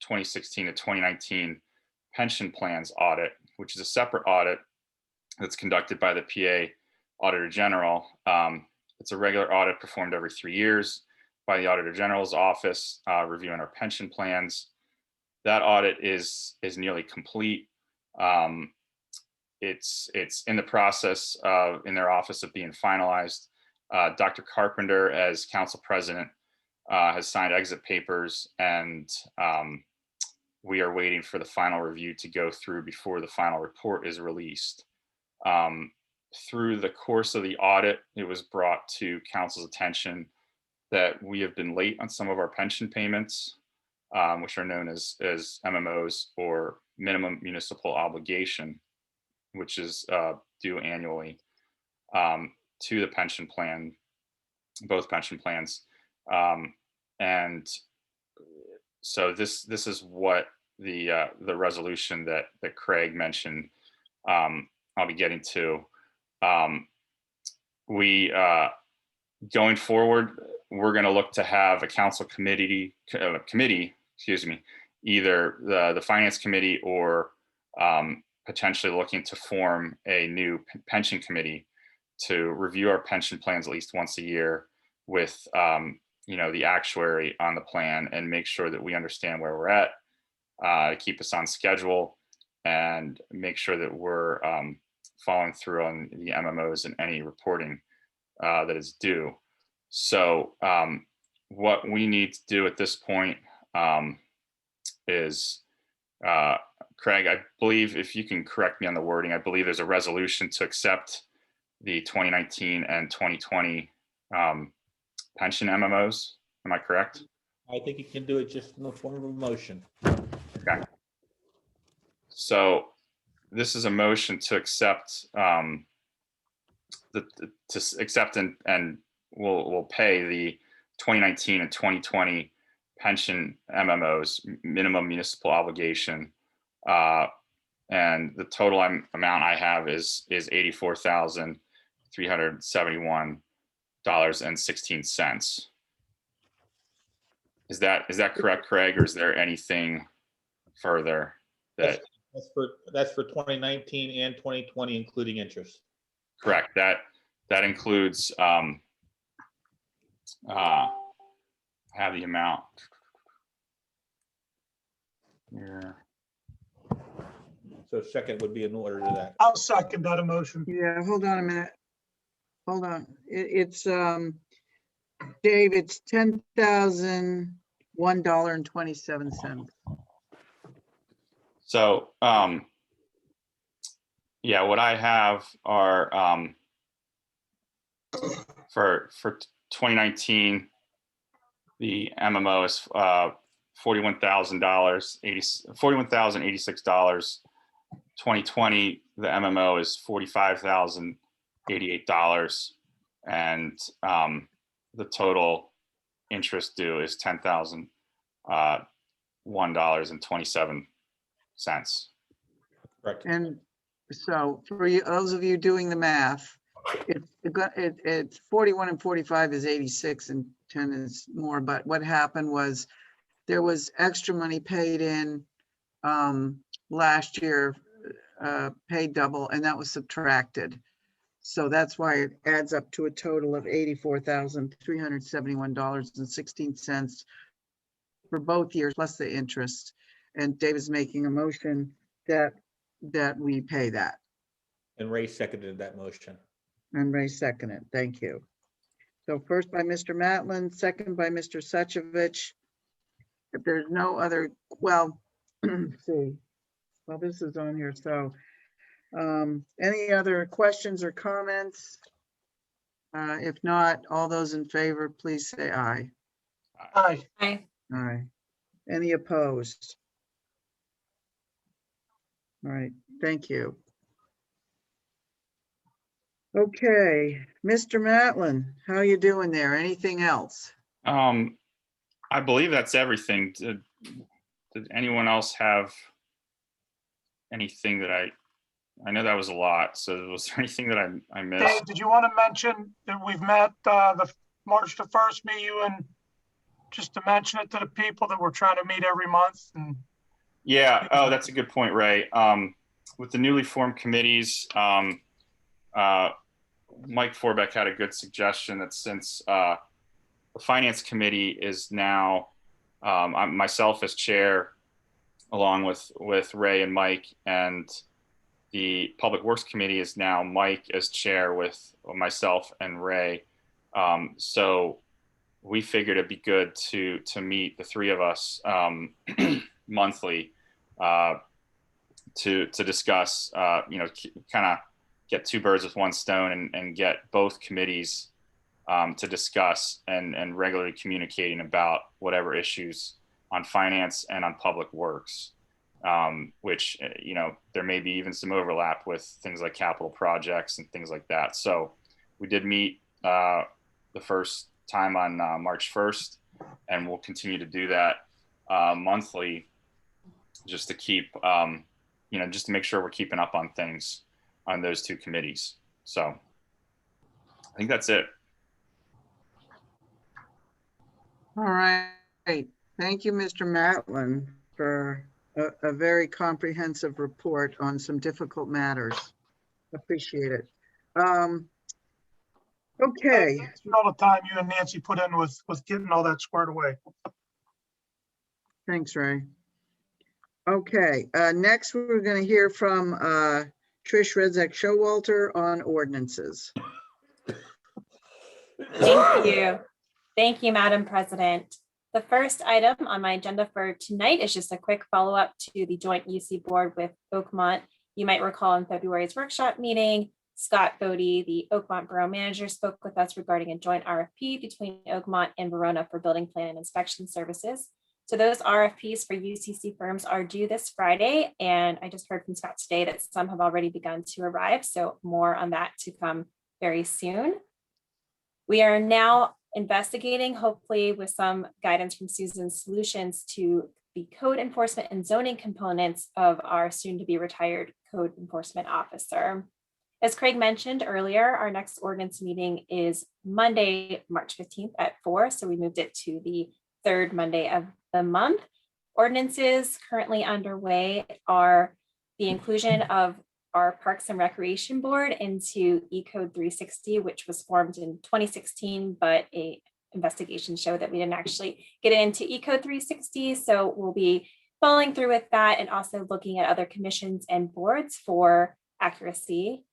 2016 to 2019 pension plans audit, which is a separate audit that's conducted by the PA Auditor General. It's a regular audit performed every 3 years. by the Auditor General's office, reviewing our pension plans. That audit is nearly complete. It's in the process of, in their office, of being finalized. Dr. Carpenter, as council president, has signed exit papers, and we are waiting for the final review to go through before the final report is released. Through the course of the audit, it was brought to council's attention that we have been late on some of our pension payments, which are known as MMOs, or minimum municipal obligation, which is due annually to the pension plan, both pension plans. And so this is what the resolution that Craig mentioned, I'll be getting to. Going forward, we're going to look to have a council committee, excuse me, either the finance committee or potentially looking to form a new pension committee to review our pension plans at least once a year with the actuary on the plan, and make sure that we understand where we're at, to keep us on schedule, and make sure that we're following through on the MMOs and any reporting that is due. So what we need to do at this point is, Craig, I believe, if you can correct me on the wording, I believe there's a resolution to accept the 2019 and 2020 pension MMOs. Am I correct? I think you can do it just in the form of a motion. Okay. So this is a motion to accept, and we'll pay the 2019 and 2020 pension MMOs, minimum municipal obligation, and the total amount I have is $84,371.16. Is that correct, Craig, or is there anything further that? That's for 2019 and 2020, including interest. Correct. That includes, I have the amount here. So second would be in order to that. I'll second that emotion. Yeah, hold on a minute. Hold on. It's Dave, it's $10,001.27. So, yeah, what I have are, for 2019, the MMO is $41,086. 2020, the MMO is $45,088, and the total interest due is $10,001.27. Correct. And so for you, those of you doing the math, it's 41 and 45 is 86 and 10 is more. But what happened was there was extra money paid in last year, paid double, and that was subtracted. So that's why it adds up to a total of $84,371.16 for both years, plus the interest. And Dave is making a motion that we pay that. And Ray seconded that motion. And Ray seconded. Thank you. So first by Mr. Matlin, second by Mr. Suchovich. If there's no other, well, let's see. Well, this is on here. So any other questions or comments? If not, all those in favor, please say aye. Aye. Aye. Aye. Any opposed? All right, thank you. Okay, Mr. Matlin, how you doing there? Anything else? I believe that's everything. Did anyone else have anything that I know that was a lot, so was there anything that I missed? Dave, did you want to mention that we've met the March the 1st, me, you, and just to mention it to the people that we're trying to meet every month? And Yeah, oh, that's a good point, Ray. With the newly formed committees, Mike Forbeck had a good suggestion that since the the Finance Committee is now I'm myself as chair, along with Ray and Mike, and the Public Works Committee is now Mike as chair with myself and Ray. So we figured it'd be good to meet the three of us monthly to discuss, kind of get two birds with one stone and get both committees to discuss and regularly communicating about whatever issues on finance and on public works, which, there may be even some overlap with things like capital projects and things like that. So we did meet the first time on March 1st, and we'll continue to do that monthly, just to keep, just to make sure we're keeping up on things on those two committees. So I think that's it. All right. Thank you, Mr. Matlin, for a very comprehensive report on some difficult matters. Appreciate it. Okay. Thanks for all the time you and Nancy put in with getting all that squared away. Thanks, Ray. Okay, next we're going to hear from Trish Rezek-Showalter on ordinances. Thank you. Thank you, Madam President. The first item on my agenda for tonight is just a quick follow-up to the joint UC board with Oakmont. You might recall in February's workshop meeting, Scott Bodie, the Oakmont Borough Manager, spoke with us regarding a joint RFP between Oakmont and Verona for building plan and inspection services. So those RFPs for UCC firms are due this Friday, and I just heard from Scott today that some have already begun to arrive, so more on that to come very soon. We are now investigating, hopefully with some guidance from Susan Solutions, to the code enforcement and zoning components of our soon-to-be retired code enforcement officer. As Craig mentioned earlier, our next ordinance meeting is Monday, March 15th at 4, so we moved it to the third Monday of the month. Ordinances currently underway are the inclusion of our Parks and Recreation Board into eCode 360, which was formed in 2016, but a investigation showed that we didn't actually get it into eCode 360. So we'll be following through with that and also looking at other commissions and boards for accuracy.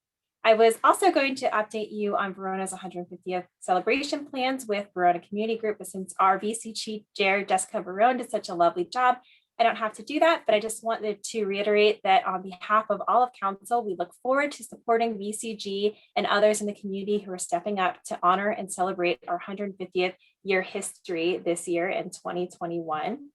I was also going to update you on Verona's 150th celebration plans with Verona Community Group, but since our VC Chief, Jared Jessica Verona, did such a lovely job, I don't have to do that, but I just wanted to reiterate that on behalf of all of council, we look forward to supporting VCG and others in the community who are stepping up to honor and celebrate our 150th year history this year in 2021.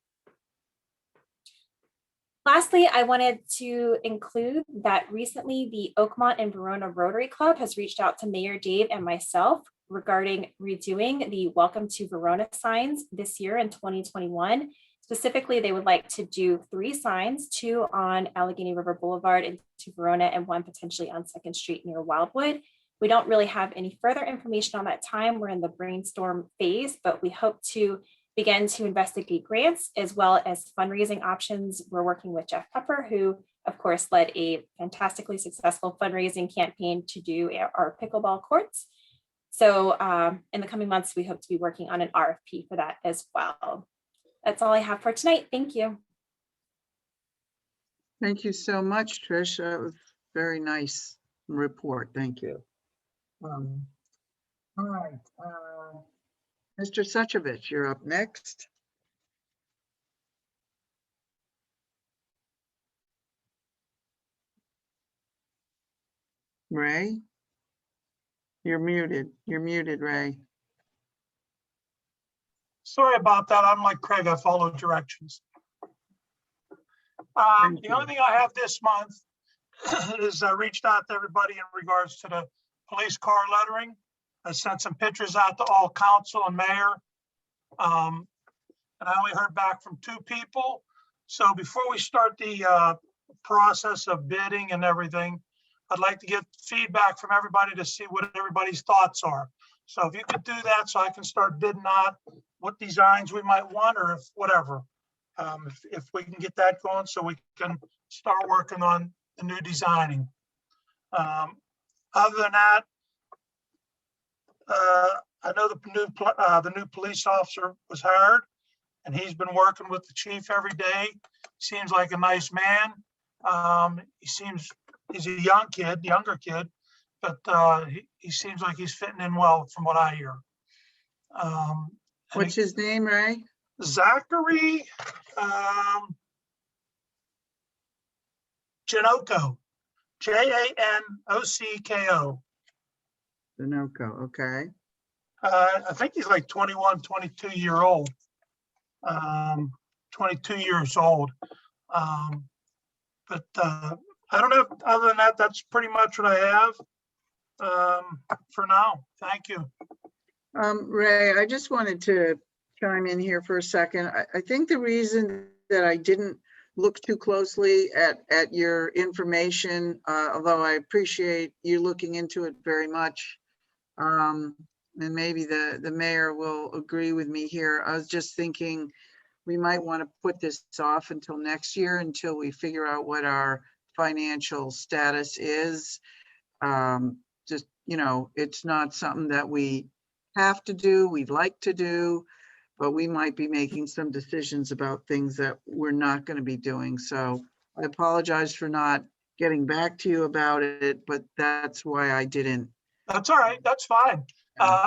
Lastly, I wanted to include that recently the Oakmont and Verona Rotary Club has reached out to Mayor Dave and myself regarding redoing the Welcome to Verona signs this year in 2021. Specifically, they would like to do 3 signs, 2 on Allegheny River Boulevard into Verona and 1 potentially on 2nd Street near Wildwood. We don't really have any further information on that time. We're in the brainstorm phase, but we hope to begin to investigate grants as well as fundraising options. We're working with Jeff Pepper, who of course led a fantastically successful fundraising campaign to do our pickleball courts. So in the coming months, we hope to be working on an RFP for that as well. That's all I have for tonight. Thank you. Thank you so much, Trish. That was very nice report. Thank you. All right. Mr. Suchovich, you're up next. Ray? You're muted. You're muted, Ray. Sorry about that. I'm like Craig, I follow directions. The only thing I have this month is I reached out to everybody in regards to the police car lettering. I sent some pictures out to all council and mayor. And I only heard back from 2 people. So before we start the process of bidding and everything, I'd like to get feedback from everybody to see what everybody's thoughts are. So if you could do that so I can start bidding out what designs we might want, or if whatever, if we can get that going so we can start working on the new designing. Other than that, I know the new police officer was hired, and he's been working with the chief every day. Seems like a nice man. He's a younger kid, but he seems like he's fitting in well from what I hear. What's his name, Ray? Zachary Janocko, Janocko. Sunoco, okay. I think he's like 21, 22 years old. 22 years old. But I don't know. Other than that, that's pretty much what I have for now. Thank you. Ray, I just wanted to chime in here for a second. I think the reason that I didn't look too closely at your information, although I appreciate you looking into it very much, and maybe the mayor will agree with me here. I was just thinking we might want to put this off until next year until we figure out what our financial status is. Just, you know, it's not something that we have to do, we'd like to do, but we might be making some decisions about things that we're not going to be doing. So I apologize for not getting back to you about it, but that's why I didn't. That's all right. That's fine.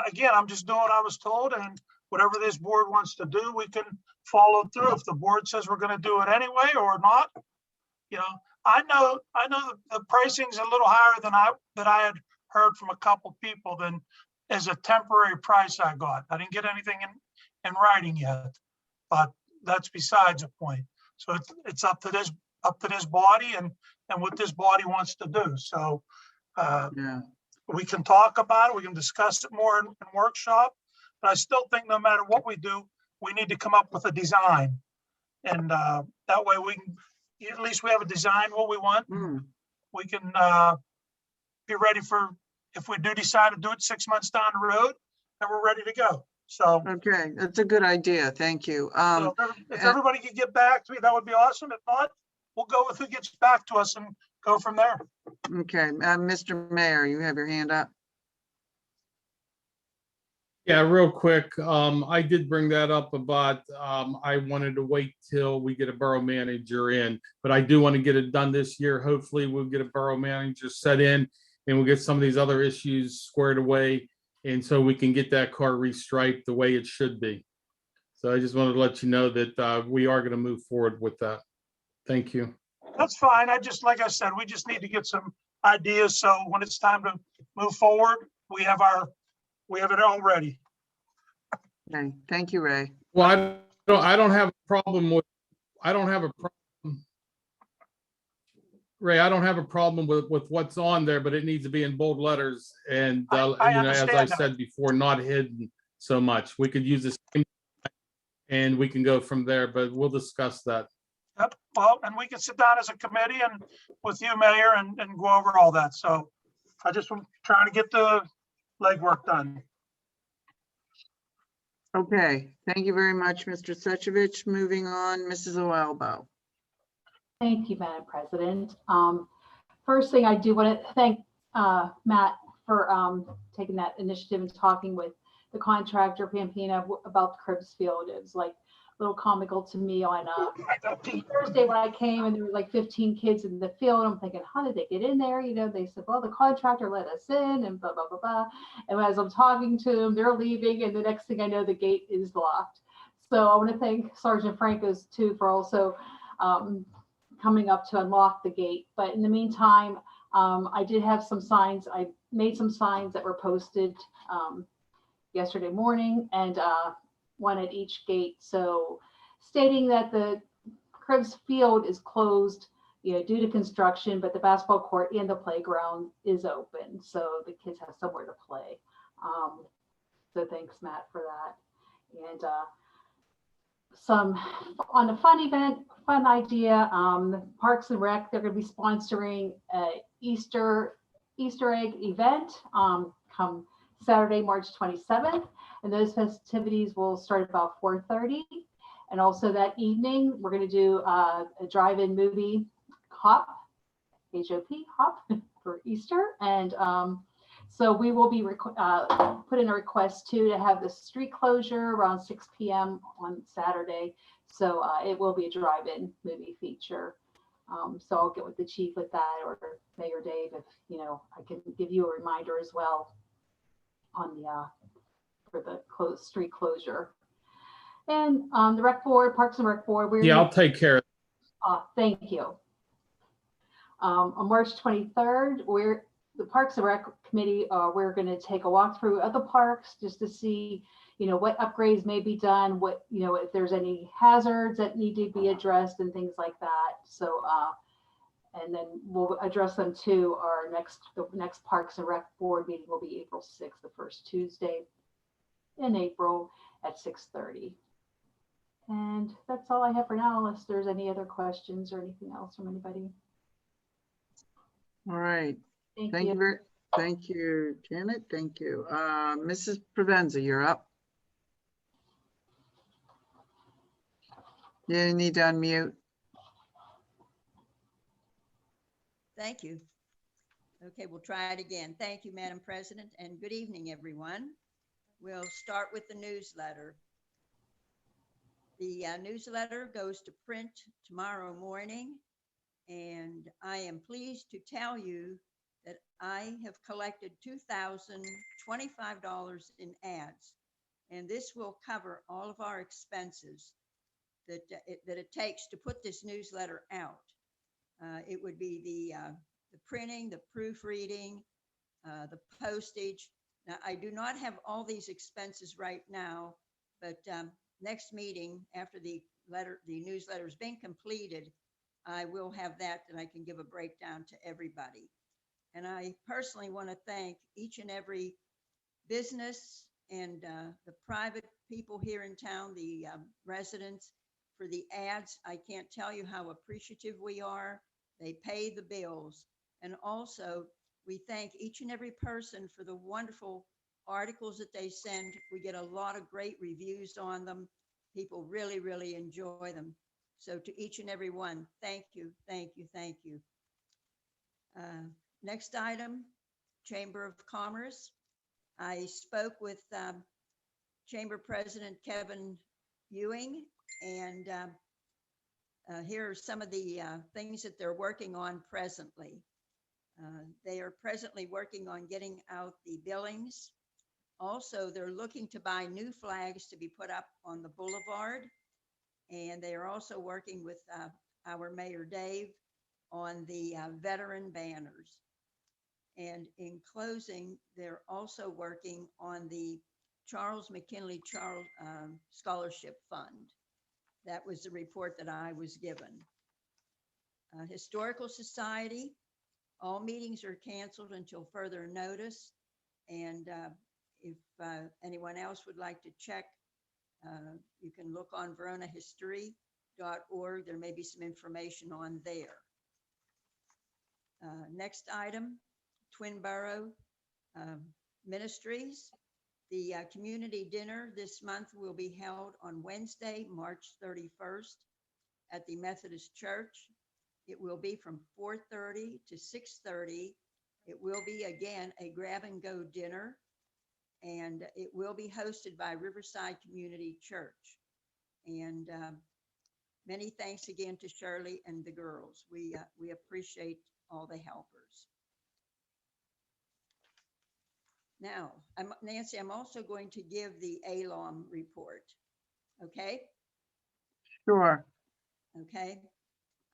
Again, I'm just doing what I was told, and whatever this board wants to do, we can follow through. If the board says we're going to do it anyway or not, you know, I know the pricing's a little higher than I had heard from a couple people than as a temporary price I got. I didn't get anything in writing yet, but that's besides the point. So it's up to this body and what this body wants to do. So Yeah. we can talk about it. We can discuss it more in workshop. But I still think no matter what we do, we need to come up with a design, and that way we can at least we have a design what we want. We can be ready for if we do decide to do it 6 months down the road, then we're ready to go. So Okay, that's a good idea. Thank you. so if everybody could get back to me, that would be awesome. If not, we'll go with who gets back to us and go from there. Okay, Mr. Mayor, you have your hand up. Yeah, real quick. I did bring that up about, I wanted to wait till we get a borough manager in, but I do want to get it done this year. Hopefully we'll get a borough manager set in and we'll get some of these other issues squared away. And so we can get that car restriped the way it should be. So I just wanted to let you know that we are going to move forward with that. Thank you. That's fine. Like I said, we just need to get some ideas. So when it's time to move forward, we have it all ready. Okay, thank you, Ray. Well, I don't have a problem with, Ray, I don't have a problem with what's on there, but it needs to be in bold letters and, I you know, as I understand that. said before, not hidden so much. We could use this and we can go from there, but we'll discuss that. Yep. Well, and we can sit down as a committee and with you, Mayor, and go over all that. So I just want trying to get the legwork done. Okay, thank you very much, Mr. Suchovich. Moving on, Mrs. O'Albo. Thank you, Madam President. First thing I do want to thank Matt for taking that initiative and talking with the contractor Pampina about the Cribs Field. It was like a little comical to me on Thursday when I came and there were like 15 kids in the field. I'm thinking, how did they get in there? You know, they said, well, the contractor let us in and blah, blah, blah, blah. And as I'm talking to them, they're leaving. And the next thing I know, the gate is locked. So I want to thank Sergeant Francos too for also coming up to unlock the gate. But in the meantime, I did have some signs. I made some signs that were posted yesterday morning and one at each gate. So stating that the Cribs Field is closed, you know, due to construction, but the basketball court and the playground is open. So the kids have somewhere to play. So thanks, Matt, for that. And some on a fun idea, Parks and Rec, they're going to be sponsoring a Easter egg event come Saturday, March 27th. And those festivities will start at about 4:30. And also that evening, we're going to do a drive-in movie hop, HOP, hop for Easter. And So we will be put in a request too to have the street closure around 6 p.m. on Saturday. So it will be a drive-in movie feature. So I'll get with the chief with that, or Mayor Dave, if I can give you a reminder as well on the for the street closure. And the Rec Board, Parks and Rec Board, Yeah, I'll take care of it. Thank you. On March 23rd, the Parks and Rec Committee, we're going to take a walkthrough of the parks just to see, what upgrades may be done, what, if there's any hazards that need to be addressed and things like that. So, and then we'll address them too. The next Parks and Rec Board meeting will be April 6th, the first Tuesday in April at 6:30. And that's all I have for now, unless there's any other questions or anything else from anybody. All right. Thank you. Thank you, Janet. Thank you. Mrs. Provenza, you're up. You need to unmute. Thank you. Okay, we'll try it again. Thank you, Madam President, and good evening, everyone. We'll start with the newsletter. The newsletter goes to print tomorrow morning, and I am pleased to tell you that I have collected $2,025 in ads, and this will cover all of our expenses that it takes to put this newsletter out. It would be the printing, the proofreading, the postage. Now, I do not have all these expenses right now, but next meeting, after the newsletter has been completed, I will have that, and I can give a breakdown to everybody. And I personally want to thank each and every business and the private people here in town, the residents, for the ads. I can't tell you how appreciative we are. They pay the bills. And also, we thank each and every person for the wonderful articles that they send. We get a lot of great reviews on them. People really, really enjoy them. So to each and every one, thank you, thank you, thank you. Next item, Chamber of Commerce. I spoke with Chamber President Kevin Ewing, and here are some of the things that they're working on presently. They are presently working on getting out the billings. Also, they're looking to buy new flags to be put up on the boulevard. And they are also working with our Mayor Dave on the veteran banners. And in closing, they're also working on the Charles McKinley Scholarship Fund. That was the report that I was given. Historical Society, all meetings are canceled until further notice. And if anyone else would like to check, you can look on veronahistory.org. There may be some information on there. Next item, Twin Borough Ministries. The community dinner this month will be held on Wednesday, March 31st at the Methodist Church. It will be from 4:30 to 6:30. It will be, again, a grab-and-go dinner, and it will be hosted by Riverside Community Church. And many thanks again to Shirley and the girls. We appreciate all the helpers. Now, Nancy, I'm also going to give the ALOM report. Okay? Sure. Okay.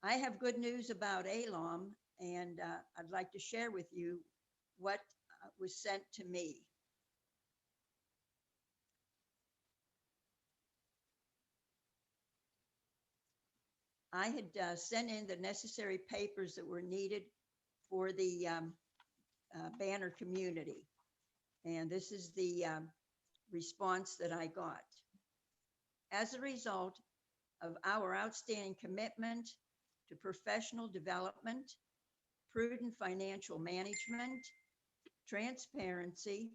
I have good news about ALOM, and I'd like to share with you what was sent to me. I had sent in the necessary papers that were needed for the banner community. And this is the response that I got. As a result of our outstanding commitment to professional development, prudent financial management, transparency,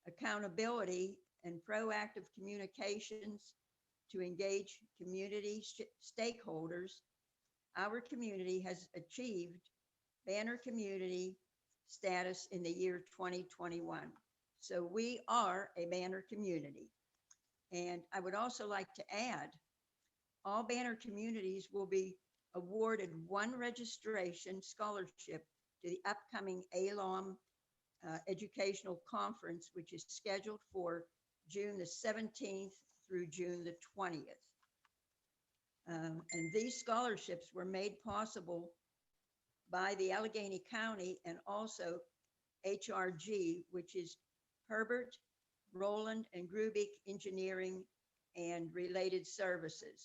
accountability, and proactive communications to engage community stakeholders, our community has achieved Banner Community status in the year 2021. So we are a banner community. And I would also like to add, all banner communities will be awarded one registration scholarship to the upcoming ALOM Educational Conference, which is scheduled for June the 17th through June the 20th. And these scholarships were made possible by the Allegheny County and also HRG, which is Herbert, Roland, and Grubik Engineering and Related Services,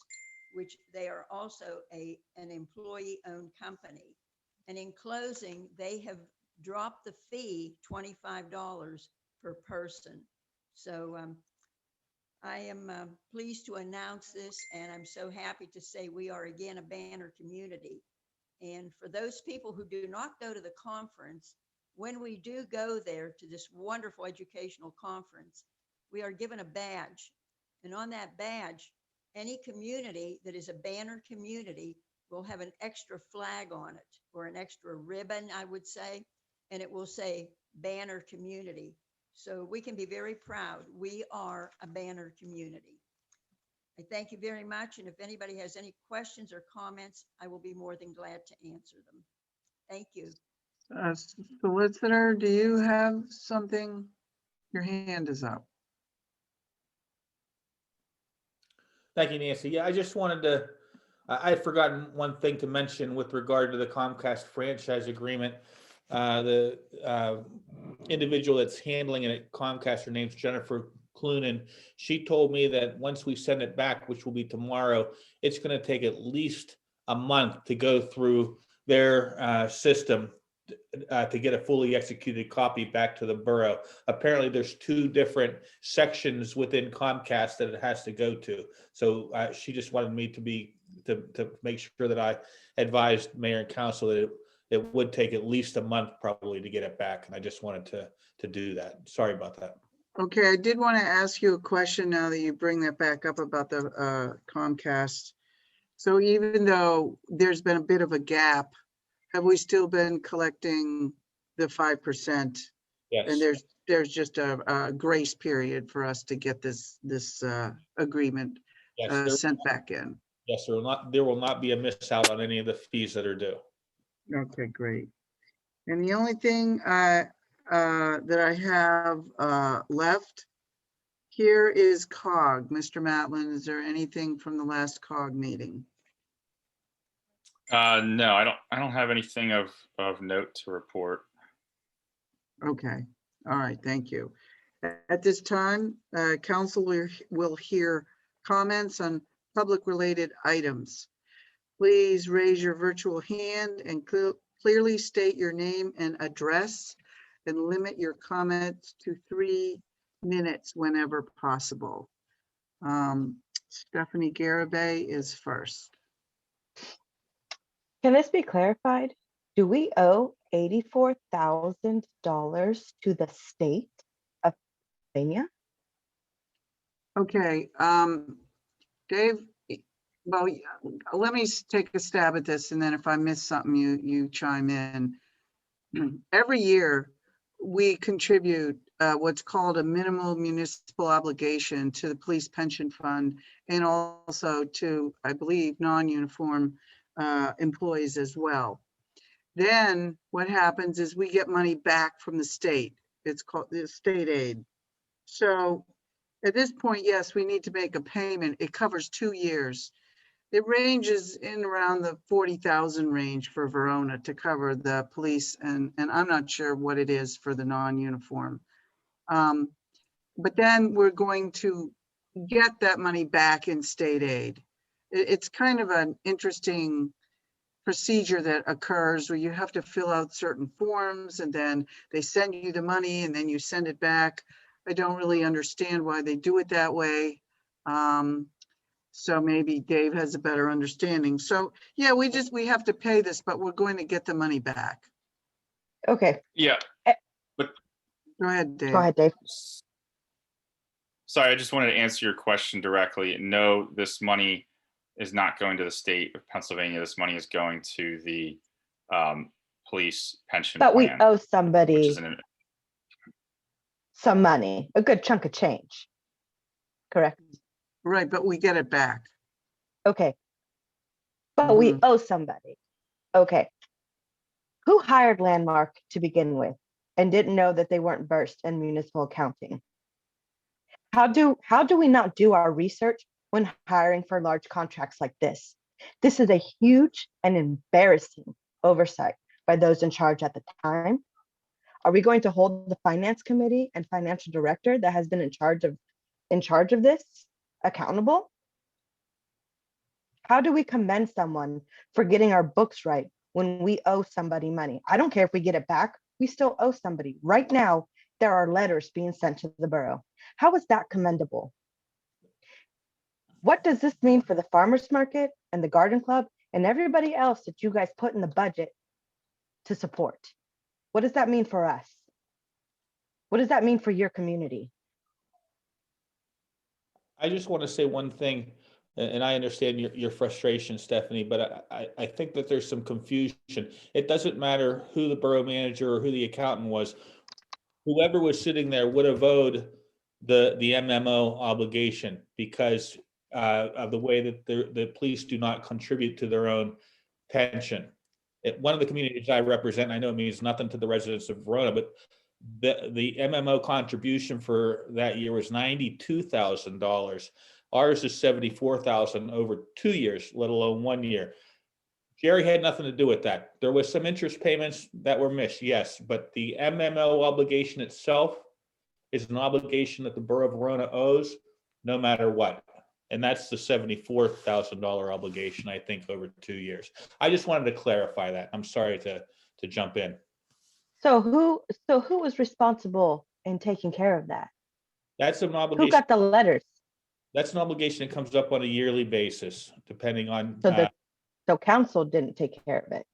which they are also an employee-owned company. And in closing, they have dropped the fee $25 per person. So I am pleased to announce this, and I'm so happy to say we are again a banner community. And for those people who do not go to the conference, when we do go there to this wonderful educational conference, we are given a badge. And on that badge, any community that is a banner community will have an extra flag on it, or an extra ribbon, I would say, and it will say banner community. So we can be very proud. We are a banner community. I thank you very much. And if anybody has any questions or comments, I will be more than glad to answer them. Thank you. Solicitor, do you have something? Your hand is up. Thank you, Nancy. Yeah, I just wanted to, I'd forgotten one thing to mention with regard to the Comcast franchise agreement. The individual that's handling it at Comcast, her name's Jennifer Clunan. She told me that once we send it back, which will be tomorrow, it's going to take at least a month to go through their system to get a fully executed copy back to the borough. Apparently there's two different sections within Comcast that it has to go to. So she just wanted me to make sure that I advised mayor and council that it would take at least a month probably to get it back. And I just wanted to do that. Sorry about that. Okay, I did want to ask you a question now that you bring that back up about the Comcast. So even though there's been a bit of a gap, have we still been collecting the 5%? Yes. And there's just a grace period for us to get this agreement sent back in. Yes, there will not be a miss out on any of the fees that are due. Okay, great. And the only thing that I have left here is COG. Mr. Matlin, is there anything from the last COG meeting? No, I don't have anything of note to report. Okay, all right, thank you. At this time, council will hear comments on public related items. Please raise your virtual hand and clearly state your name and address, and limit your comments to 3 minutes whenever possible. Stephanie Garibay is first. Can this be clarified? Do we owe $84,000 to the state of Pennsylvania? Okay, Dave, well, let me take a stab at this, and then if I miss something, you chime in. Every year, we contribute what's called a minimal municipal obligation to the police pension fund, and also to, I believe, non-uniform employees as well. Then what happens is we get money back from the state. It's called the state aid. So at this point, yes, we need to make a payment. It covers 2 years. It ranges in around the 40,000 range for Verona to cover the police, and I'm not sure what it is for the non-uniform. But then we're going to get that money back in state aid. It's kind of an interesting procedure that occurs where you have to fill out certain forms, and then they send you the money and then you send it back. I don't really understand why they do it that way. So maybe Dave has a better understanding. So yeah, we have to pay this, but we're going to get the money back. Okay. Yeah. Go ahead, Dave. Go ahead, Dave. Sorry, I just wanted to answer your question directly. No, this money is not going to the state of Pennsylvania. This money is going to the police pension But we plan, owe which somebody is an, some money, a good chunk of change. Correct? Right, but we get it back. Okay. But we owe somebody. Okay. Who hired Landmark to begin with and didn't know that they weren't versed in municipal accounting? How do we not do our research when hiring for large contracts like this? This is a huge and embarrassing oversight by those in charge at the time. Are we going to hold the finance committee and financial director that has been in charge of this accountable? How do we commend someone for getting our books right when we owe somebody money? I don't care if we get it back, we still owe somebody. Right now, there are letters being sent to the borough. How is that commendable? What does this mean for the farmers market and the garden club and everybody else that you guys put in the budget to support? What does that mean for us? What does that mean for your community? I just want to say one thing, and I understand your frustration, Stephanie, but I think that there's some confusion. It doesn't matter who the borough manager or who the accountant was. Whoever was sitting there would have owed the MMO obligation because of the way that the police do not contribute to their own pension. One of the communities I represent, I know it means nothing to the residents of Verona, but the MMO contribution for that year was $92,000. Ours is $74,000 over 2 years, let alone 1 year. Jerry had nothing to do with that. There was some interest payments that were missed, yes, but the MMO obligation itself is an obligation that the Borough of Verona owes no matter what. And that's the $74,000 obligation, I think, over 2 years. I just wanted to clarify that. I'm sorry to jump in. So who was responsible in taking care of that? That's an obligation. Who got the letters? That's an obligation that comes up on a yearly basis, depending on. So council didn't take care of it.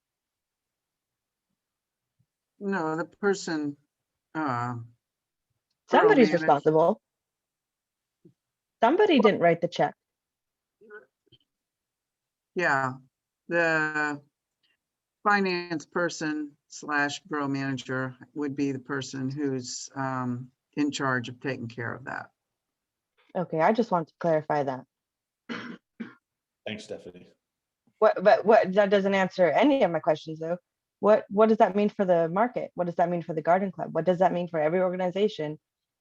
No, the person. Somebody's responsible. Somebody didn't write the check. Yeah, the finance person / borough manager would be the person who's in charge of taking care of that. Okay, I just wanted to clarify that. Thanks, Stephanie. But that doesn't answer any of my questions though. What does that mean for the market? What does that mean for the garden club? What does that mean for every organization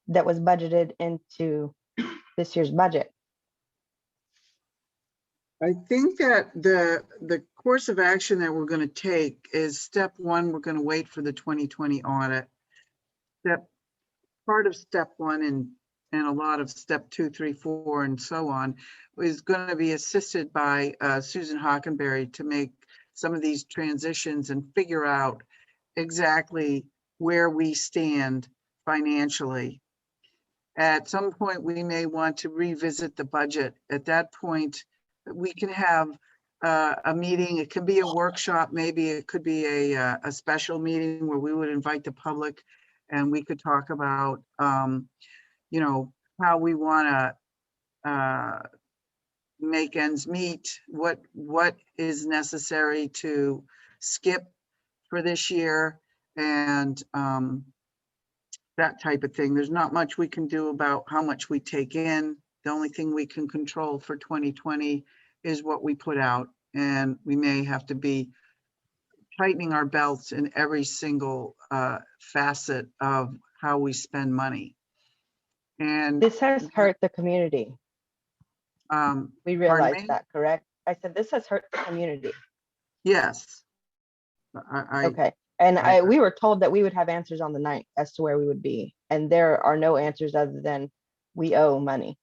that was budgeted into this year's budget? I think that the course of action that we're going to take is step one, we're going to wait for the 2020 audit. Part of step one and a lot of step 2, 3, 4, and so on is going to be assisted by Susan Hockenberry to make some of these transitions and figure out exactly where we stand financially. At some point, we may want to revisit the budget. At that point, we can have a meeting. It could be a workshop, maybe it could be a special meeting where we would invite the public and we could talk about, you know, how we want to make ends meet, what is necessary to skip for this year, and that type of thing. There's not much we can do about how much we take in. The only thing we can control for 2020 is what we put out, and we may have to be tightening our belts in every single facet of how we spend money. And this has hurt the community. We realize that, correct? I said this has hurt the community. Yes. Okay. And we were told that we would have answers on the 9th as to where we would be. And there are no answers other than we owe money.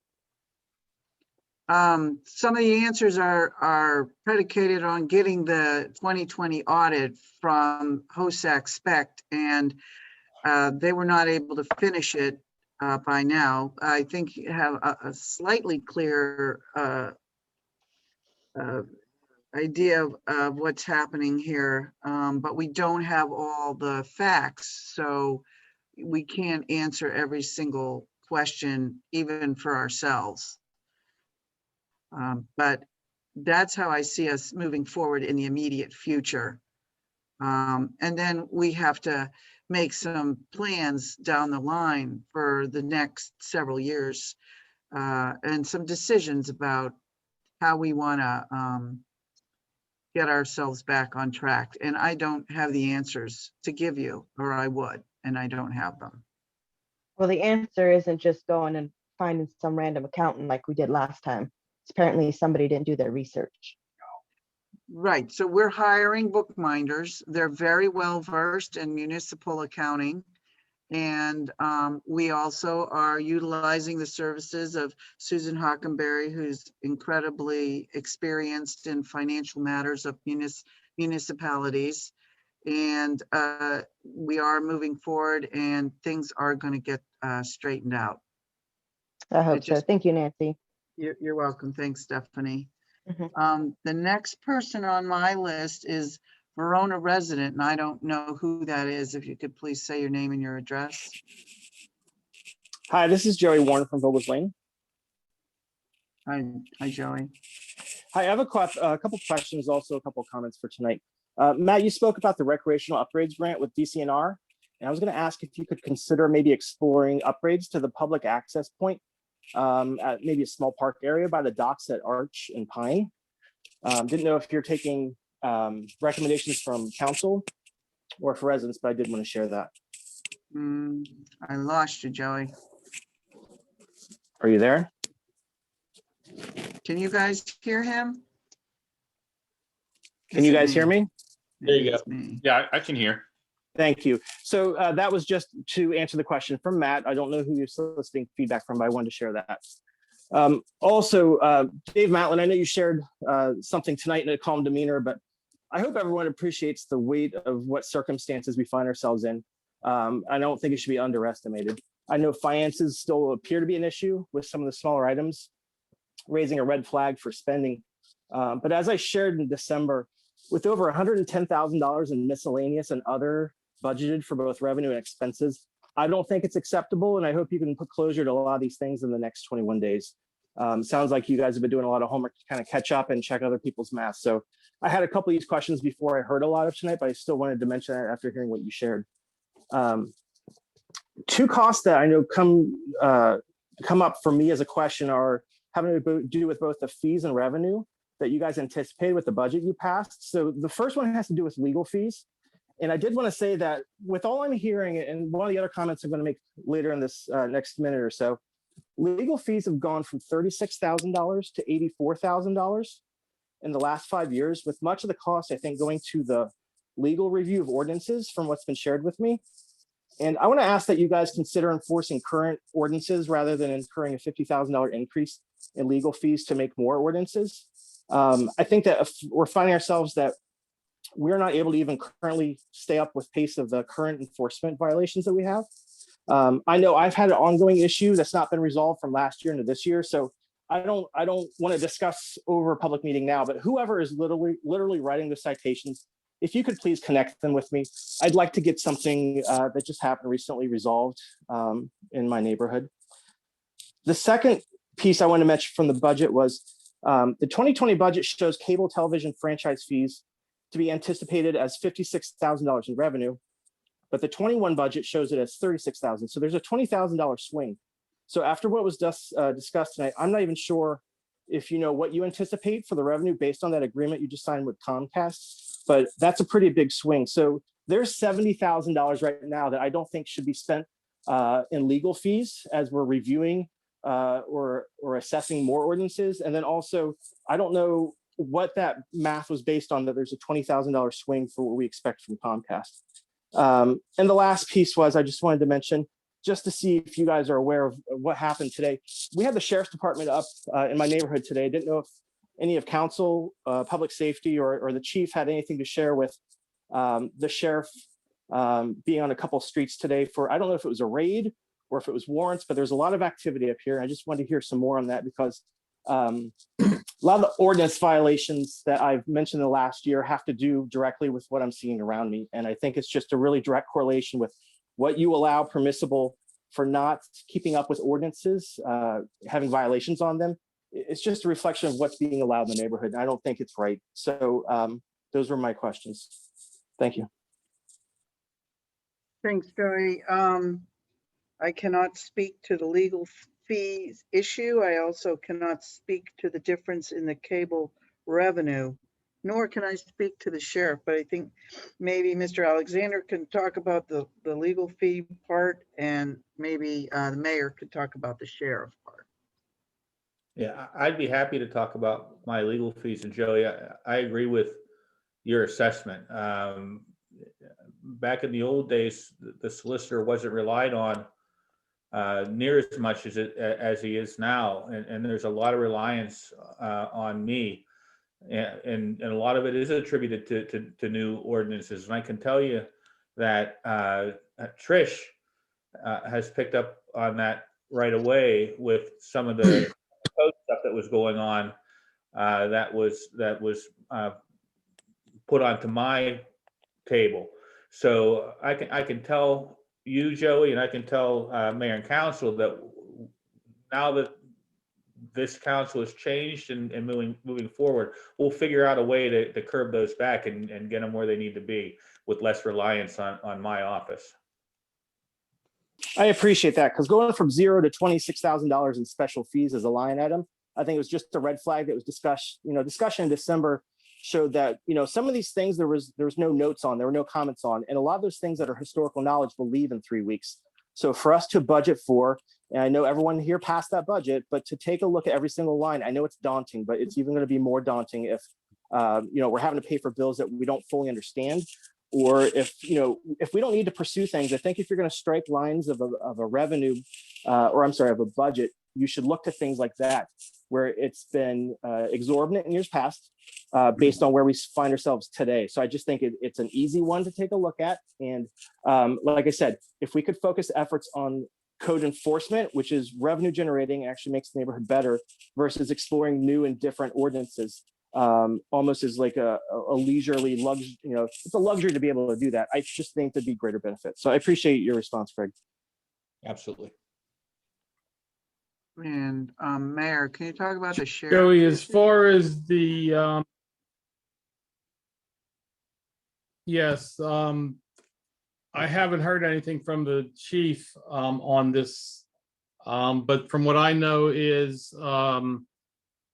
Some of the answers are predicated on getting the 2020 audit from HOSAC SPECT, and they were not able to finish it by now. I think you have a slightly clearer idea of what's happening here, but we don't have all the facts, so we can't answer every single question, even for ourselves. But that's how I see us moving forward in the immediate future. And then we have to make some plans down the line for the next several years, and some decisions about how we want to get ourselves back on track. And I don't have the answers to give you, or I would, and I don't have them. Well, the answer isn't just going and finding some random accountant like we did last time. It's apparently somebody didn't do their research. Right, so we're hiring bookminders. They're very well versed in municipal accounting. And we also are utilizing the services of Susan Hockenberry, who's incredibly experienced in financial matters of municipalities. And we are moving forward, and things are going to get straightened out. I hope so. Thank you, Nancy. You're welcome. Thanks, Stephanie. Mhm. The next person on my list is Verona resident, and I don't know who that is. If you could please say your name and your address. Hi, this is Joey Warren from Vogels Lane. Hi, Joey. Hi, I have a couple questions, also a couple of comments for tonight. Matt, you spoke about the recreational upgrades grant with DCNR, and I was going to ask if you could consider maybe exploring upgrades to the public access point at maybe a small park area by the docks at Arch and Pine. Didn't know if you're taking recommendations from council or for residents, but I did want to share that. I lost you, Joey. Are you there? Can you guys hear him? Can you guys hear me? There you go. Yeah, I can hear. Thank you. So that was just to answer the question from Matt. I don't know who you're soliciting feedback from, but I wanted to share that. Also, Dave Matlin, I know you shared something tonight in a calm demeanor, but I hope everyone appreciates the weight of what circumstances we find ourselves in. I don't think it should be underestimated. I know finances still appear to be an issue with some of the smaller items, raising a red flag for spending. But as I shared in December, with over $110,000 in miscellaneous and other budgeted for both revenue and expenses, I don't think it's acceptable. And I hope you can put closure to a lot of these things in the next 21 days. Sounds like you guys have been doing a lot of homework to kind of catch up and check other people's math. So I had a couple of these questions before I heard a lot of tonight, but I still wanted to mention that after hearing what you shared. Two costs that I know come up for me as a question are having to do with both the fees and revenue that you guys anticipated with the budget you passed. So the first one has to do with legal fees. And I did want to say that with all I'm hearing, and one of the other comments I'm going to make later in this next minute or so, legal fees have gone from $36,000 to $84,000 in the last 5 years, with much of the cost, I think, going to the legal review of ordinances from what's been shared with me. And I want to ask that you guys consider enforcing current ordinances rather than incurring a $50,000 increase in legal fees to make more ordinances. I think that if we're finding ourselves that we're not able to even currently stay up with pace of the current enforcement violations that we have. I know I've had an ongoing issue that's not been resolved from last year into this year. So I don't want to discuss over a public meeting now, but whoever is literally writing the citations, if you could please connect them with me. I'd like to get something that just happened recently resolved in my neighborhood. The second piece I want to mention from the budget was the 2020 budget shows cable television franchise fees to be anticipated as $56,000 in revenue, but the 21 budget shows it as $36,000. So there's a $20,000 swing. So after what was discussed tonight, I'm not even sure if you know what you anticipate for the revenue based on that agreement you just signed with Comcast, but that's a pretty big swing. So there's $70,000 right now that I don't think should be spent in legal fees as we're reviewing or assessing more ordinances. And then also, I don't know what that math was based on, that there's a $20,000 swing for what we expect from Comcast. And the last piece was, I just wanted to mention, just to see if you guys are aware of what happened today. We had the sheriff's department up in my neighborhood today. I didn't know if any of council, public safety, or the chief had anything to share with the sheriff being on a couple streets today for, I don't know if it was a raid or if it was warrants, but there's a lot of activity up here. I just wanted to hear some more on that because a lot of the ordinance violations that I've mentioned in the last year have to do directly with what I'm seeing around me. And I think it's just a really direct correlation with what you allow permissible for not keeping up with ordinances, having violations on them. It's just a reflection of what's being allowed in the neighborhood. And I don't think it's right. So those were my questions. Thank you. Thanks, Joey. I cannot speak to the legal fees issue. I also cannot speak to the difference in the cable revenue, nor can I speak to the sheriff, but I think maybe Mr. Alexander can talk about the legal fee part, and maybe the mayor could talk about the sheriff part. Yeah, I'd be happy to talk about my legal fees. And Joey, I agree with your assessment. Back in the old days, the solicitor wasn't relied on near as much as he is now, and there's a lot of reliance on me, and a lot of it is attributed to new ordinances. And I can tell you that Trish has picked up on that right away with some of the code stuff that was going on that was put onto my table. So I can tell you, Joey, and I can tell mayor and council that now that this council has changed and moving forward, we'll figure out a way to curb those back and get them where they need to be with less reliance on my office. I appreciate that, because going from $0 to $26,000 in special fees as a line item, I think it was just a red flag that was discussed. Discussion in December showed that some of these things there was no notes on, there were no comments on, and a lot of those things that are historical knowledge will leave in 3 weeks. So for us to budget for, and I know everyone here passed that budget, but to take a look at every single line, I know it's daunting, but it's even going to be more daunting if we're having to pay for bills that we don't fully understand. Or if we don't need to pursue things. I think if you're going to strike lines of a revenue, of a budget, you should look to things like that, where it's been exorbitant in years past, based on where we find ourselves today. So I just think it's an easy one to take a look at. And like I said, if we could focus efforts on code enforcement, which is revenue generating, actually makes the neighborhood better, versus exploring new and different ordinances. Almost as like a leisurely luxury, it's a luxury to be able to do that. I just think there'd be greater benefits. So I appreciate your response, Craig. Absolutely. And Mayor, can you talk about the sheriff? Joey, as far as the yes, I haven't heard anything from the chief on this, but from what I know is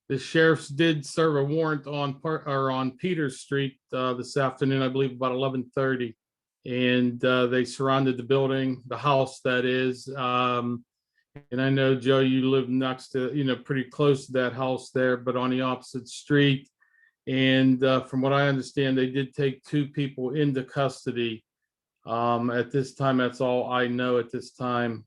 the sheriffs did serve a warrant on Peters Street this afternoon, I believe about 11:30, and they surrounded the building, the house that is. And I know, Joe, you live next to, pretty close to that house there, but on the opposite street. And from what I understand, they did take 2 people into custody. At this time, that's all I know at this time.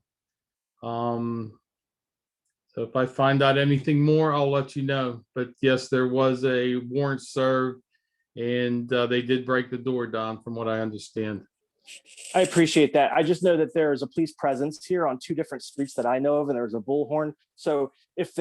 So if I find out anything more, I'll let you know. But yes, there was a warrant served, and they did break the door down, from what I understand. I appreciate that. I just know that there's a police presence here on 2 different streets that I know of, and there's a bullhorn. So if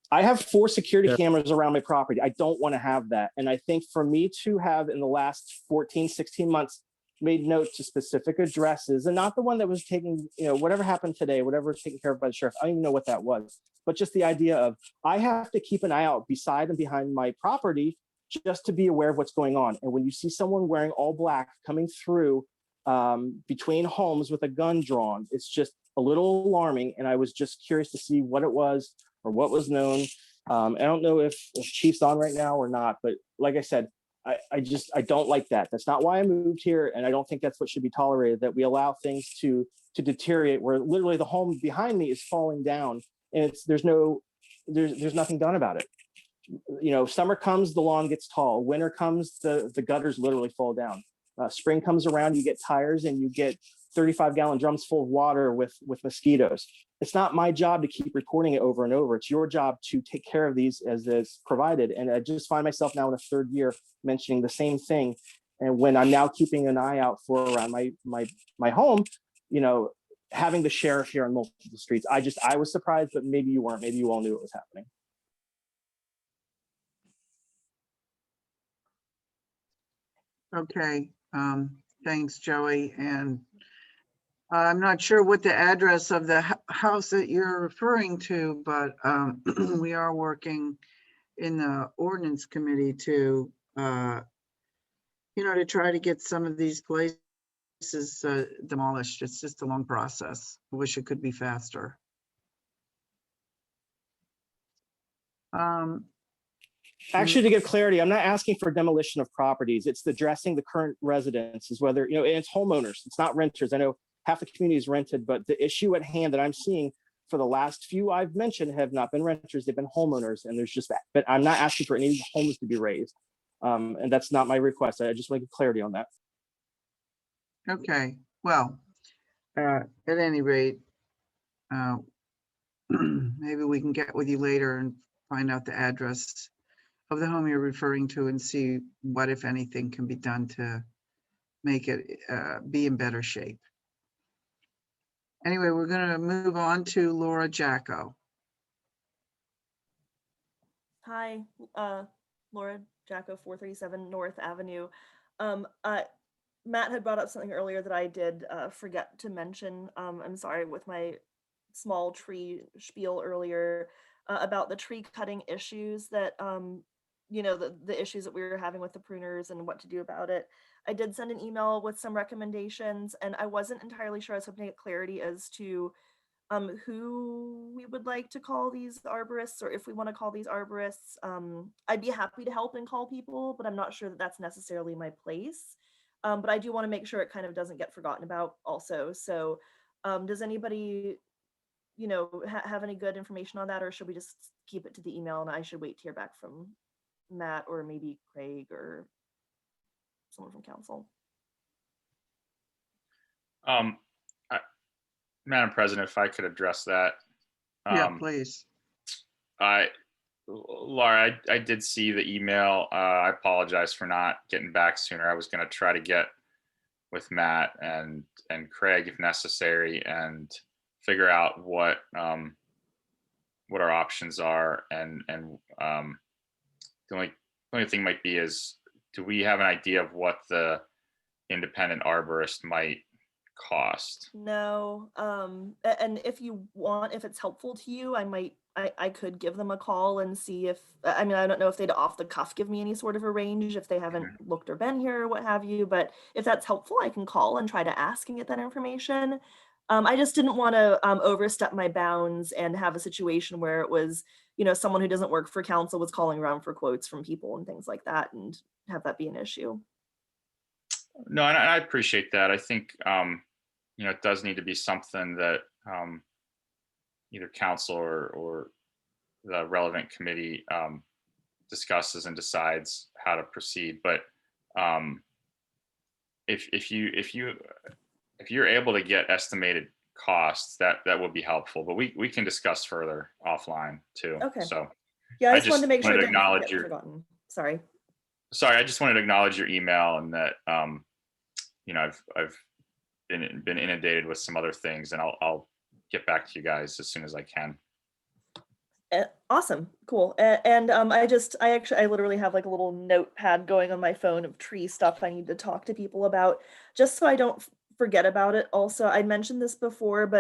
I have 4 security cameras around my property. I don't want to have that. And I think for me to have in the last 14, 16 months, made note to specific addresses, and not the one that was taking, whatever happened today, whatever was taken care of by the sheriff. I don't even know what that was, but just the idea of I have to keep an eye out beside and behind my property just to be aware of what's going on. And when you see someone wearing all black coming through between homes with a gun drawn, it's just a little alarming. And I was just curious to see what it was or what was known. I don't know if Chief's on right now or not, but like I said, I don't like that. That's not why I moved here. And I don't think that's what should be tolerated, that we allow things to deteriorate, where literally the home behind me is falling down and there's nothing done about it. Summer comes, the lawn gets tall. Winter comes, the gutters literally fall down. Spring comes around, you get tires and you get 35-gallon drums full of water with mosquitoes. It's not my job to keep reporting it over and over. It's your job to take care of these as is provided. And I just find myself now in a 3rd year mentioning the same thing. And when I'm now keeping an eye out for around my home, having the sheriff here on multiple streets, I was surprised, but maybe you weren't. Maybe you all knew it was happening. Okay, thanks, Joey. And I'm not sure what the address of the house that you're referring to, but we are working in the ordinance committee to to try to get some of these places demolished. It's just a long process. I wish it could be faster. Actually, to give clarity, I'm not asking for demolition of properties. It's addressing the current residents, is whether, and it's homeowners, it's not renters. I know half the community is rented, but the issue at hand that I'm seeing for the last few I've mentioned have not been renters, they've been homeowners, and there's just that. But I'm not asking for any homes to be raised. And that's not my request. I just want to get clarity on that. Okay, well, at any rate, maybe we can get with you later and find out the address of the home you're referring to and see what, if anything, can be done to make it be in better shape. Anyway, we're going to move on to Laura Jacko. Hi, Laura Jacko, 437 North Avenue. Matt had brought up something earlier that I did forget to mention. I'm sorry, with my small tree spiel earlier about the tree cutting issues that, the issues that we were having with the pruners and what to do about it. I did send an email with some recommendations, and I wasn't entirely sure. I was hoping to get clarity as to who we would like to call these arborists, or if we want to call these arborists. I'd be happy to help and call people, but I'm not sure that that's necessarily my place. But I do want to make sure it kind of doesn't get forgotten about also. So does anybody, have any good information on that, or should we just keep it to the email and I should wait to hear back from Matt or maybe Craig or someone from council? Madam President, if I could address that. Yeah, please. Laura, I did see the email. I apologize for not getting back sooner. I was going to try to get with Matt and Craig if necessary and figure out what our options are. And the only thing might be is, do we have an idea of what the independent arborist might cost? No. And if you want, if it's helpful to you, I could give them a call and see if, I don't know if they'd off the cuff give me any sort of a range if they haven't looked or been here or what have you, but if that's helpful, I can call and try to ask and get that information. I just didn't want to overstep my bounds and have a situation where it was, someone who doesn't work for council was calling around for quotes from people and things like that and have that be an issue. No, and I appreciate that. I think, it does need to be something that either council or the relevant committee discusses and decides how to proceed. But if you're able to get estimated costs, that would be helpful. But we can discuss further offline too. Okay. So yeah, I just wanted to make sure wanted it to didn't acknowledge get your forgotten. Sorry. I just wanted to acknowledge your email and that I've been inundated with some other things, and I'll get back to you guys as soon as I can. Awesome, cool. And I literally have like a little notepad going on my phone of tree stuff I need to talk to people about, just so I don't forget about it. Also, I mentioned this before,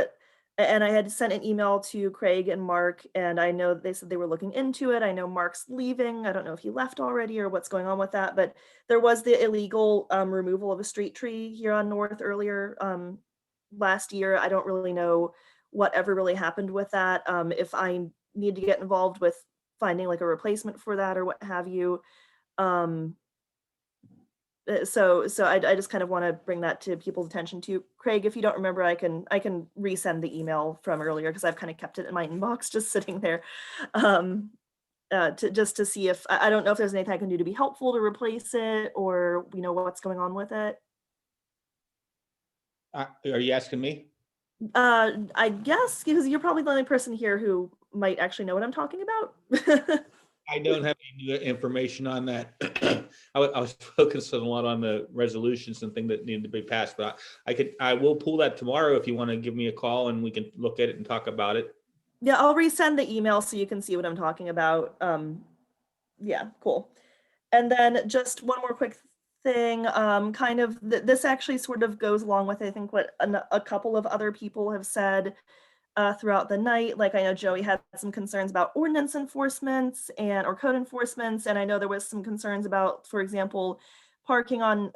and I had sent an email to Craig and Mark, and I know they said they were looking into it. I know Mark's leaving. I don't know if he left already or what's going on with that, but there was the illegal removal of a street tree here on North earlier last year. I don't really know whatever really happened with that. If I need to get involved with finding like a replacement for that or what have you. So I just kind of want to bring that to people's attention too. Craig, if you don't remember, I can resend the email from earlier because I've kind of kept it in my inbox just sitting there, to see if I don't know if there's anything I can do to be helpful to replace it, or what's going on with it. Are you asking me? I guess because you're probably the only person here who might actually know what I'm talking about. I don't have any new information on that. I was focusing a lot on the resolutions and things that need to be passed, but I will pull that tomorrow if you want to give me a call and we can look at it and talk about it. Yeah, I'll resend the email so you can see what I'm talking about. Yeah, cool. And then just one more quick thing, kind of this actually sort of goes along with, I think, what a couple of other people have said throughout the night. Like, I know Joey had some concerns about ordinance enforcements or code enforcements, and I know there was some concerns about, for example, parking on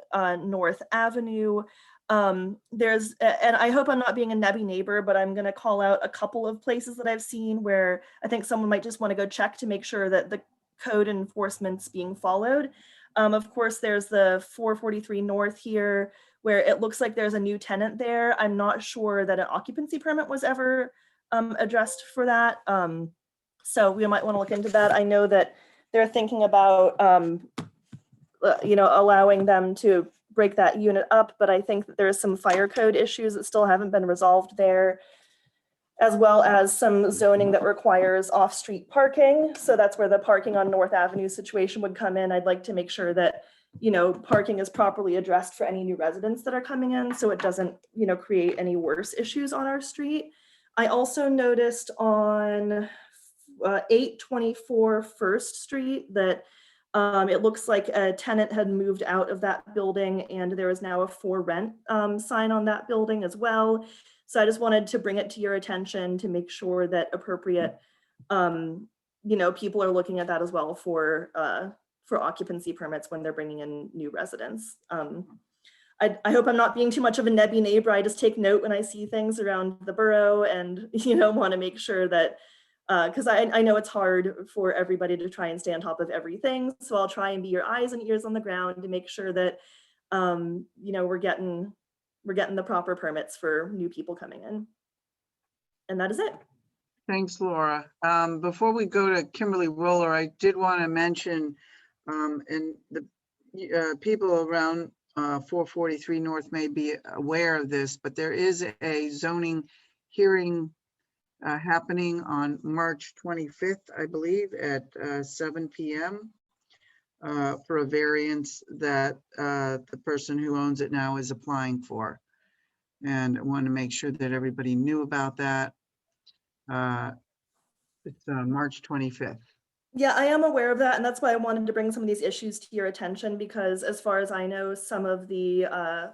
North Avenue. And I hope I'm not being a nebby neighbor, but I'm going to call out a couple of places that I've seen where I think someone might just want to go check to make sure that the code enforcement's being followed. Of course, there's the 443 North here, where it looks like there's a new tenant there. I'm not sure that an occupancy permit was ever addressed for that. So we might want to look into that. I know that they're thinking about, allowing them to break that unit up, but I think that there's some fire code issues that still haven't been resolved there, as well as some zoning that requires off-street parking. So that's where the parking on North Avenue situation would come in. I'd like to make sure that, parking is properly addressed for any new residents that are coming in, so it doesn't, create any worse issues on our street. I also noticed on 824 First Street that it looks like a tenant had moved out of that building, and there is now a for rent sign on that building as well. So I just wanted to bring it to your attention to make sure that appropriate, people are looking at that as well for occupancy permits when they're bringing in new residents. I hope I'm not being too much of a nebby neighbor. I just take note when I see things around the borough, and want to make sure that, because I know it's hard for everybody to try and stay on top of everything. So I'll try and be your eyes and ears on the ground to make sure that, we're getting the proper permits for new people coming in. And that is it. Thanks, Laura. Before we go to Kimberly Roller, I did want to mention, and the people around 443 North may be aware of this, but there is a zoning hearing happening on March 25th, I believe, at 7 p.m. For a variance that the person who owns it now is applying for. And I want to make sure that everybody knew about that. It's March 25th. Yeah, I am aware of that, and that's why I wanted to bring some of these issues to your attention, because as far as I know, some of the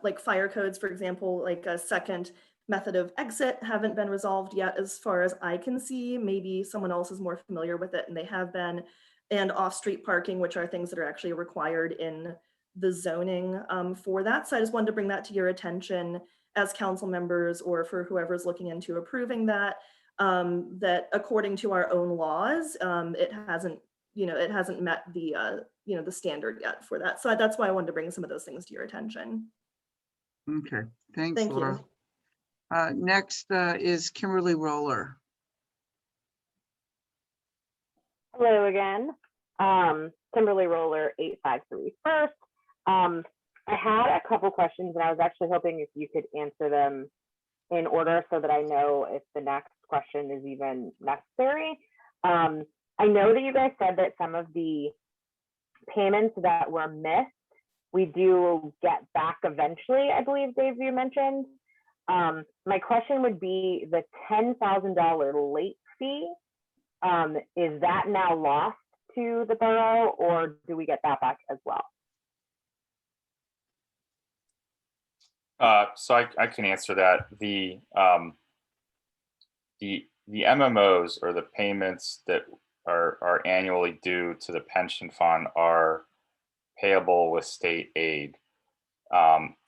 like fire codes, for example, like a second method of exit haven't been resolved yet as far as I can see. Maybe someone else is more familiar with it and they have been. And off-street parking, which are things that are actually required in the zoning for that. So I just wanted to bring that to your attention as council members, or for whoever's looking into approving that, that according to our own laws, it hasn't met the, the standard yet for that. So that's why I wanted to bring some of those things to your attention. Okay, thanks, Thank Laura. you. Next is Kimberly Roller. Hello again. Kimberly Roller, 853 First. I had a couple questions, and I was actually hoping if you could answer them in order so that I know if the next question is even necessary. I know that you guys said that some of the payments that were missed, we do get back eventually, I believe, Dave, you mentioned. My question would be the $10,000 late fee. Is that now lost to the borough, or do we get that back as well? So I can answer that. The MMOs, or the payments that are annually due to the pension fund, are payable with state aid.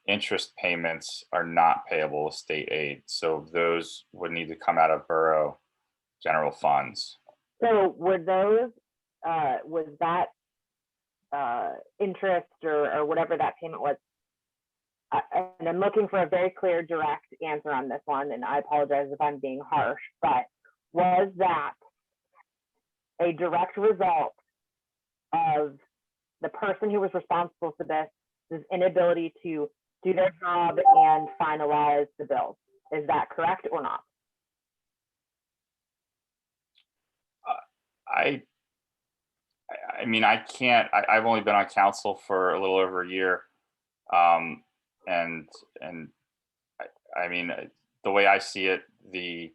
Interest payments are not payable with state aid, so those would need to come out of borough general funds. So were those, was that interest or whatever that payment was? And I'm looking for a very clear, direct answer on this one, and I apologize if I'm being harsh, but was that a direct result of the person who was responsible for this inability to do their job and finalize the bills? Is that correct or not? I mean, I can't, I've only been on council for a little over a year. And I mean, the way I see it, the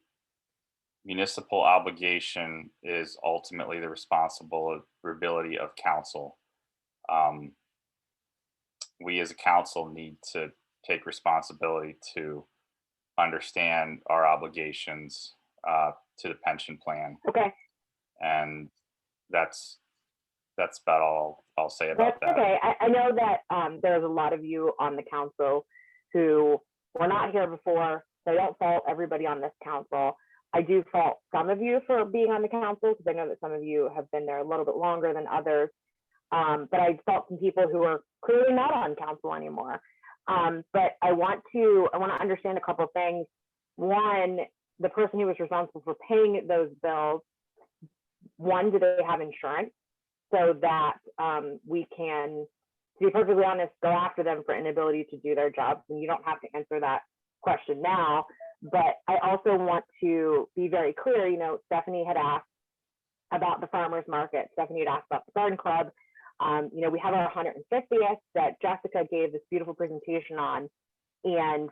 municipal obligation is ultimately the responsibility of council. We as a council need to take responsibility to understand our obligations to the pension plan. Okay. And that's that's about all I'll say about That's that. okay. I know that there's a lot of you on the council who were not here before. So I don't fault everybody on this council. I do fault some of you for being on the council because I know that some of you have been there a little bit longer than others. But I fault some people who are clearly not on council anymore. But I want to understand a couple of things. One, the person who was responsible for paying those bills, one, do they have insurance so that we can, to be perfectly honest, go after them for inability to do their jobs? And you don't have to answer that question now, but I also want to be very clear. You know, Stephanie had asked about the farmers market. Stephanie had asked about the garden club. You know, we have our 150th that Jessica gave this beautiful presentation on, and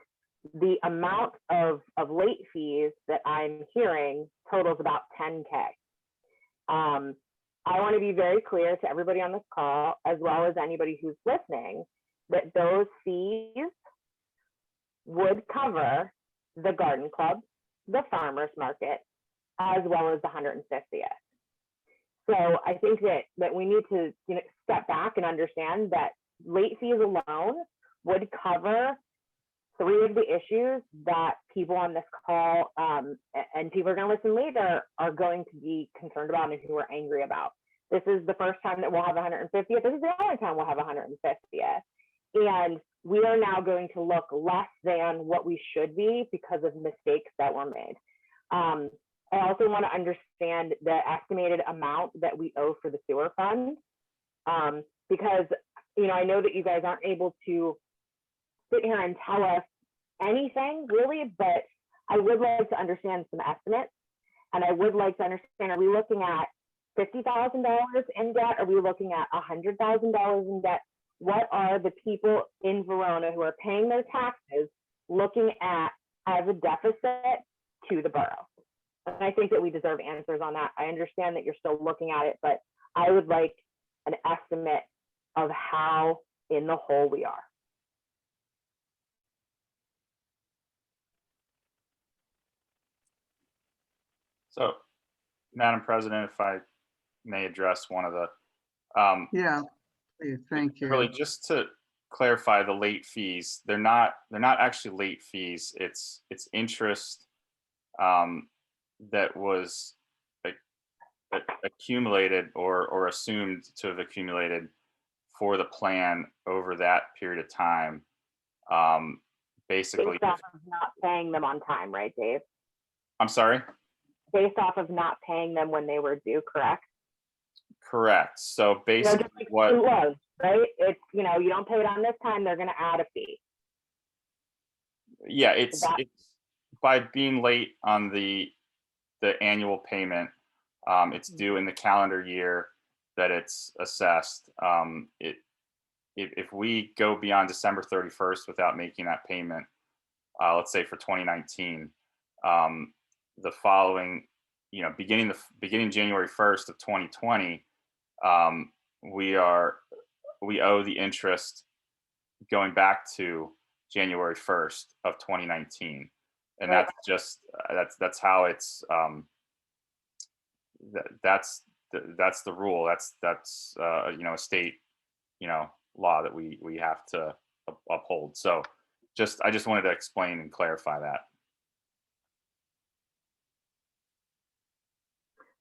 the amount of late fees that I'm hearing totals about 10K. I want to be very clear to everybody on this call, as well as anybody who's listening, that those fees would cover the garden club, the farmers market, as well as the 150th. So I think that we need to, you know, step back and understand that late fees alone would cover 3 of the issues that people on this call and people are going to listen later are going to be concerned about and who are angry about. This is the first time that we'll have 150th. This is the only time we'll have 150th. And we are now going to look less than what we should be because of mistakes that were made. I also want to understand the estimated amount that we owe for the sewer fund, because, you know, I know that you guys aren't able to sit here and tell us anything really, but I would like to understand some estimates, and I would like to understand, are we looking at $50,000 in debt? Are we looking at $100,000 in debt? What are the people in Verona who are paying their taxes looking at as a deficit to the borough? And I think that we deserve answers on that. I understand that you're still looking at it, but I would like an estimate of how in the hole we are. So, Madam President, if I may address one of the, Yeah, please, thank you. really just to clarify the late fees, they're not actually late fees. It's interest that was accumulated or assumed to have accumulated for the plan over that period of time. Basically, based off of not paying them on time, right, Dave? I'm sorry? Based off of not paying them when they were due, correct? Correct. So basically, you know, just like what was, right? It's, you know, you don't pay it on this time, they're going to add a fee. Yeah, it's by being late on the annual payment, it's due in the calendar year that it's assessed. If we go beyond December 31st without making that payment, let's say for 2019, the following, you know, beginning January 1st of 2020, we owe the interest going back to January 1st of 2019. And Right. that's just, that's how it's, that's the rule. That's you know, a state, you know, law that we have to uphold. So I just wanted to explain and clarify that.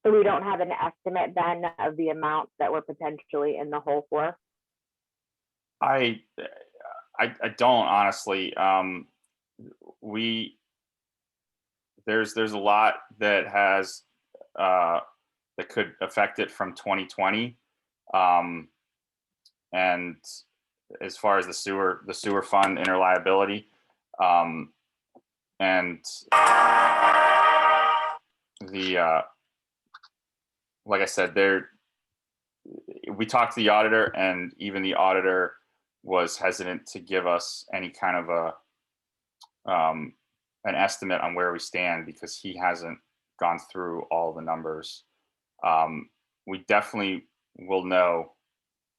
So we don't have an estimate then of the amount that we're potentially in the hole for? I don't honestly. There's a lot that has that could affect it from 2020, and as far as the sewer fund interliability, and the like I said, we talked to the auditor, and even the auditor was hesitant to give us any kind of an estimate on where we stand because he hasn't gone through all the numbers. We definitely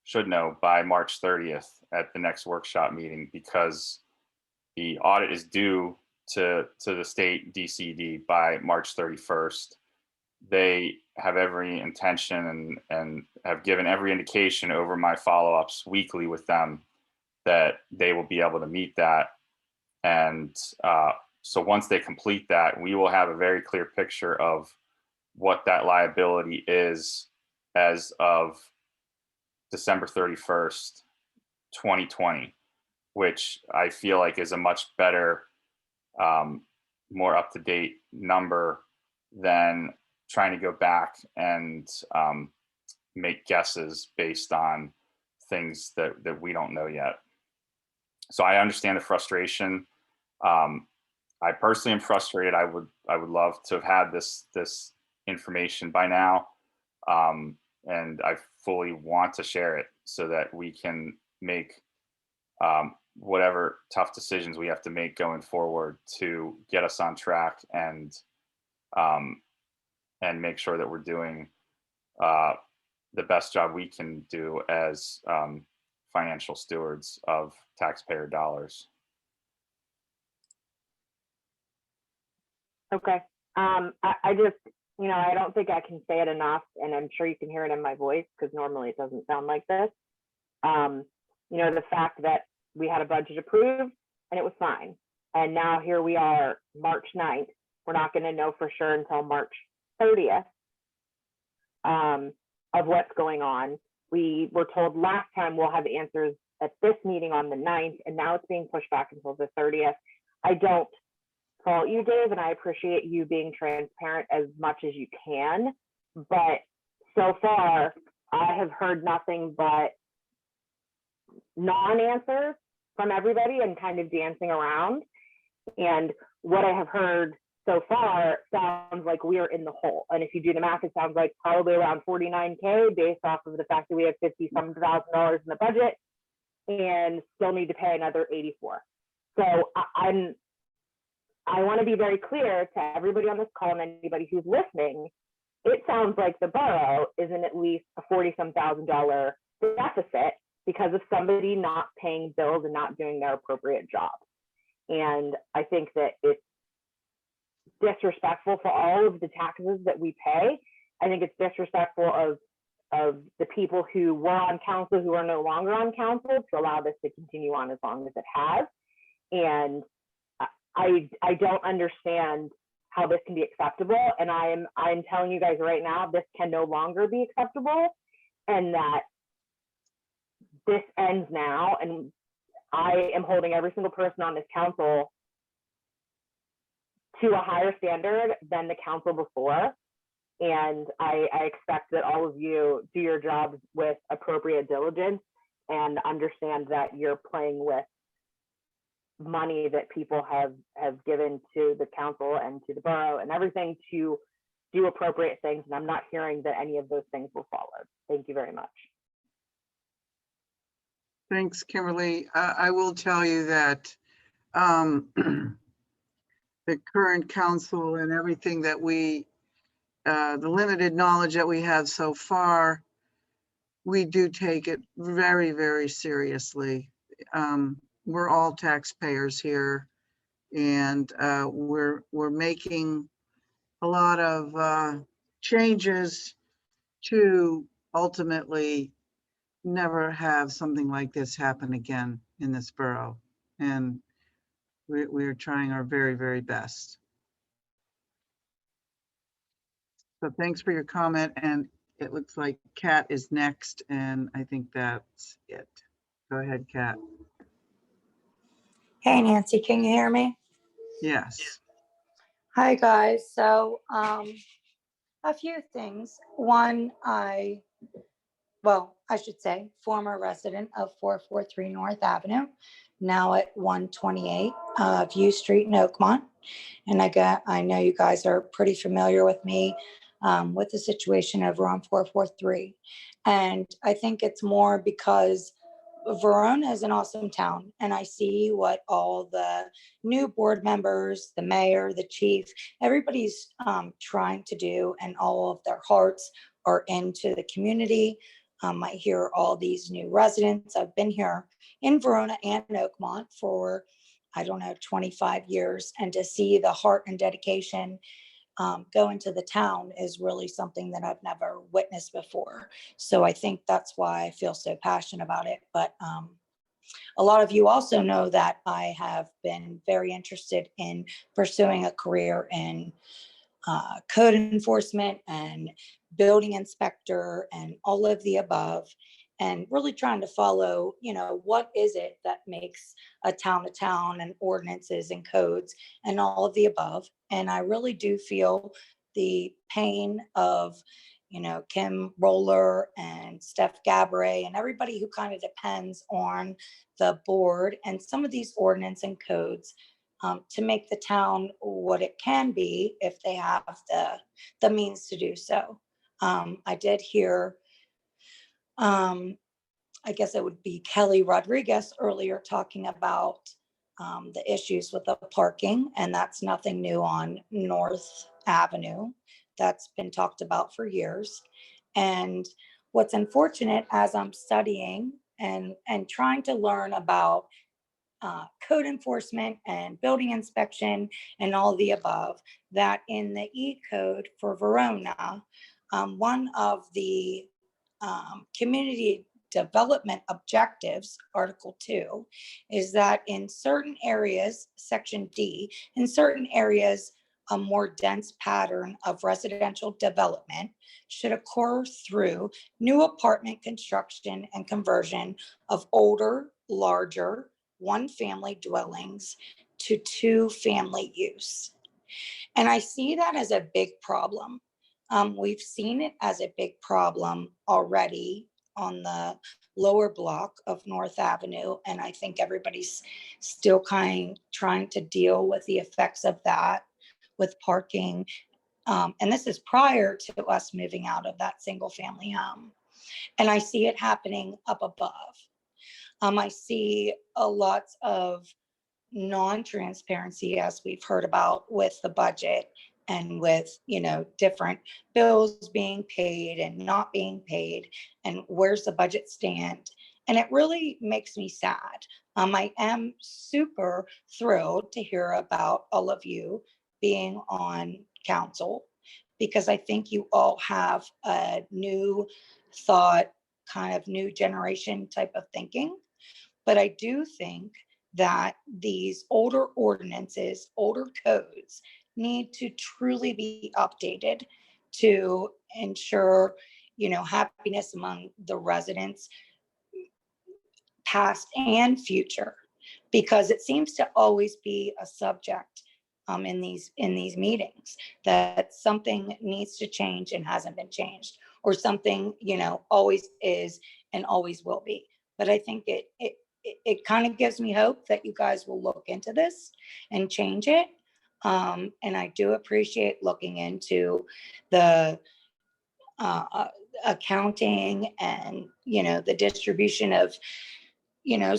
should know by March 30th at the next workshop meeting, because the audit is due to the state DCD by March 31st. they have every intention and have given every indication over my follow-ups weekly with them that they will be able to meet that. And so once they complete that, we will have a very clear picture of what that liability is as of December 31st, 2020, which I feel like is a much better, more up-to-date number than trying to go back and make guesses based on things that we don't know yet. So I understand the frustration. I personally am frustrated. I would love to have had this information by now, and I fully want to share it so that we can make whatever tough decisions we have to make going forward to get us on track and make sure that we're doing the best job we can do as financial stewards of taxpayer dollars. Okay. I just, I don't think I can say it enough, and I'm sure you can hear it in my voice because normally it doesn't sound like this. The fact that we had a budget approved and it was fine. And now here we are, March 9th. We're not going to know for sure until March 30th of what's going on. We were told last time we'll have answers at this meeting on the 9th, and now it's being pushed back until the 30th. I don't fault you, Dave, and I appreciate you being transparent as much as you can. But so far, I have heard nothing but non-answers from everybody and kind of dancing around. And what I have heard so far sounds like we are in the hole. And if you do the math, it sounds like probably around 49K based off of the fact that we have $50-some thousand in the budget and still need to pay another 84. So I want to be very clear to everybody on this call and anybody who's listening. It sounds like the borough is in at least a $40-some thousand deficit because of somebody not paying bills and not doing their appropriate job. And I think that it's disrespectful for all of the taxes that we pay. I think it's disrespectful of the people who were on council who are no longer on council to allow this to continue on as long as it has. And I don't understand how this can be acceptable. And I'm telling you guys right now, this can no longer be acceptable, and that this ends now. And I am holding every single person on this council to a higher standard than the council before. And I expect that all of you do your jobs with appropriate diligence and understand that you're playing with money that people have given to the council and to the borough and everything to do appropriate things. And I'm not hearing that any of those things were followed. Thank you very much. Thanks, Kimberly. I will tell you that the current council and everything that the limited knowledge that we have so far, we do take it very, very seriously. We're all taxpayers here, and we're making a lot of changes to ultimately never have something like this happen again in this borough. And we're trying our very, very best. So thanks for your comment. And it looks like Kat is next, and I think that's it. Go ahead, Kat. Hey, Nancy, can you hear me? Yes. Hi, guys. So a few things. One, I should say, former resident of 443 North Avenue, now at 128 View Street in Oakmont. And I know you guys are pretty familiar with me with the situation over on 443. And I think it's more because Verona is an awesome town, and I see what all the new board members, the mayor, the chief, everybody's trying to do, and all of their hearts are into the community. I hear all these new residents. I've been here in Verona and Oakmont for, 25 years, and to see the heart and dedication go into the town is really something that I've never witnessed before. So I think that's why I feel so passionate about it. But a lot of you also know that I have been very interested in pursuing a career in code enforcement and building inspector and all of the above, and really trying to follow, what is it that makes a town and ordinances and codes and all of the above. And I really do feel the pain of, Kim Roller and Steph Gaboret and everybody who kind of depends on the board and some of these ordinance and codes to make the town what it can be if they have the means to do so. I did hear, I guess it would be Kelly Rodriguez earlier talking about the issues with the parking, and that's nothing new on North Avenue. That's been talked about for years. And what's unfortunate as I'm studying and trying to learn about code enforcement and building inspection and all the above, that in the E-code for Verona, one of the community development objectives, Article 2, is that in certain areas, Section D, in certain areas, a more dense pattern of residential development should occur through new apartment construction and conversion of older, larger, one-family dwellings to two-family use. And I see that as a big problem. We've seen it as a big problem already on the lower block of North Avenue, and I think everybody's still trying to deal with the effects of that with parking. And this is prior to us moving out of that single-family home. And I see it happening up above. I see a lot of non-transparency, as we've heard about with the budget and with, different bills being paid and not being paid, and where's the budget stand. And it really makes me sad. I am super thrilled to hear about all of you being on council, because I think you all have a new thought, kind of new generation type of thinking. But I do think that these older ordinances, older codes need to truly be updated to ensure, happiness among the residents, past and future, because it seems to always be a subject in these meetings, that something needs to change and hasn't been changed, or something, always is and always will be. But I think it kind of gives me hope that you guys will look into this and change it. And I do appreciate looking into the accounting and, the distribution of,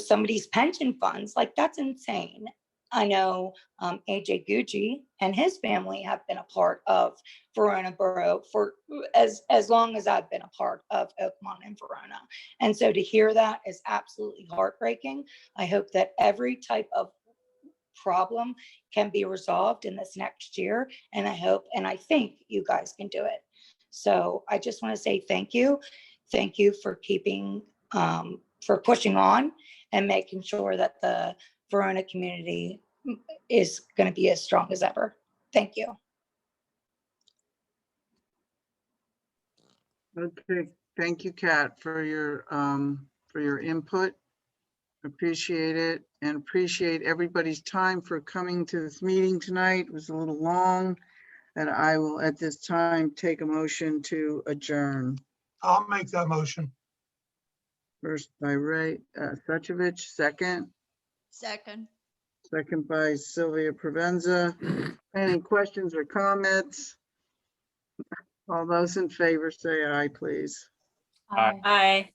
somebody's pension funds. Like, that's insane. I know AJ Gucci and his family have been a part of Verona Borough for as long as I've been a part of Oakmont and Verona. And so to hear that is absolutely heartbreaking. I hope that every type of problem can be resolved in this next year. And I hope, and I think you guys can do it. So I just want to say thank you. Thank you for keeping, for pushing on and making sure that the Verona community is going to be as strong as ever. Thank you. Okay, thank you, Kat, for your input. Appreciate it, and appreciate everybody's time for coming to this meeting tonight. It was a little long, and I will at this time take a motion to adjourn. I'll make that motion. First by Ray Suchovich, second by Sylvia Provenza. Any questions or comments? All those in favor say aye, please. Aye.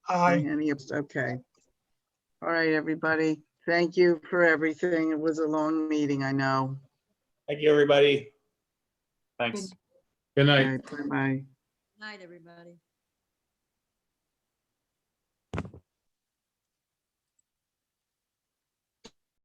Aye. Any, okay. All right, everybody. Thank you for everything. It was a long meeting, I know. Thank you, everybody. Thanks. Good night. All right, bye-bye. Night, everybody.